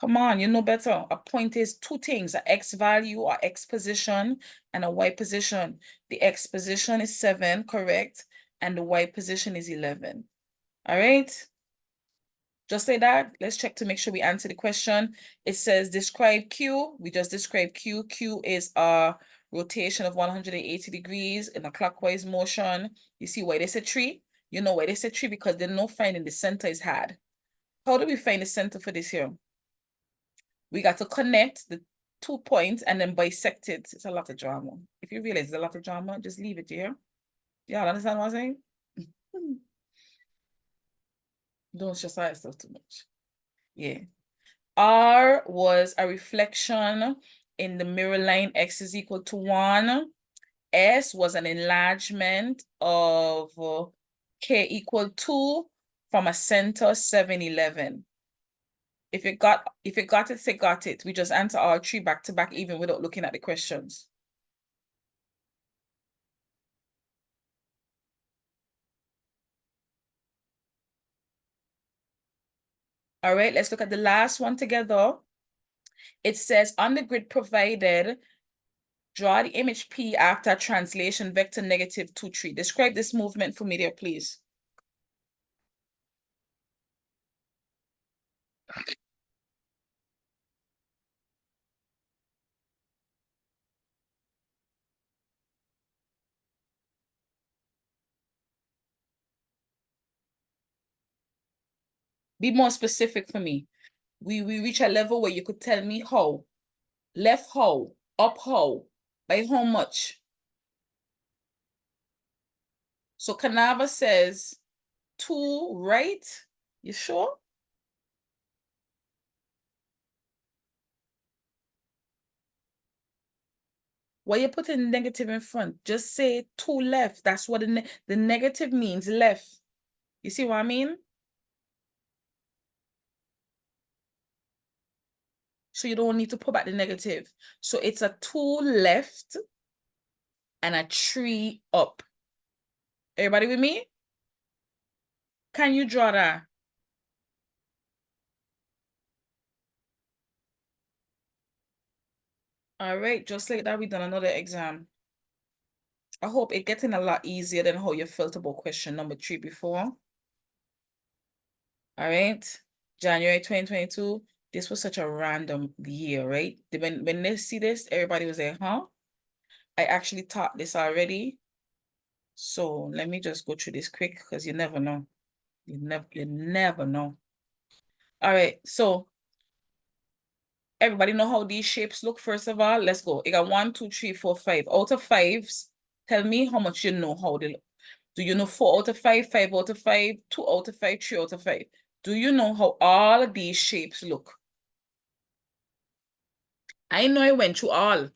Come on, you know better. A point is two things, an X value or X position and a Y position. The X position is 7, correct? And the Y position is 11. All right? Just say that. Let's check to make sure we answer the question. It says describe Q. We just described Q. Q is a rotation of 180 degrees in a clockwise motion. You see why they said 3? You know why they said 3 because they know finding the center is hard. How do we find the center for this here? We got to connect the 2 points and then bisect it. It's a lot of drama. If you realize it's a lot of drama, just leave it here. Y'all understand what I'm saying? Don't stress out yourself too much. Yeah. R was a reflection in the mirror line, X is equal to 1. S was an enlargement of K equal 2 from a center 711. If you got it, say got it. We just answer all 3 back to back even without looking at the questions. All right, let's look at the last one together. It says on the grid provided, draw the image P after translation vector -2, 3. Describe this movement for me there, please. Be more specific for me. We reach a level where you could tell me how, left how, up how, by how much. So Canava says 2, right? You sure? Why you putting negative in front? Just say 2 left. That's what the negative means, left. You see what I mean? So you don't need to put back the negative. So it's a 2 left and a 3 up. Everybody with me? Can you draw that? All right, just like that, we done another exam. I hope it's getting a lot easier than how you felt about question number 3 before. All right, January 2022. This was such a random year, right? When they see this, everybody was like, huh? I actually taught this already. So let me just go through this quick because you never know. You never know. All right, so everybody know how these shapes look. First of all, let's go. You got 1, 2, 3, 4, 5. Out of 5s, tell me how much you know how they look. Do you know 4 out of 5, 5 out of 5, 2 out of 5, 3 out of 5? Do you know how all of these shapes look? I know I went through all.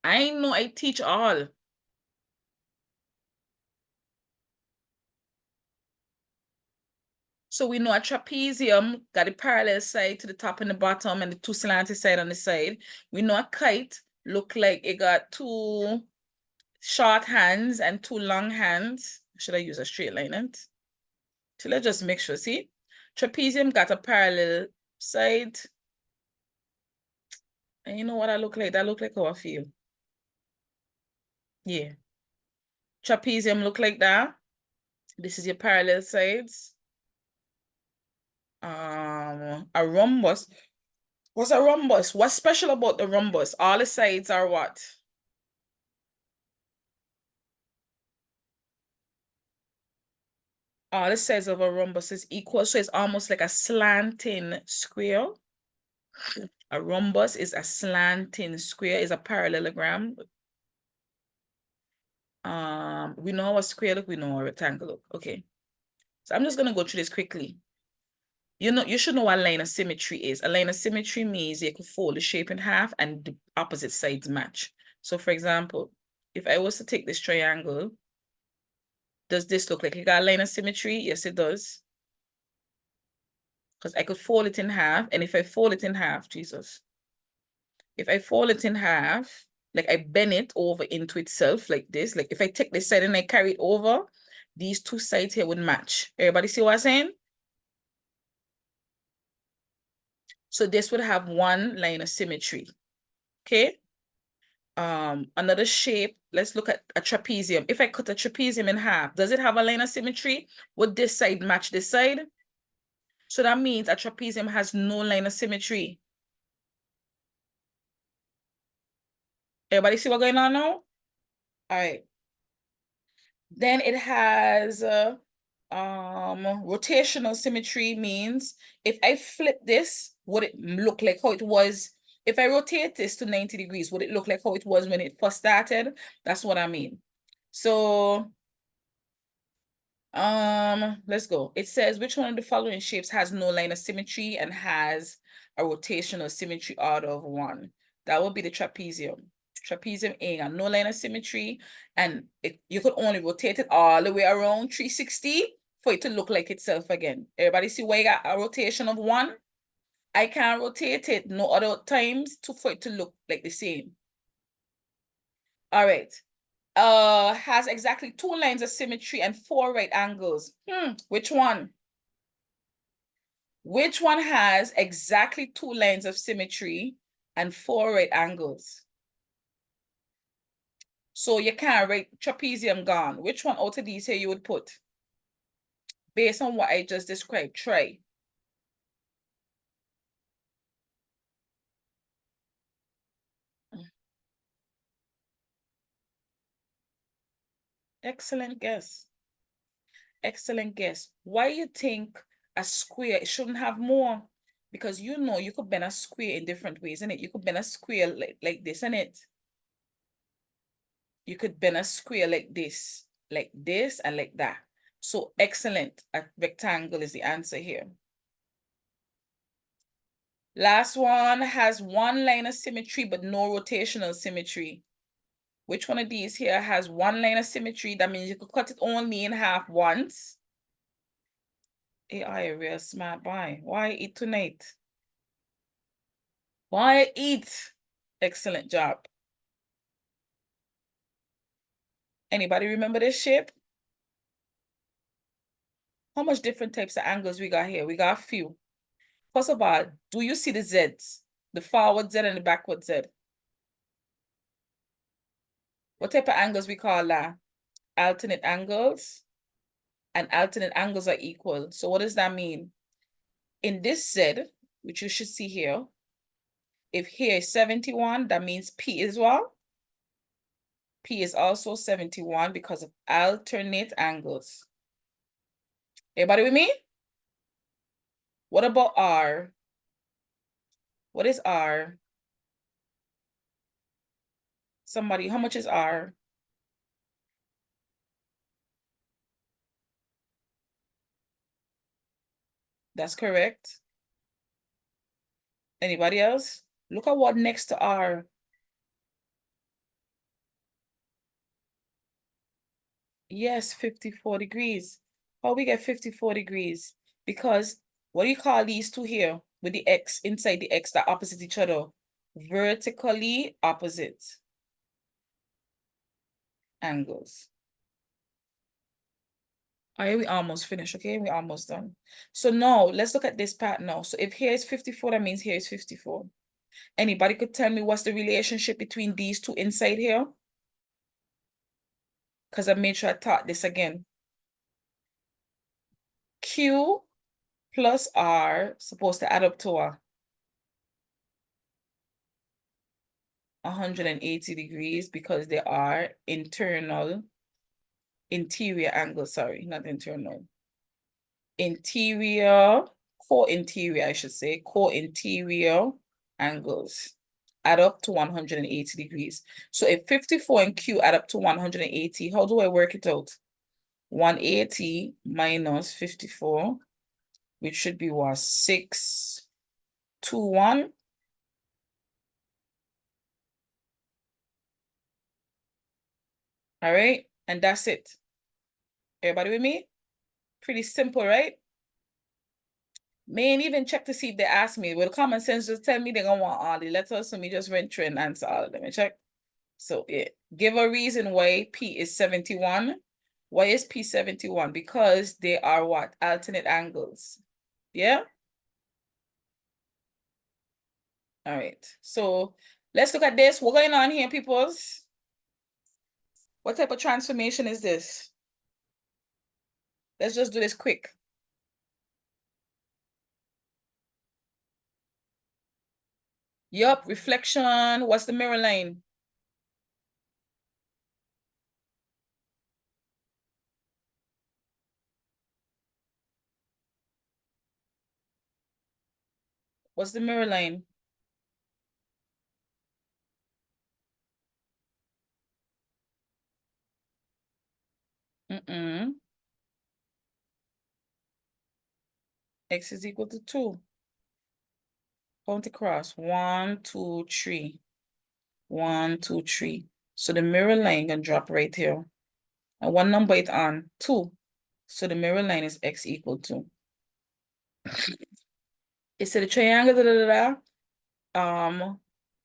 I know I teach all. So we know a trapezium got the parallel side to the top and the bottom and the 2 slanted side on the side. We know a kite look like it got 2 short hands and 2 long hands. Should I use a straight line? So let's just make sure. See, trapezium got a parallel side. And you know what I look like? That look like how I feel. Yeah. Trapezium look like that. This is your parallel sides. A rhombus. What's a rhombus? What's special about the rhombus? All the sides are what? All the sides of a rhombus is equal, so it's almost like a slanting square. A rhombus is a slanting square, is a parallelogram. We know how a square look, we know how a rectangle look. Okay. So I'm just gonna go through this quickly. You should know what a line of symmetry is. A line of symmetry means you could fold the shape in half and the opposite sides match. So for example, if I was to take this triangle, does this look like it got a line of symmetry? Yes, it does. Because I could fold it in half, and if I fold it in half, Jesus, if I fold it in half, like I bend it over into itself like this, like if I take this side and I carry it over, these 2 sides here would match. Everybody see what I'm saying? So this would have 1 line of symmetry, okay? Another shape, let's look at a trapezium. If I cut a trapezium in half, does it have a line of symmetry? Would this side match this side? So that means a trapezium has no line of symmetry. Everybody see what's going on now? All right. Then it has rotational symmetry means if I flip this, would it look like how it was? If I rotate this to 90 degrees, would it look like how it was when it first started? That's what I mean. So let's go. It says which one of the following shapes has no line of symmetry and has a rotational symmetry out of 1? That would be the trapezium. Trapezium A got no line of symmetry, and you could only rotate it all the way around 360 for it to look like itself again. Everybody see why you got a rotation of 1? I can't rotate it no other times for it to look like the same. All right. Has exactly 2 lines of symmetry and 4 right angles. Which one? Which one has exactly 2 lines of symmetry and 4 right angles? So you can't write trapezium gone. Which one out of these here you would put? Based on what I just described, try. Excellent guess. Excellent guess. Why you think a square shouldn't have more? Because you know you could bend a square in different ways, innit? You could bend a square like this, innit? You could bend a square like this, and like that. So excellent. A rectangle is the answer here. Last one has 1 line of symmetry, but no rotational symmetry. Which one of these here has 1 line of symmetry? That means you could cut it only in half once. AI, a real smart boy. Why eat tonight? Why eat? Excellent job. Anybody remember this shape? How much different types of angles we got here? We got a few. First of all, do you see the Z's? The forward Z and the backward Z. What type of angles we call that? Alternate angles. And alternate angles are equal. So what does that mean? In this Z, which you should see here, if here is 71, that means P is what? P is also 71 because of alternate angles. Everybody with me? What about R? What is R? Somebody, how much is R? That's correct. Anybody else? Look at what next to R. Yes, 54 degrees. How we get 54 degrees? Because what do you call these two here with the X inside the X that opposite each other? Vertically opposite angles. All right, we almost finished, okay? We almost done. So now let's look at this part now. So if here is 54, that means here is 54. Anybody could tell me what's the relationship between these two inside here? Because I made sure I taught this again. Q plus R supposed to add up to a 180 degrees because they are interior angles, sorry, not internal. Interior, co-interior, I should say, co-interior angles add up to 180 degrees. So if 54 and Q add up to 180, how do I work it out? 180 minus 54, which should be what, 621. All right, and that's it. Everybody with me? Pretty simple, right? May ain't even check to see if they ask me. Well, common sense just tell me they gonna want all the letters, so me just went through and answer all of them. Check. So yeah, give a reason why P is 71. Why is P 71? Because they are what? Alternate angles. Yeah? All right. So let's look at this. What's going on here, peoples? What type of transformation is this? Let's just do this quick. Yup, reflection. What's the mirror line? What's the mirror line? X is equal to 2. Count across. 1, 2, 3. 1, 2, 3. So the mirror line gonna drop right here. And what number it on? 2. So the mirror line is X equal to. It said the triangle,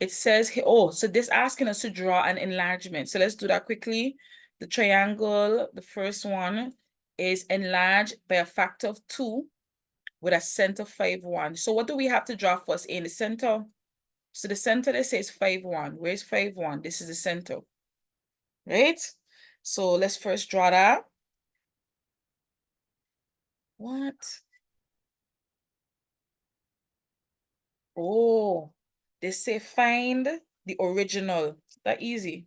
it says here, oh, so this asking us to draw an enlargement. So let's do that quickly. The triangle, the first one, is enlarged by a factor of 2. with a center 5, 1. So what do we have to draw first in the center? So the center that says 5, 1. Where's 5, 1? This is the center, right? So let's first draw that. What? Oh, they say find the original. That easy.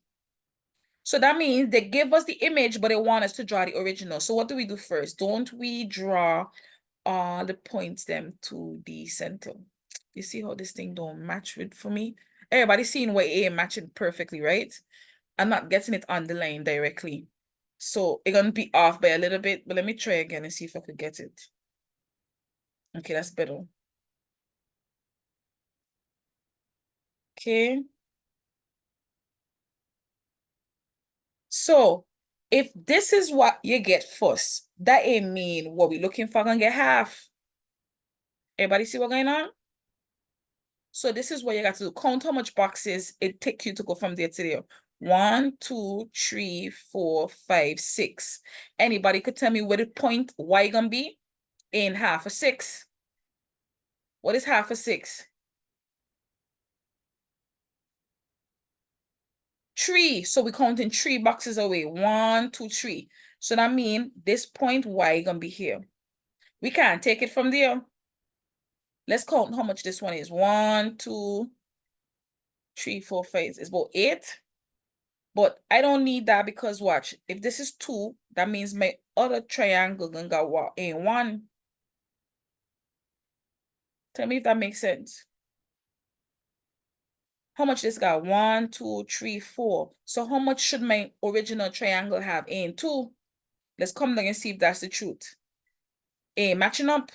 So that means they give us the image, but they want us to draw the original. So what do we do first? Don't we draw the points them to the center? You see how this thing don't match with for me? Everybody seeing where A matching perfectly, right? I'm not getting it on the line directly. So it's gonna be off by a little bit, but let me try again and see if I could get it. Okay, that's better. Okay. So if this is what you get first, that ain't mean what we looking for gonna get half. Everybody see what going on? So this is what you got to do. Count how much boxes it take you to go from there to there. 1, 2, 3, 4, 5, 6. Anybody could tell me where the point Y gonna be in half a 6? What is half a 6? 3. So we counting 3 boxes away. 1, 2, 3. So that means this point Y gonna be here. We can't take it from there. Let's count how much this one is. 1, 2, 3, 4, 5. It's about 8. But I don't need that because watch, if this is 2, that means my other triangle gonna go what in 1. Tell me if that makes sense. How much this got? 1, 2, 3, 4. So how much should my original triangle have in 2? Let's come down and see if that's the truth. Matching up.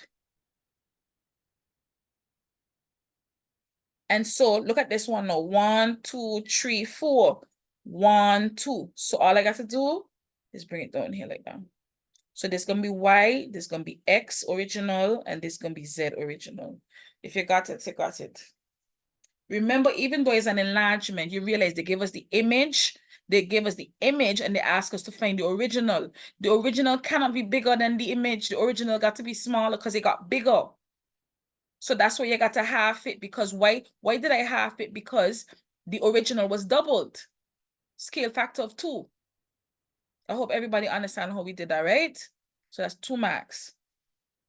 And so look at this one now. 1, 2, 3, 4. 1, 2. So all I got to do is bring it down here like that. So there's going to be Y, there's going to be X original, and there's going to be Z original. If you got it, you got it. Remember, even though it's an enlargement, you realize they gave us the image. They gave us the image and they asked us to find the original. The original cannot be bigger than the image. The original got to be smaller because it got bigger. So that's why you got to half it, because why did I half it? Because the original was doubled. Scale factor of 2. I hope everybody understand how we did that, right? So that's 2 marks.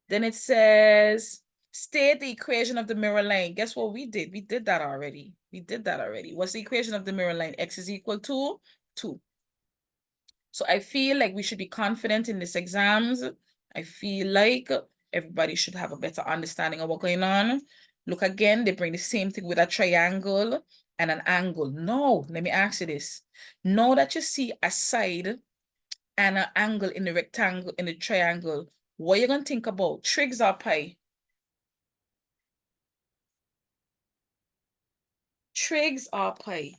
Then it says, state the equation of the mirror line. Guess what we did? We did that already. We did that already. What's the equation of the mirror line? X is equal to 2. So I feel like we should be confident in these exams. I feel like everybody should have a better understanding of what's going on. Look again, they bring the same thing with a triangle and an angle. No, let me ask you this. Now that you see a side and an angle in the rectangle, in the triangle, what you gonna think about? Trigs or pi? Trigs or pi?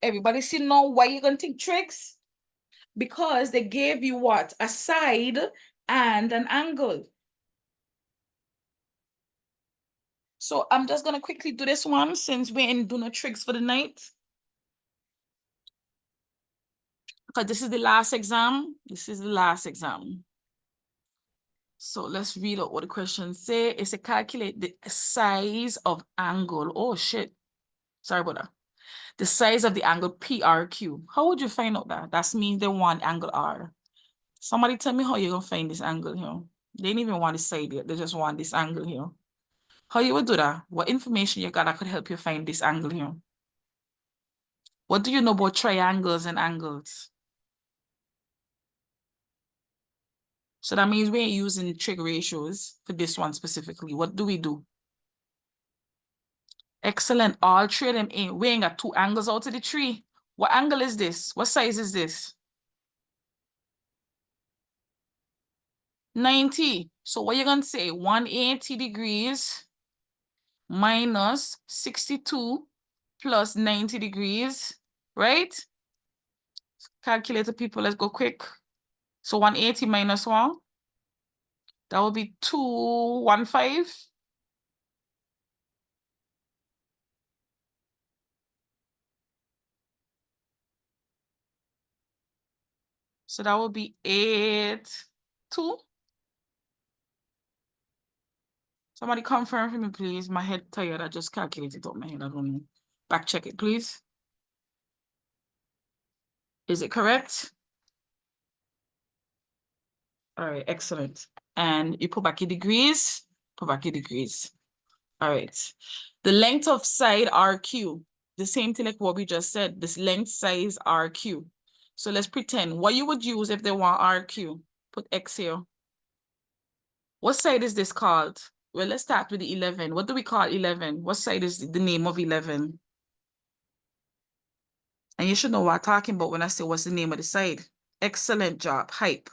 Everybody see now why you gonna think trigs? Because they gave you what? A side and an angle. So I'm just gonna quickly do this one since we ain't doing no tricks for the night. Because this is the last exam. This is the last exam. So let's read out what the questions say. It's to calculate the size of angle. Oh shit. Sorry about that. The size of the angle PRQ. How would you find out that? That means they want angle R. Somebody tell me how you're gonna find this angle here. They didn't even want to say it. They just want this angle here. How you would do that? What information you got that could help you find this angle here? What do you know about triangles and angles? So that means we ain't using trig ratios for this one specifically. What do we do? Excellent. All three of them ain't. We ain't got 2 angles out of the 3. What angle is this? What size is this? 90. So what you gonna say? 180 degrees minus 62 plus 90 degrees, right? Calculator people, let's go quick. So 180 minus 1, that would be 215. So that would be 8, 2. Somebody confirm for me, please. My head tired. I just calculated out my head. I don't know. Back check it, please. Is it correct? All right, excellent. And you put back your degrees. Put back your degrees. All right. The length of side RQ. The same thing like what we just said. This length size RQ. So let's pretend what you would use if they want RQ. Put X here. What side is this called? Well, let's start with the 11. What do we call 11? What side is the name of 11? And you should know what I'm talking about when I say what's the name of the side. Excellent job. Hype.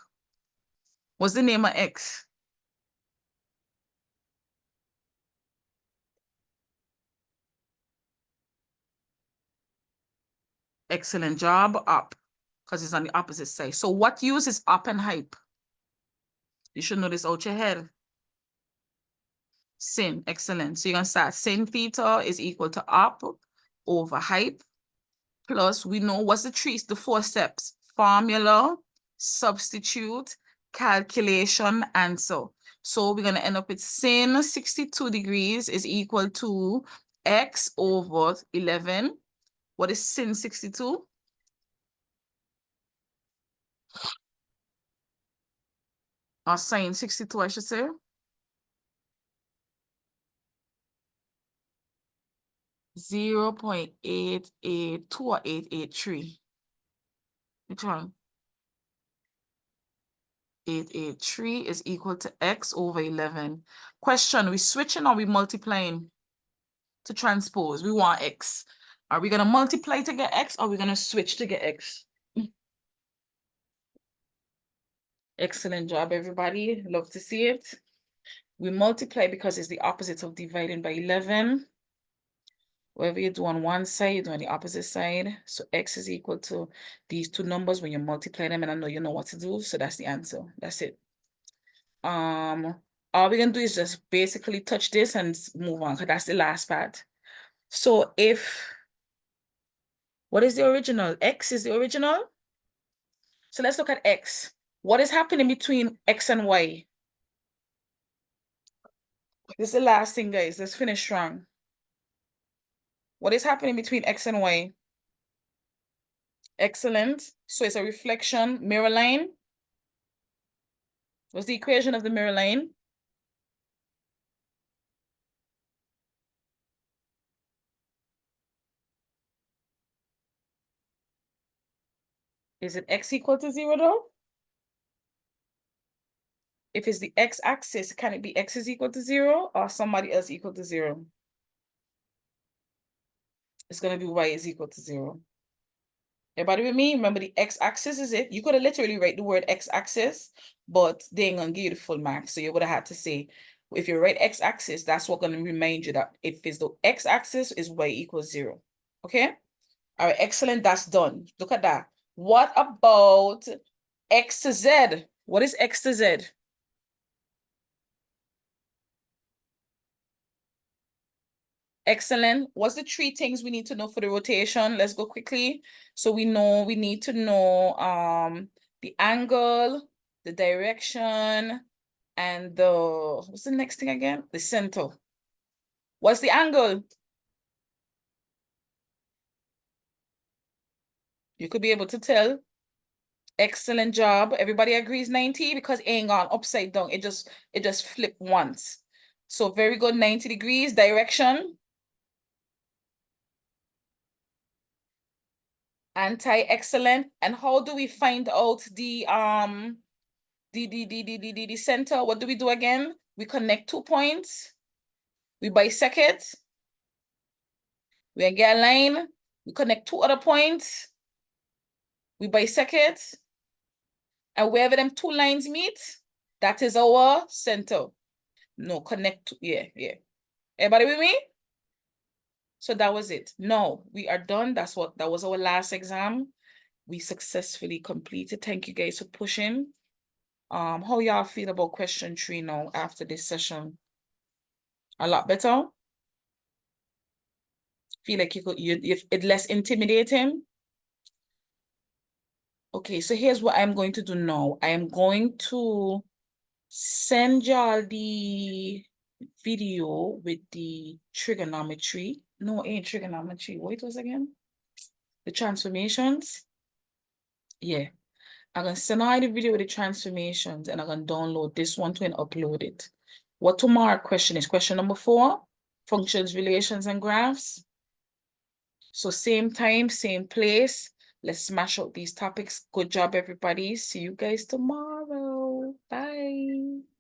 What's the name of X? Excellent job. Up. Because it's on the opposite side. So what use is up and hype? You should know this out your head. Sin. Excellent. So you're going to start sin theta is equal to up over hype. Plus, we know what's the 4 steps. Formula, substitute, calculation, answer. So we're going to end up with sin 62 degrees is equal to x over 11. What is sin 62? Or sine 62, I should say. 0.882 or 883. Which one? 883 is equal to x over 11. Question, we switching or we multiplying to transpose? We want x. Are we going to multiply to get x or are we going to switch to get x? Excellent job, everybody. Love to see it. We multiply because it's the opposite of dividing by 11. Whatever you do on one side, you do on the opposite side. So x is equal to these two numbers when you multiply them, and I know you know what to do. So that's the answer. That's it. All we're gonna do is just basically touch this and move on, because that's the last part. So what is the original? X is the original. So let's look at x. What is happening between x and y? This is the last thing, guys. Let's finish strong. What is happening between x and y? Excellent. So it's a reflection mirror line. What's the equation of the mirror line? Is it x equal to 0 though? If it's the x-axis, can it be x is equal to 0 or somebody else equal to 0? It's going to be y is equal to 0. Everybody with me? Remember the x-axis is it? You could have literally write the word x-axis, but they ain't going to give you the full mark. So you would have had to say, if you write x-axis, that's what going to remind you that if it's the x-axis is y equals 0. Okay? All right, excellent. That's done. Look at that. What about x to z? What is x to z? Excellent. What's the 3 things we need to know for the rotation? Let's go quickly. So we know we need to know the angle, the direction, and what's the next thing again? The center. What's the angle? You could be able to tell. Excellent job. Everybody agrees 90 because it ain't gone upside down. It just flipped once. So very good, 90 degrees. Direction. Anti-excellent. And how do we find out the center? What do we do again? We connect 2 points. We bisect it. We get a line. We connect 2 other points. We bisect it. And wherever them 2 lines meet, that is our center. No, connect. Yeah. Everybody with me? So that was it. No, we are done. That was our last exam. We successfully completed. Thank you guys for pushing. How y'all feel about question 3 now after this session? A lot better? Feel like it's less intimidating? Okay, so here's what I'm going to do now. I am going to send y'all the video with the trigonometry. No, ain't trigonometry. What it was again? The transformations. Yeah. I'm gonna send out the video with the transformations and I'm gonna download this one to and upload it. What tomorrow question is question number 4, functions, relations, and graphs. So same time, same place. Let's smash out these topics. Good job, everybody. See you guys tomorrow. Bye.